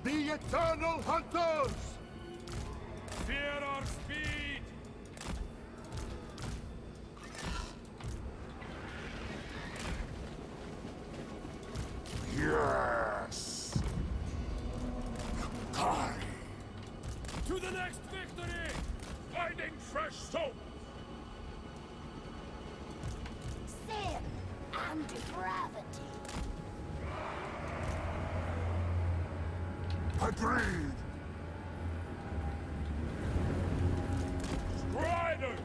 The eternal hunters! Fear our speed! Yes! Kari! To the next victory! Finding fresh souls! Sin and depravity. Agreed! Striders!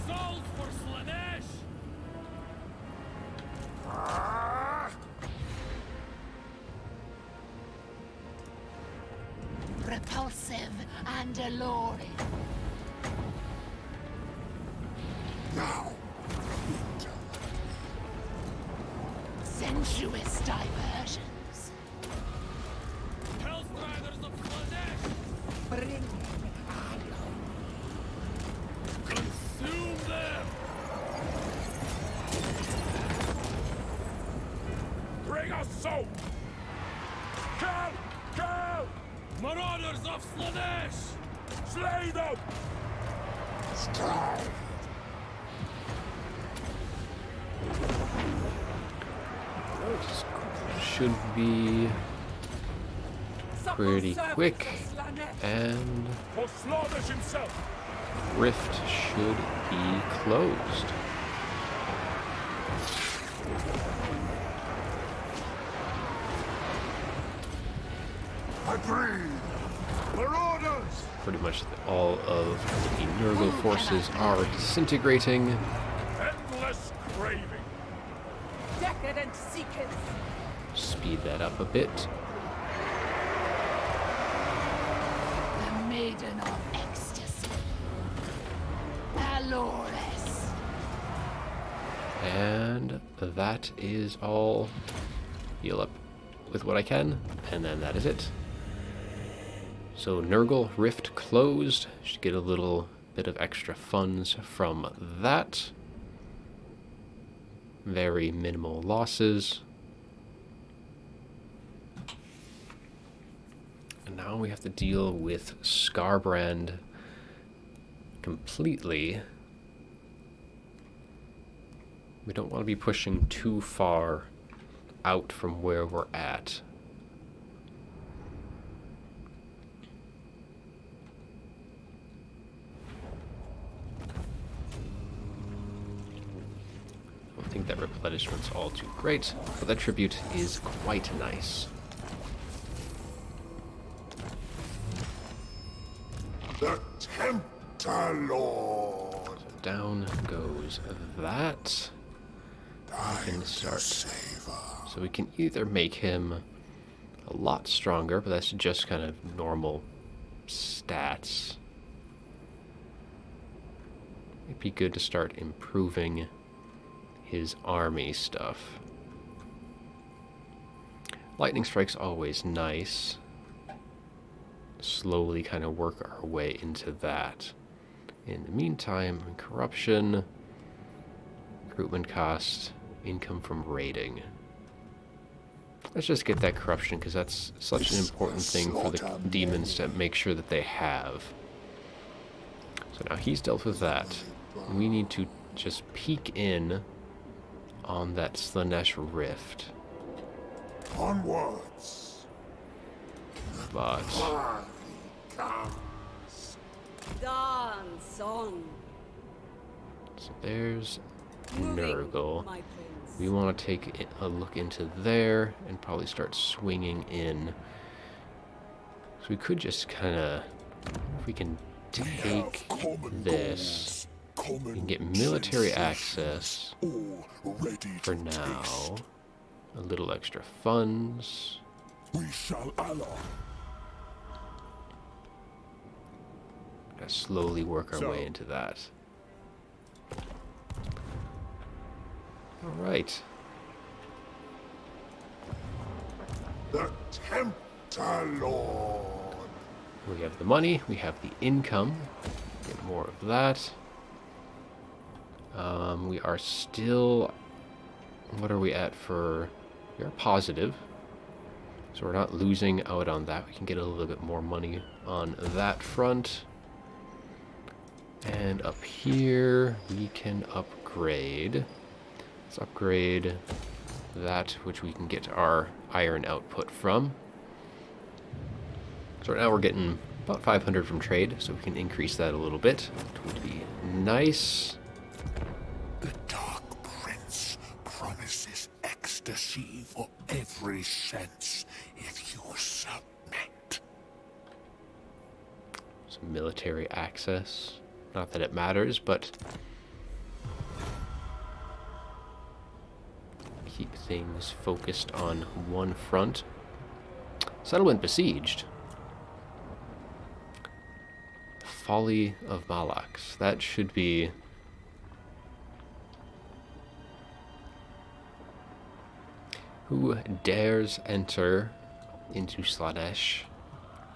Souls for Slaanesh! Ah! Repulsive and alluring. Now! Sensuous diversions. Hellstriders of Slaanesh! Bring Consume them! Bring us soul! Kill! Kill! Marauders of Slaanesh! Slay them! Strike! Should be pretty quick, and For Slaanesh himself! Rift should be closed. Agreed! Marauders! Pretty much all of the Nurgle forces are disintegrating. Endless craving! decadent seekers. Speed that up a bit. The Maiden of Ecstasy. Valores. And that is all. Heal up with what I can, and then that is it. So Nurgle Rift closed. Should get a little bit of extra funds from that. Very minimal losses. And now we have to deal with Skarbrand completely. We don't want to be pushing too far out from where we're at. I don't think that replenishment's all too great, but that tribute is quite nice. The Tempter Lord. Down goes that. We can start. So we can either make him a lot stronger, but that's just kind of normal stats. It'd be good to start improving his army stuff. Lightning Strike's always nice. Slowly kind of work our way into that. In the meantime, corruption, recruitment cost, income from raiding. Let's just get that corruption, because that's such an important thing for the demons to make sure that they have. So now he's dealt with that. We need to just peek in on that Slaanesh Rift. Onwards. But Dance on. so there's Moving, Nurgle. my prince. We want to take a look into there and probably start swinging in. So we could just kind of, if we can take this, we can get military access for now. A little extra funds. We shall ally. Gotta slowly work our way into that. Alright. The Tempter Lord. We have the money, we have the income. Get more of that. We are still... What are we at for... We are positive. So we're not losing out on that. We can get a little bit more money on that front. And up here, we can upgrade. Let's upgrade that, which we can get our iron output from. So right now we're getting about 500 from trade, so we can increase that a little bit. It would be nice. The Dark Prince promises ecstasy for every sense if you submit. Some military access. Not that it matters, but keep things focused on one front. Settlement besieged. Folly of Malax. That should be... Who dares enter into Slaanesh?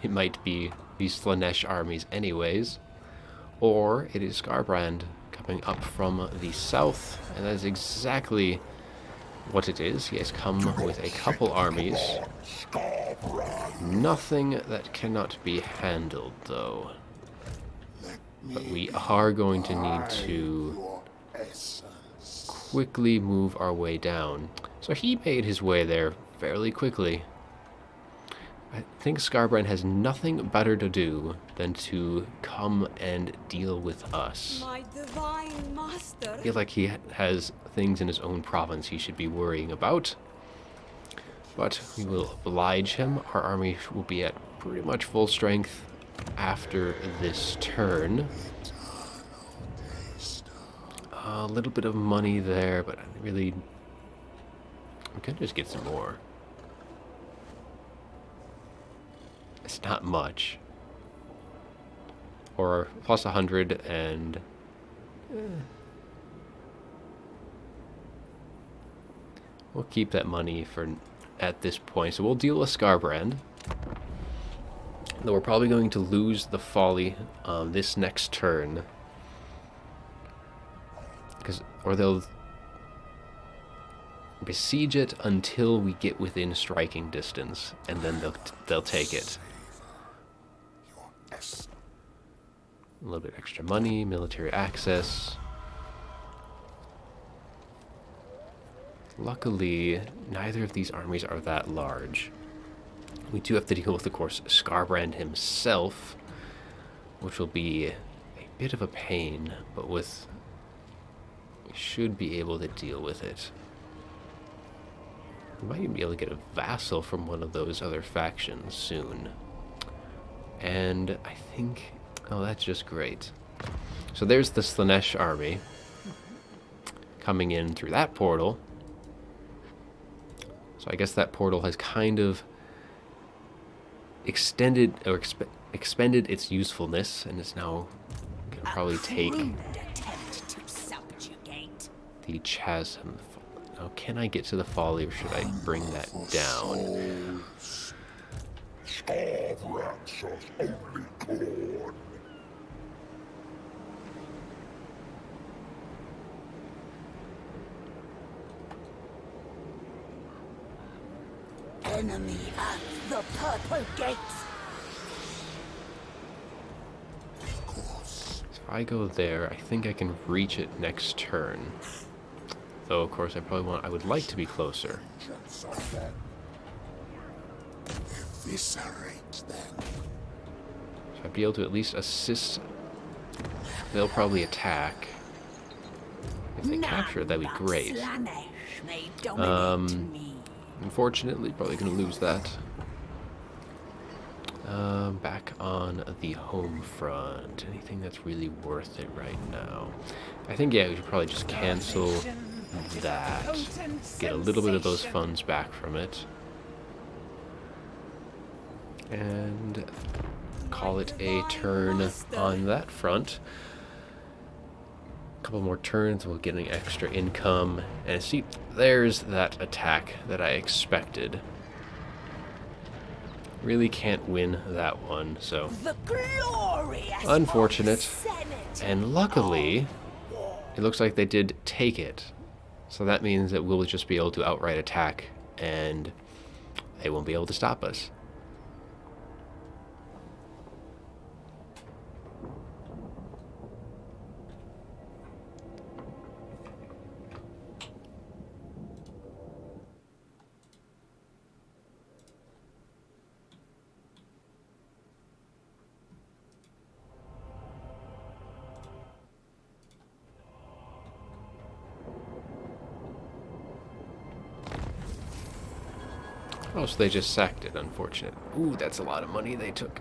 It might be these Slaanesh armies anyways. Or it is Skarbrand coming up from the south, and that is exactly what it is. He has come with a couple armies. Nothing that cannot be handled, though. But we are going to need to quickly move our way down. So he made his way there fairly quickly. I think Skarbrand has nothing better to do than to come and deal with us. My divine master. I feel like he has things in his own province he should be worrying about. But we will oblige him. Our army will be at pretty much full strength after this turn. A little bit of money there, but I really We could just get some more. It's not much. Or plus 100 and... We'll keep that money for at this point. So we'll deal with Skarbrand. Though we're probably going to lose the folly this next turn. Or they'll besiege it until we get within striking distance, and then they'll take it. A little bit extra money, military access. Luckily, neither of these armies are that large. We do have to deal with, of course, Skarbrand himself, which will be a bit of a pain, but we should be able to deal with it. We might even be able to get a vassal from one of those other factions soon. And I think... Oh, that's just great. So there's the Slaanesh army coming in through that portal. So I guess that portal has kind of extended or expended its usefulness, and it's now going to probably take the chasm. Now, can I get to the folly, or should I bring that down? Skarbrand's only corn. Enemy at the purple gates. So if I go there, I think I can reach it next turn. Though, of course, I would like to be closer. Eviscerate them. So I'd be able to at least assist. They'll probably attack. If they capture it, that'd be great. Unfortunately, probably going to lose that. Back on the home front. Anything that's really worth it right now? I think, yeah, we should probably just cancel that. Get a little bit of those funds back from it. And call it a turn on that front. A couple more turns, we'll get an extra income. And see, there's that attack that I expected. Really can't win that one, so unfortunate. And luckily, it looks like they did take it. So that means that we'll just be able to outright attack, and they won't be able to stop us. Oh, so they just sacked it, unfortunate. Ooh, that's a lot of money they took.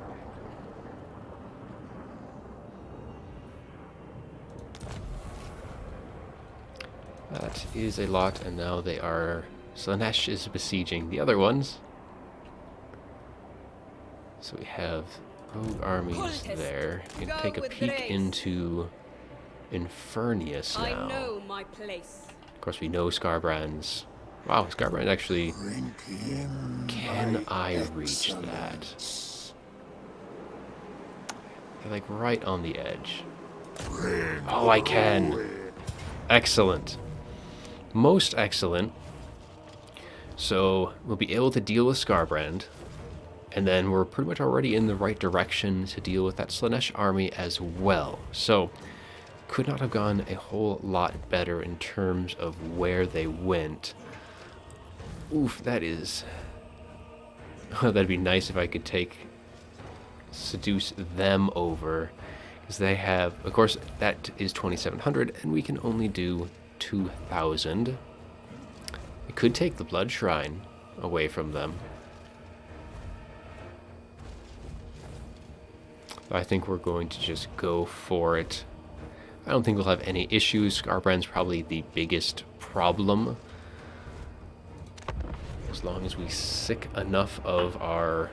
That is a lot, and now they are... Slaanesh is besieging the other ones. So we have rogue armies there. You can take a peek into Infernius now. I know my place. Of course, we know Skarbrand's... Wow, Skarbrand actually... Can I reach that? They're like right on the edge. Oh, I can. Excellent. Most excellent. So we'll be able to deal with Skarbrand. And then we're pretty much already in the right direction to deal with that Slaanesh army as well. So could not have gone a whole lot better in terms of where they went. Oof, that is... That'd be nice if I could seduce them over. Because they have... Of course, that is 2,700, and we can only do 2,000. I could take the Blood Shrine away from them. I think we're going to just go for it. I don't think we'll have any issues. Skarbrand's probably the biggest problem. As long as we sick enough of our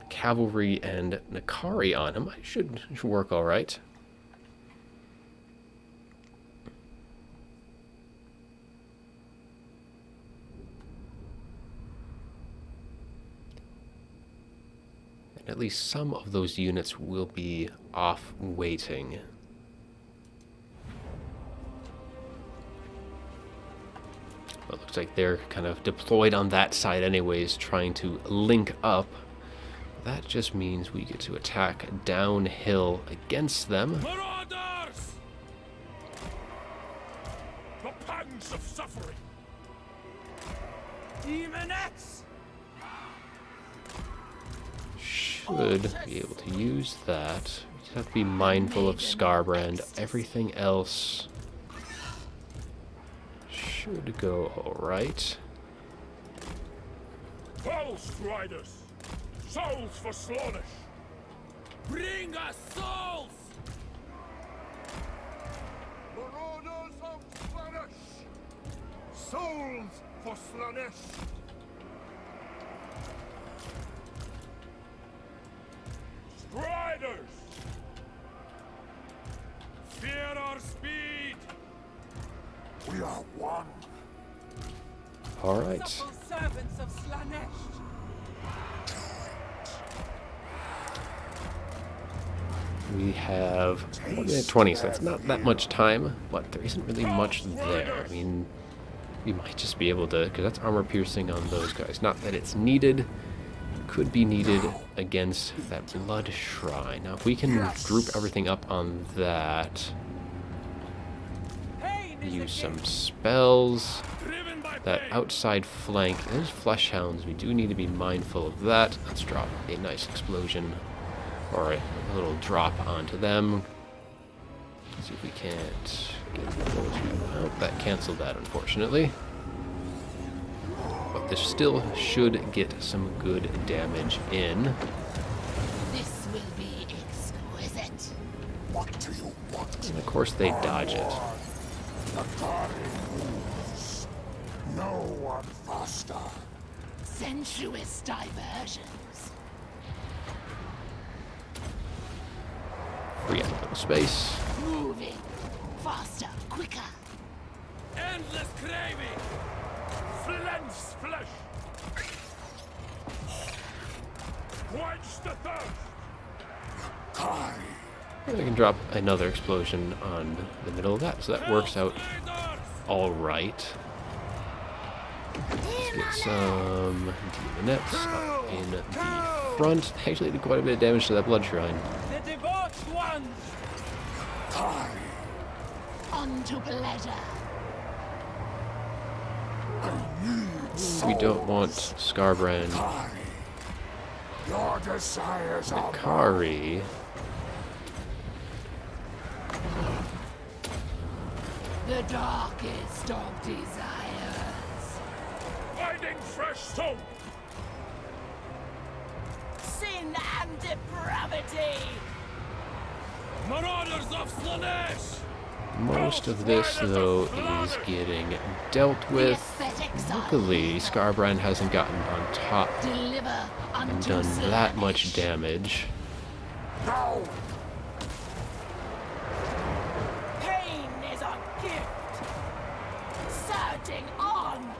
cavalry and Nakari on him, I should work all right. And at least some of those units will be off waiting. It looks like they're kind of deployed on that side anyways, trying to link up. That just means we get to attack downhill against them. Marauders! The pangs of suffering! Demonettes! Should be able to use that. We just have to be mindful of Skarbrand. Everything else should go alright. Pulse Riders! Souls for Slaanesh! Bring us souls! Marauders of Slaanesh! Souls for Slaanesh! Striders! Fear our speed! We are one. Alright. Supple servants of Slaanesh. We have 1 minute 20, so that's not that much time, but there isn't really much there. I mean, we might just be able to, because that's armor piercing on those guys. Not that it's needed. Could be needed against that blood shrine. Now, if we can group everything up on that, use some spells. That outside flank, there's flesh hounds. We do need to be mindful of that. Let's drop a nice explosion or a little drop onto them. See if we can't get those. Oh, that canceled that, unfortunately. But this still should get some good damage in. This will be exquisite. What do you want? And of course they dodge it. No one faster. Sensuous diversions. Free up a little space. Moving. Faster, quicker. Endless craving! Flens flesh! Quench the thirst! Kai. And we can drop another explosion on the middle of that, so that works out all right. Let's get some demonettes up in the front. Actually did quite a bit of damage to that blood shrine. The debauched ones! Kai. On to pleasure. We don't want Skarbrand, Kai. Your desires are Nakari. The darkest of desires. Finding fresh soul! Sin and depravity. Marauders of Slaanesh! Most of this, though, is getting dealt The with. aesthetics of Luckily, Skarbrand hasn't gotten on top deliver and unto done that Slaanesh. much damage. no. Pain is a gift. Surging on.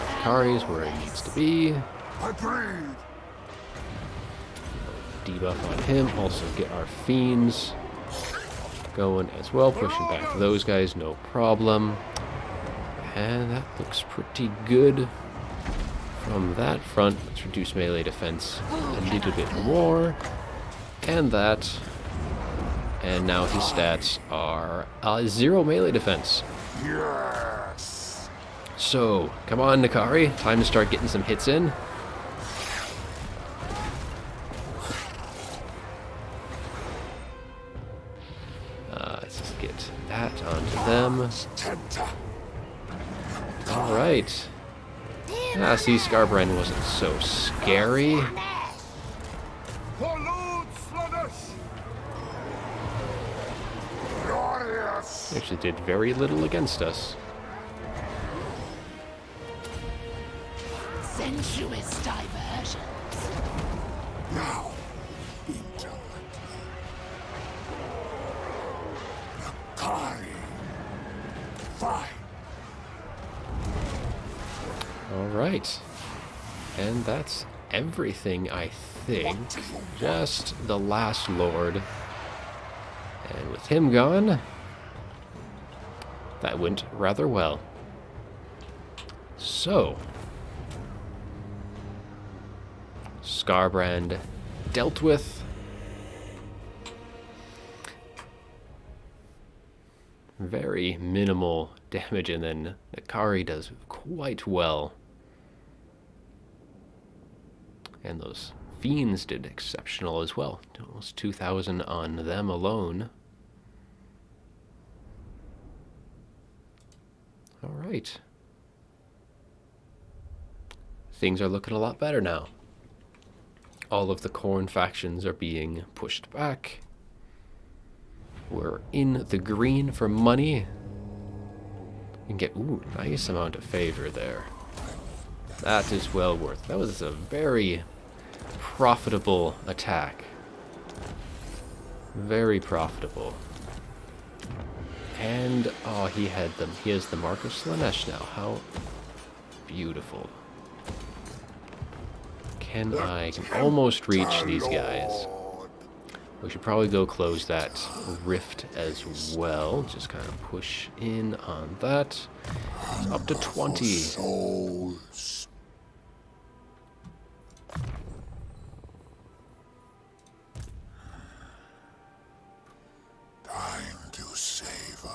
Nakari is where it needs to be. Agreed. Debuff on him. Also get our fiends going as well. Pushing back those guys, no problem. And that looks pretty good from that front. Let's reduce melee defense a little bit more. And that. And now his stats are 0 melee defense. Yes. So, come on, Nakari. Time to start getting some hits in. Let's just get that onto them. Tenta. Alright. See, Skarbrand wasn't so scary. For Lord Slaanesh! Glorious. Actually did very little against us. sensuous diversions. Now, into Nakari. Fine. All right. And that's everything, I think. Just the last lord. And with him gone, that went rather well. So, Skarbrand dealt with. Very minimal damage, and then Nakari does quite well. And those fiends did exceptional as well. Almost 2,000 on them alone. All right. Things are looking a lot better now. All of the Khorne factions are being pushed back. We're in the green for money. You can get, ooh, nice amount of favor there. That is well worth. That was a very profitable attack. Very profitable. And, oh, he has the Mark of Slaanesh now. How beautiful. I can almost reach these guys. We should probably go close that rift as well. Just kind of push in on that. It's up to 20. Souls. Time to savor.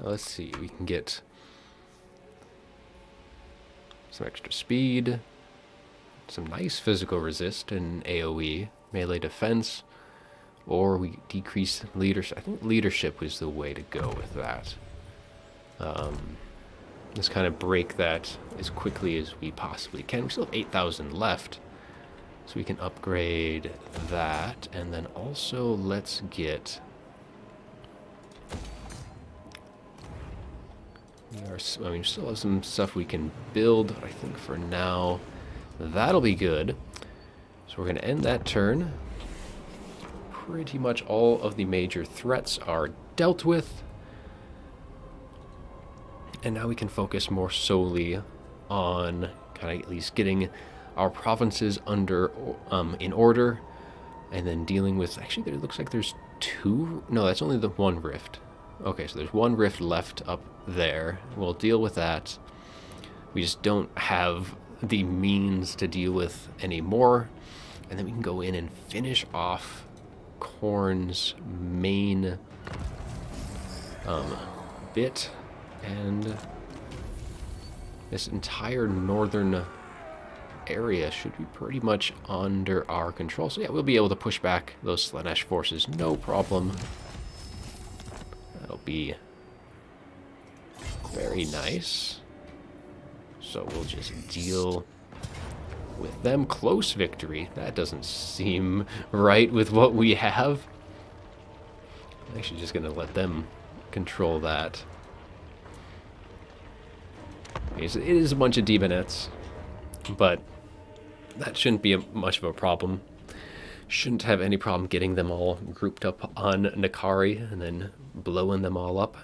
Let's see, we can get some extra speed, some nice physical resist and AoE, melee defense, or we decrease leadership. I think leadership was the way to go with that. Let's kind of break that as quickly as we possibly can. We still have 8,000 left, so we can upgrade that, and then also let's get... we still have some stuff we can build, but I think for now that'll be good. So we're going to end that turn. Pretty much all of the major threats are dealt with. And now we can focus more solely on kind of at least getting our provinces under in order, and then dealing with... Actually, it looks like there's two... No, that's only the one rift. Okay, so there's one rift left up there. We'll deal with that. We just don't have the means to deal with any more. And then we can go in and finish off Khorne's main bit. And this entire northern area should be pretty much under our control. So yeah, we'll be able to push back those Slaanesh forces, no problem. That'll be very nice. So we'll just deal with them. Close victory. That doesn't seem right with what we have. I'm actually just going to let them control that. Okay, so it is a bunch of demonettes, but that shouldn't be much of a problem. Shouldn't have any problem getting them all grouped up on Nakari and then blowing them all up.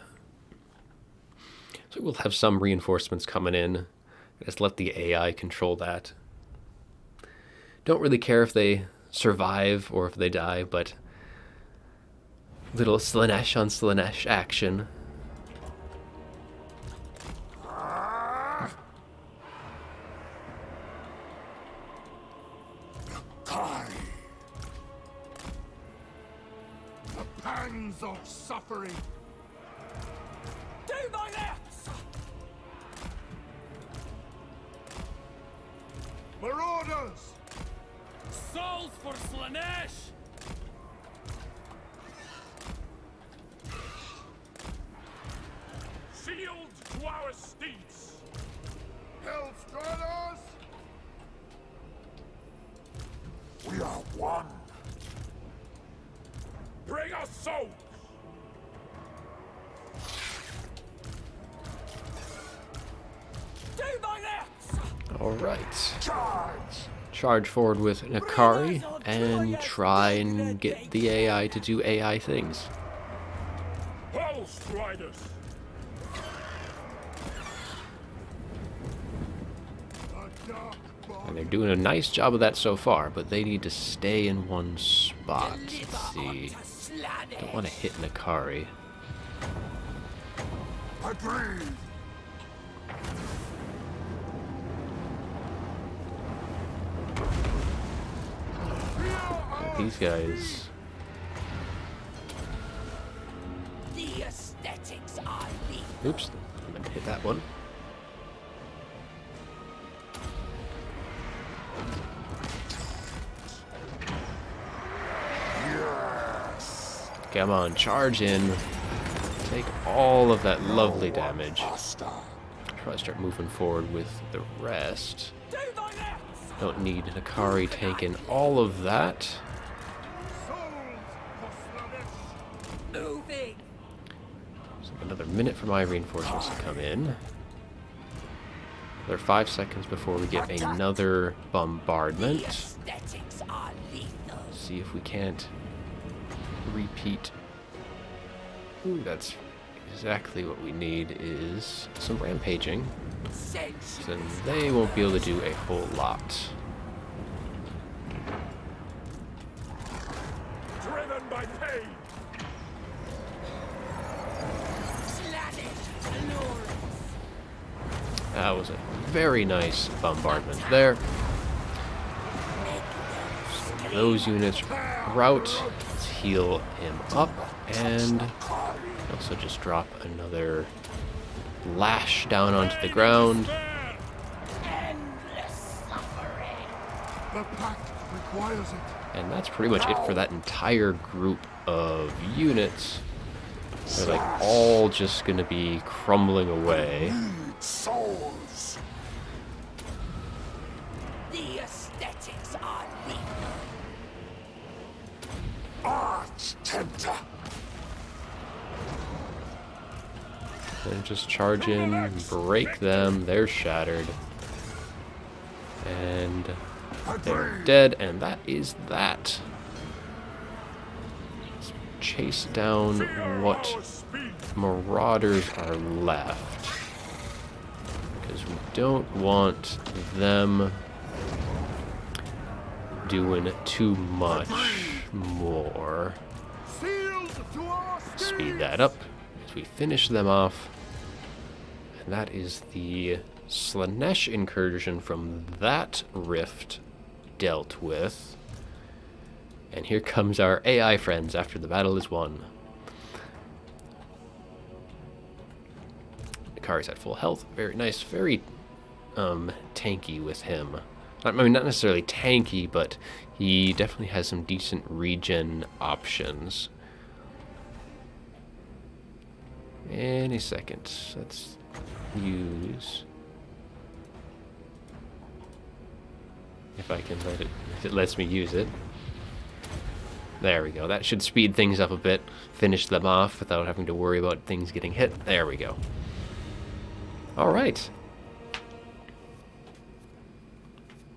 So we'll have some reinforcements coming in. Just let the AI control that. Don't really care if they survive or if they die, but little Slaanesh on Slaanesh action. The pangs of suffering. Do my axe! Marauders! Souls for Slaanesh! Shield to our steeds! Hellstriders! We are one. Bring us souls! Alright. Charge! Charge forward with Nakari and try and get the AI to do AI things. Pulse Riders! And they're doing a nice job of that so far, but they need to stay in one spot. Let's see. Don't want to hit Nakari. Agreed! These guys. The aesthetics are lethal. Oops, I'm gonna hit that one. Yes! Come on, charge in. Take all of that lovely damage. Hostile. Try to start moving forward with the rest. Do thy there! Don't need Nakari taking all of that. Moving. So another minute for my reinforcements to come in. Another 5 seconds before we get another The bombardment. aesthetics are lethal. See if we can't repeat. Ooh, that's exactly what we need, is some rampaging. Then they won't be able to do a whole lot. Driven by pain! Slaanesh allures. That was a very nice bombardment there. Those units rout. Let's heal him up and also just drop another lash down onto the ground. Endless suffering. The pact requires it. And that's pretty much it for that entire group of units. They're like all just gonna be crumbling away. Need souls. The aesthetics are lethal. Arch tempter. And just charge in, break them, they're shattered. And they're dead, and that is that. Let's chase down what marauders are left. Because we don't want them doing too much more. Sealed to our Speed that up as we finish them off. And that is the Slaanesh incursion from that rift dealt with. And here comes our AI friends after the battle is won. Nakari's at full health. Very nice. Very tanky with him. I mean, not necessarily tanky, but he definitely has some decent regen options. Any second. Let's use, if I can let it, if it lets me use it. There we go. That should speed things up a bit, finish them off without having to worry about things getting hit. There we go. All right.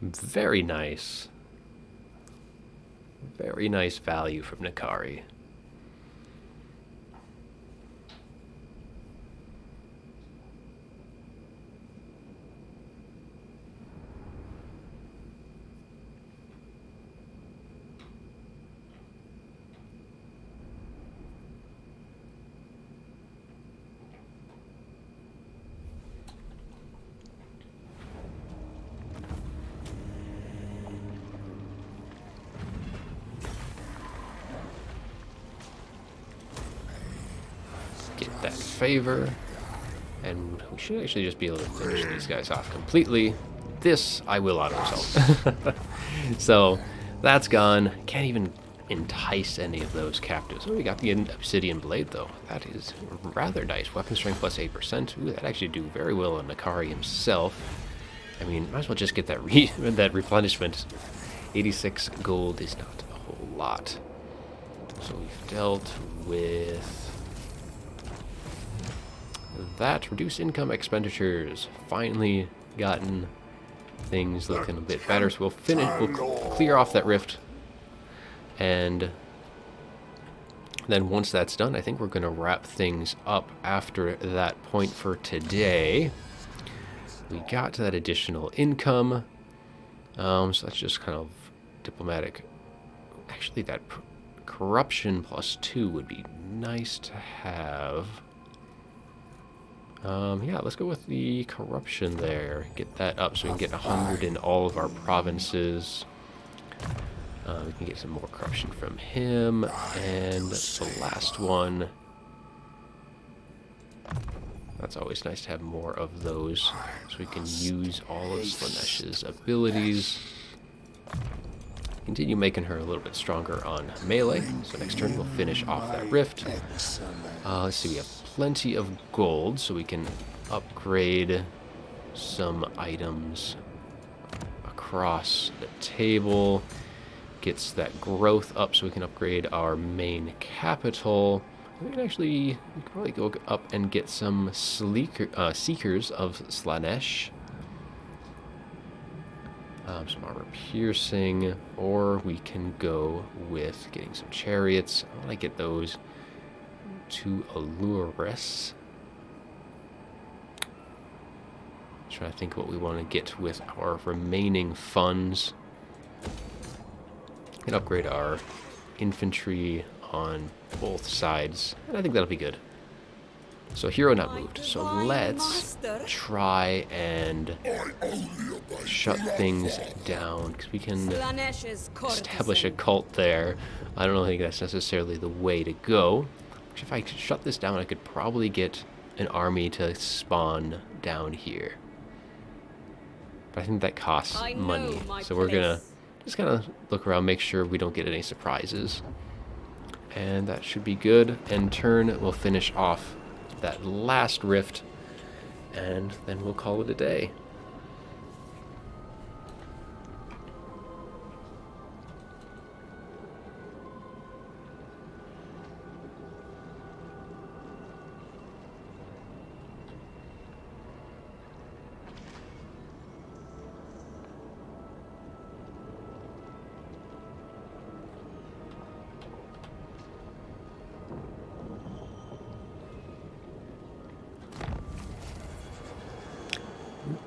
Very nice. Very nice value from Nakari. Get that favor, and we should actually just be able to finish these guys off completely. This I will auto-resolve. So that's gone. Can't even entice any of those captives. Oh, we got the obsidian blade though. That is rather nice. Weapon strength plus 8%. Ooh, that actually do very well on Nakari himself. I mean, might as well just get that that replenishment. 86 gold is not a whole lot. So we've dealt with that. Reduce income expenditures. Finally gotten things looking a bit better. So we'll clear off that rift, and then once that's done, I think we're going to wrap things up after that point for today. We got that additional income, so that's just kind of diplomatic. Actually, that corruption +2 would be nice to have. Yeah, let's go with the corruption there. Get that up so we can get 100 in all of our provinces. We can get some more corruption from him. And the last one. That's always nice to have more of those, so we can use all of Slaanesh's abilities. Continue making her a little bit stronger on melee. So next turn we'll finish off that rift. Let's see, we have plenty of gold, so we can upgrade some items across the table. Gets that growth up so we can upgrade our main capital. We can probably go up and get some Seekers of Slaanesh. Some armor piercing, or we can go with getting some chariots. I want to get those to Allures. Try to think what we want to get with our remaining funds. We can upgrade our infantry on both sides, and I think that'll be good. So hero not moved. So let's try and shut things down, because we can establish a cult there. I don't think that's necessarily the way to go. Which if I could shut this down, I could probably get an army to spawn down here. But I think that costs money. So we're gonna just kind of look around, make sure we don't get any surprises. And that should be good. And turn, we'll finish off that last rift, and then we'll call it a day.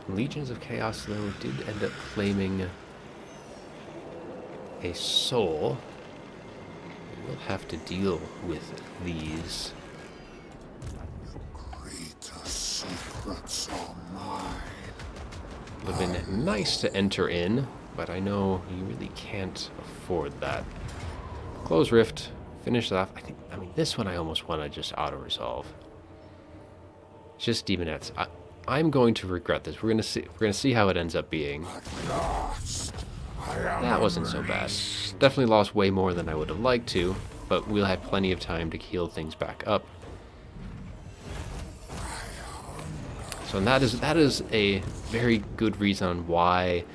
Legions of Chaos, though, did end up claiming a soul. We'll have to deal with these. Greater secrets are mine. Would have been nice to enter in, but I know you really can't afford that. Close Rift, finish it off. I mean, this one I almost want to just auto-resolve. Just demon nets. I'm going to regret this. We're gonna see how it ends up being. That wasn't so bad. Definitely lost way more than I would have liked to, but we'll have plenty of time to heal things back up. So that is a very good reason why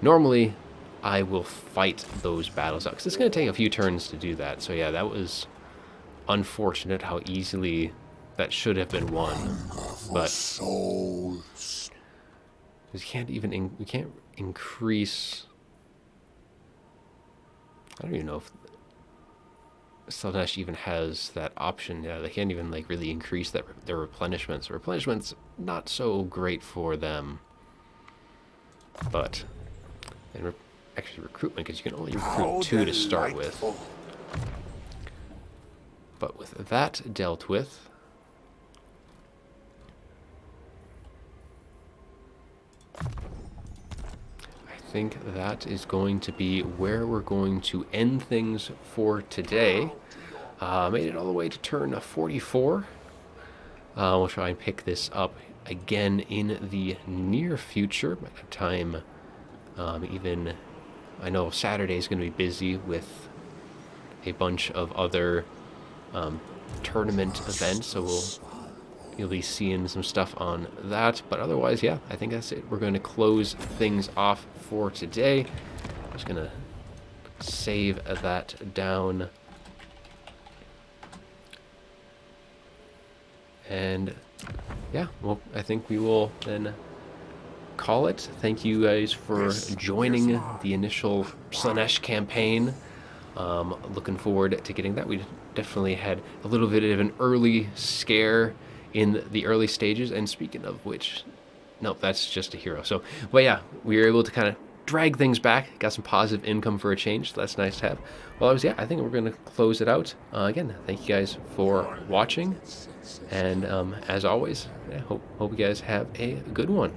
normally I will fight those battles out, because it's going to take a few turns to do that. So yeah, that was unfortunate how easily that should have been won, but Souls. we can't increase. I don't even know if Slaanesh even has that option. Yeah, they can't even like really increase their replenishments. Replenishments not so great for them, but actually recruitment, because you can only recruit 2 to start with. But with that dealt with, I think that is going to be where we're going to end things for today. Made it all the way to turn 44. We'll try and pick this up again in the near future. By that time, even I know Saturday is going to be busy with a bunch of other tournament events, so you'll be seeing some stuff on that. But otherwise, yeah, I think that's it. We're going to close things off for today. I'm just going to save that down. And yeah, well, I think we will then call it. Thank you guys for joining the initial Slaanesh campaign. Looking forward to getting that. We definitely had a little bit of an early scare in the early stages. And speaking of which, no, that's just a hero. So, but yeah, we were able to kind of drag things back. Got some positive income for a change. So that's nice to have. Well, I think we're going to close it out. Again, thank you guys for watching. And as always, hope you guys have a good one.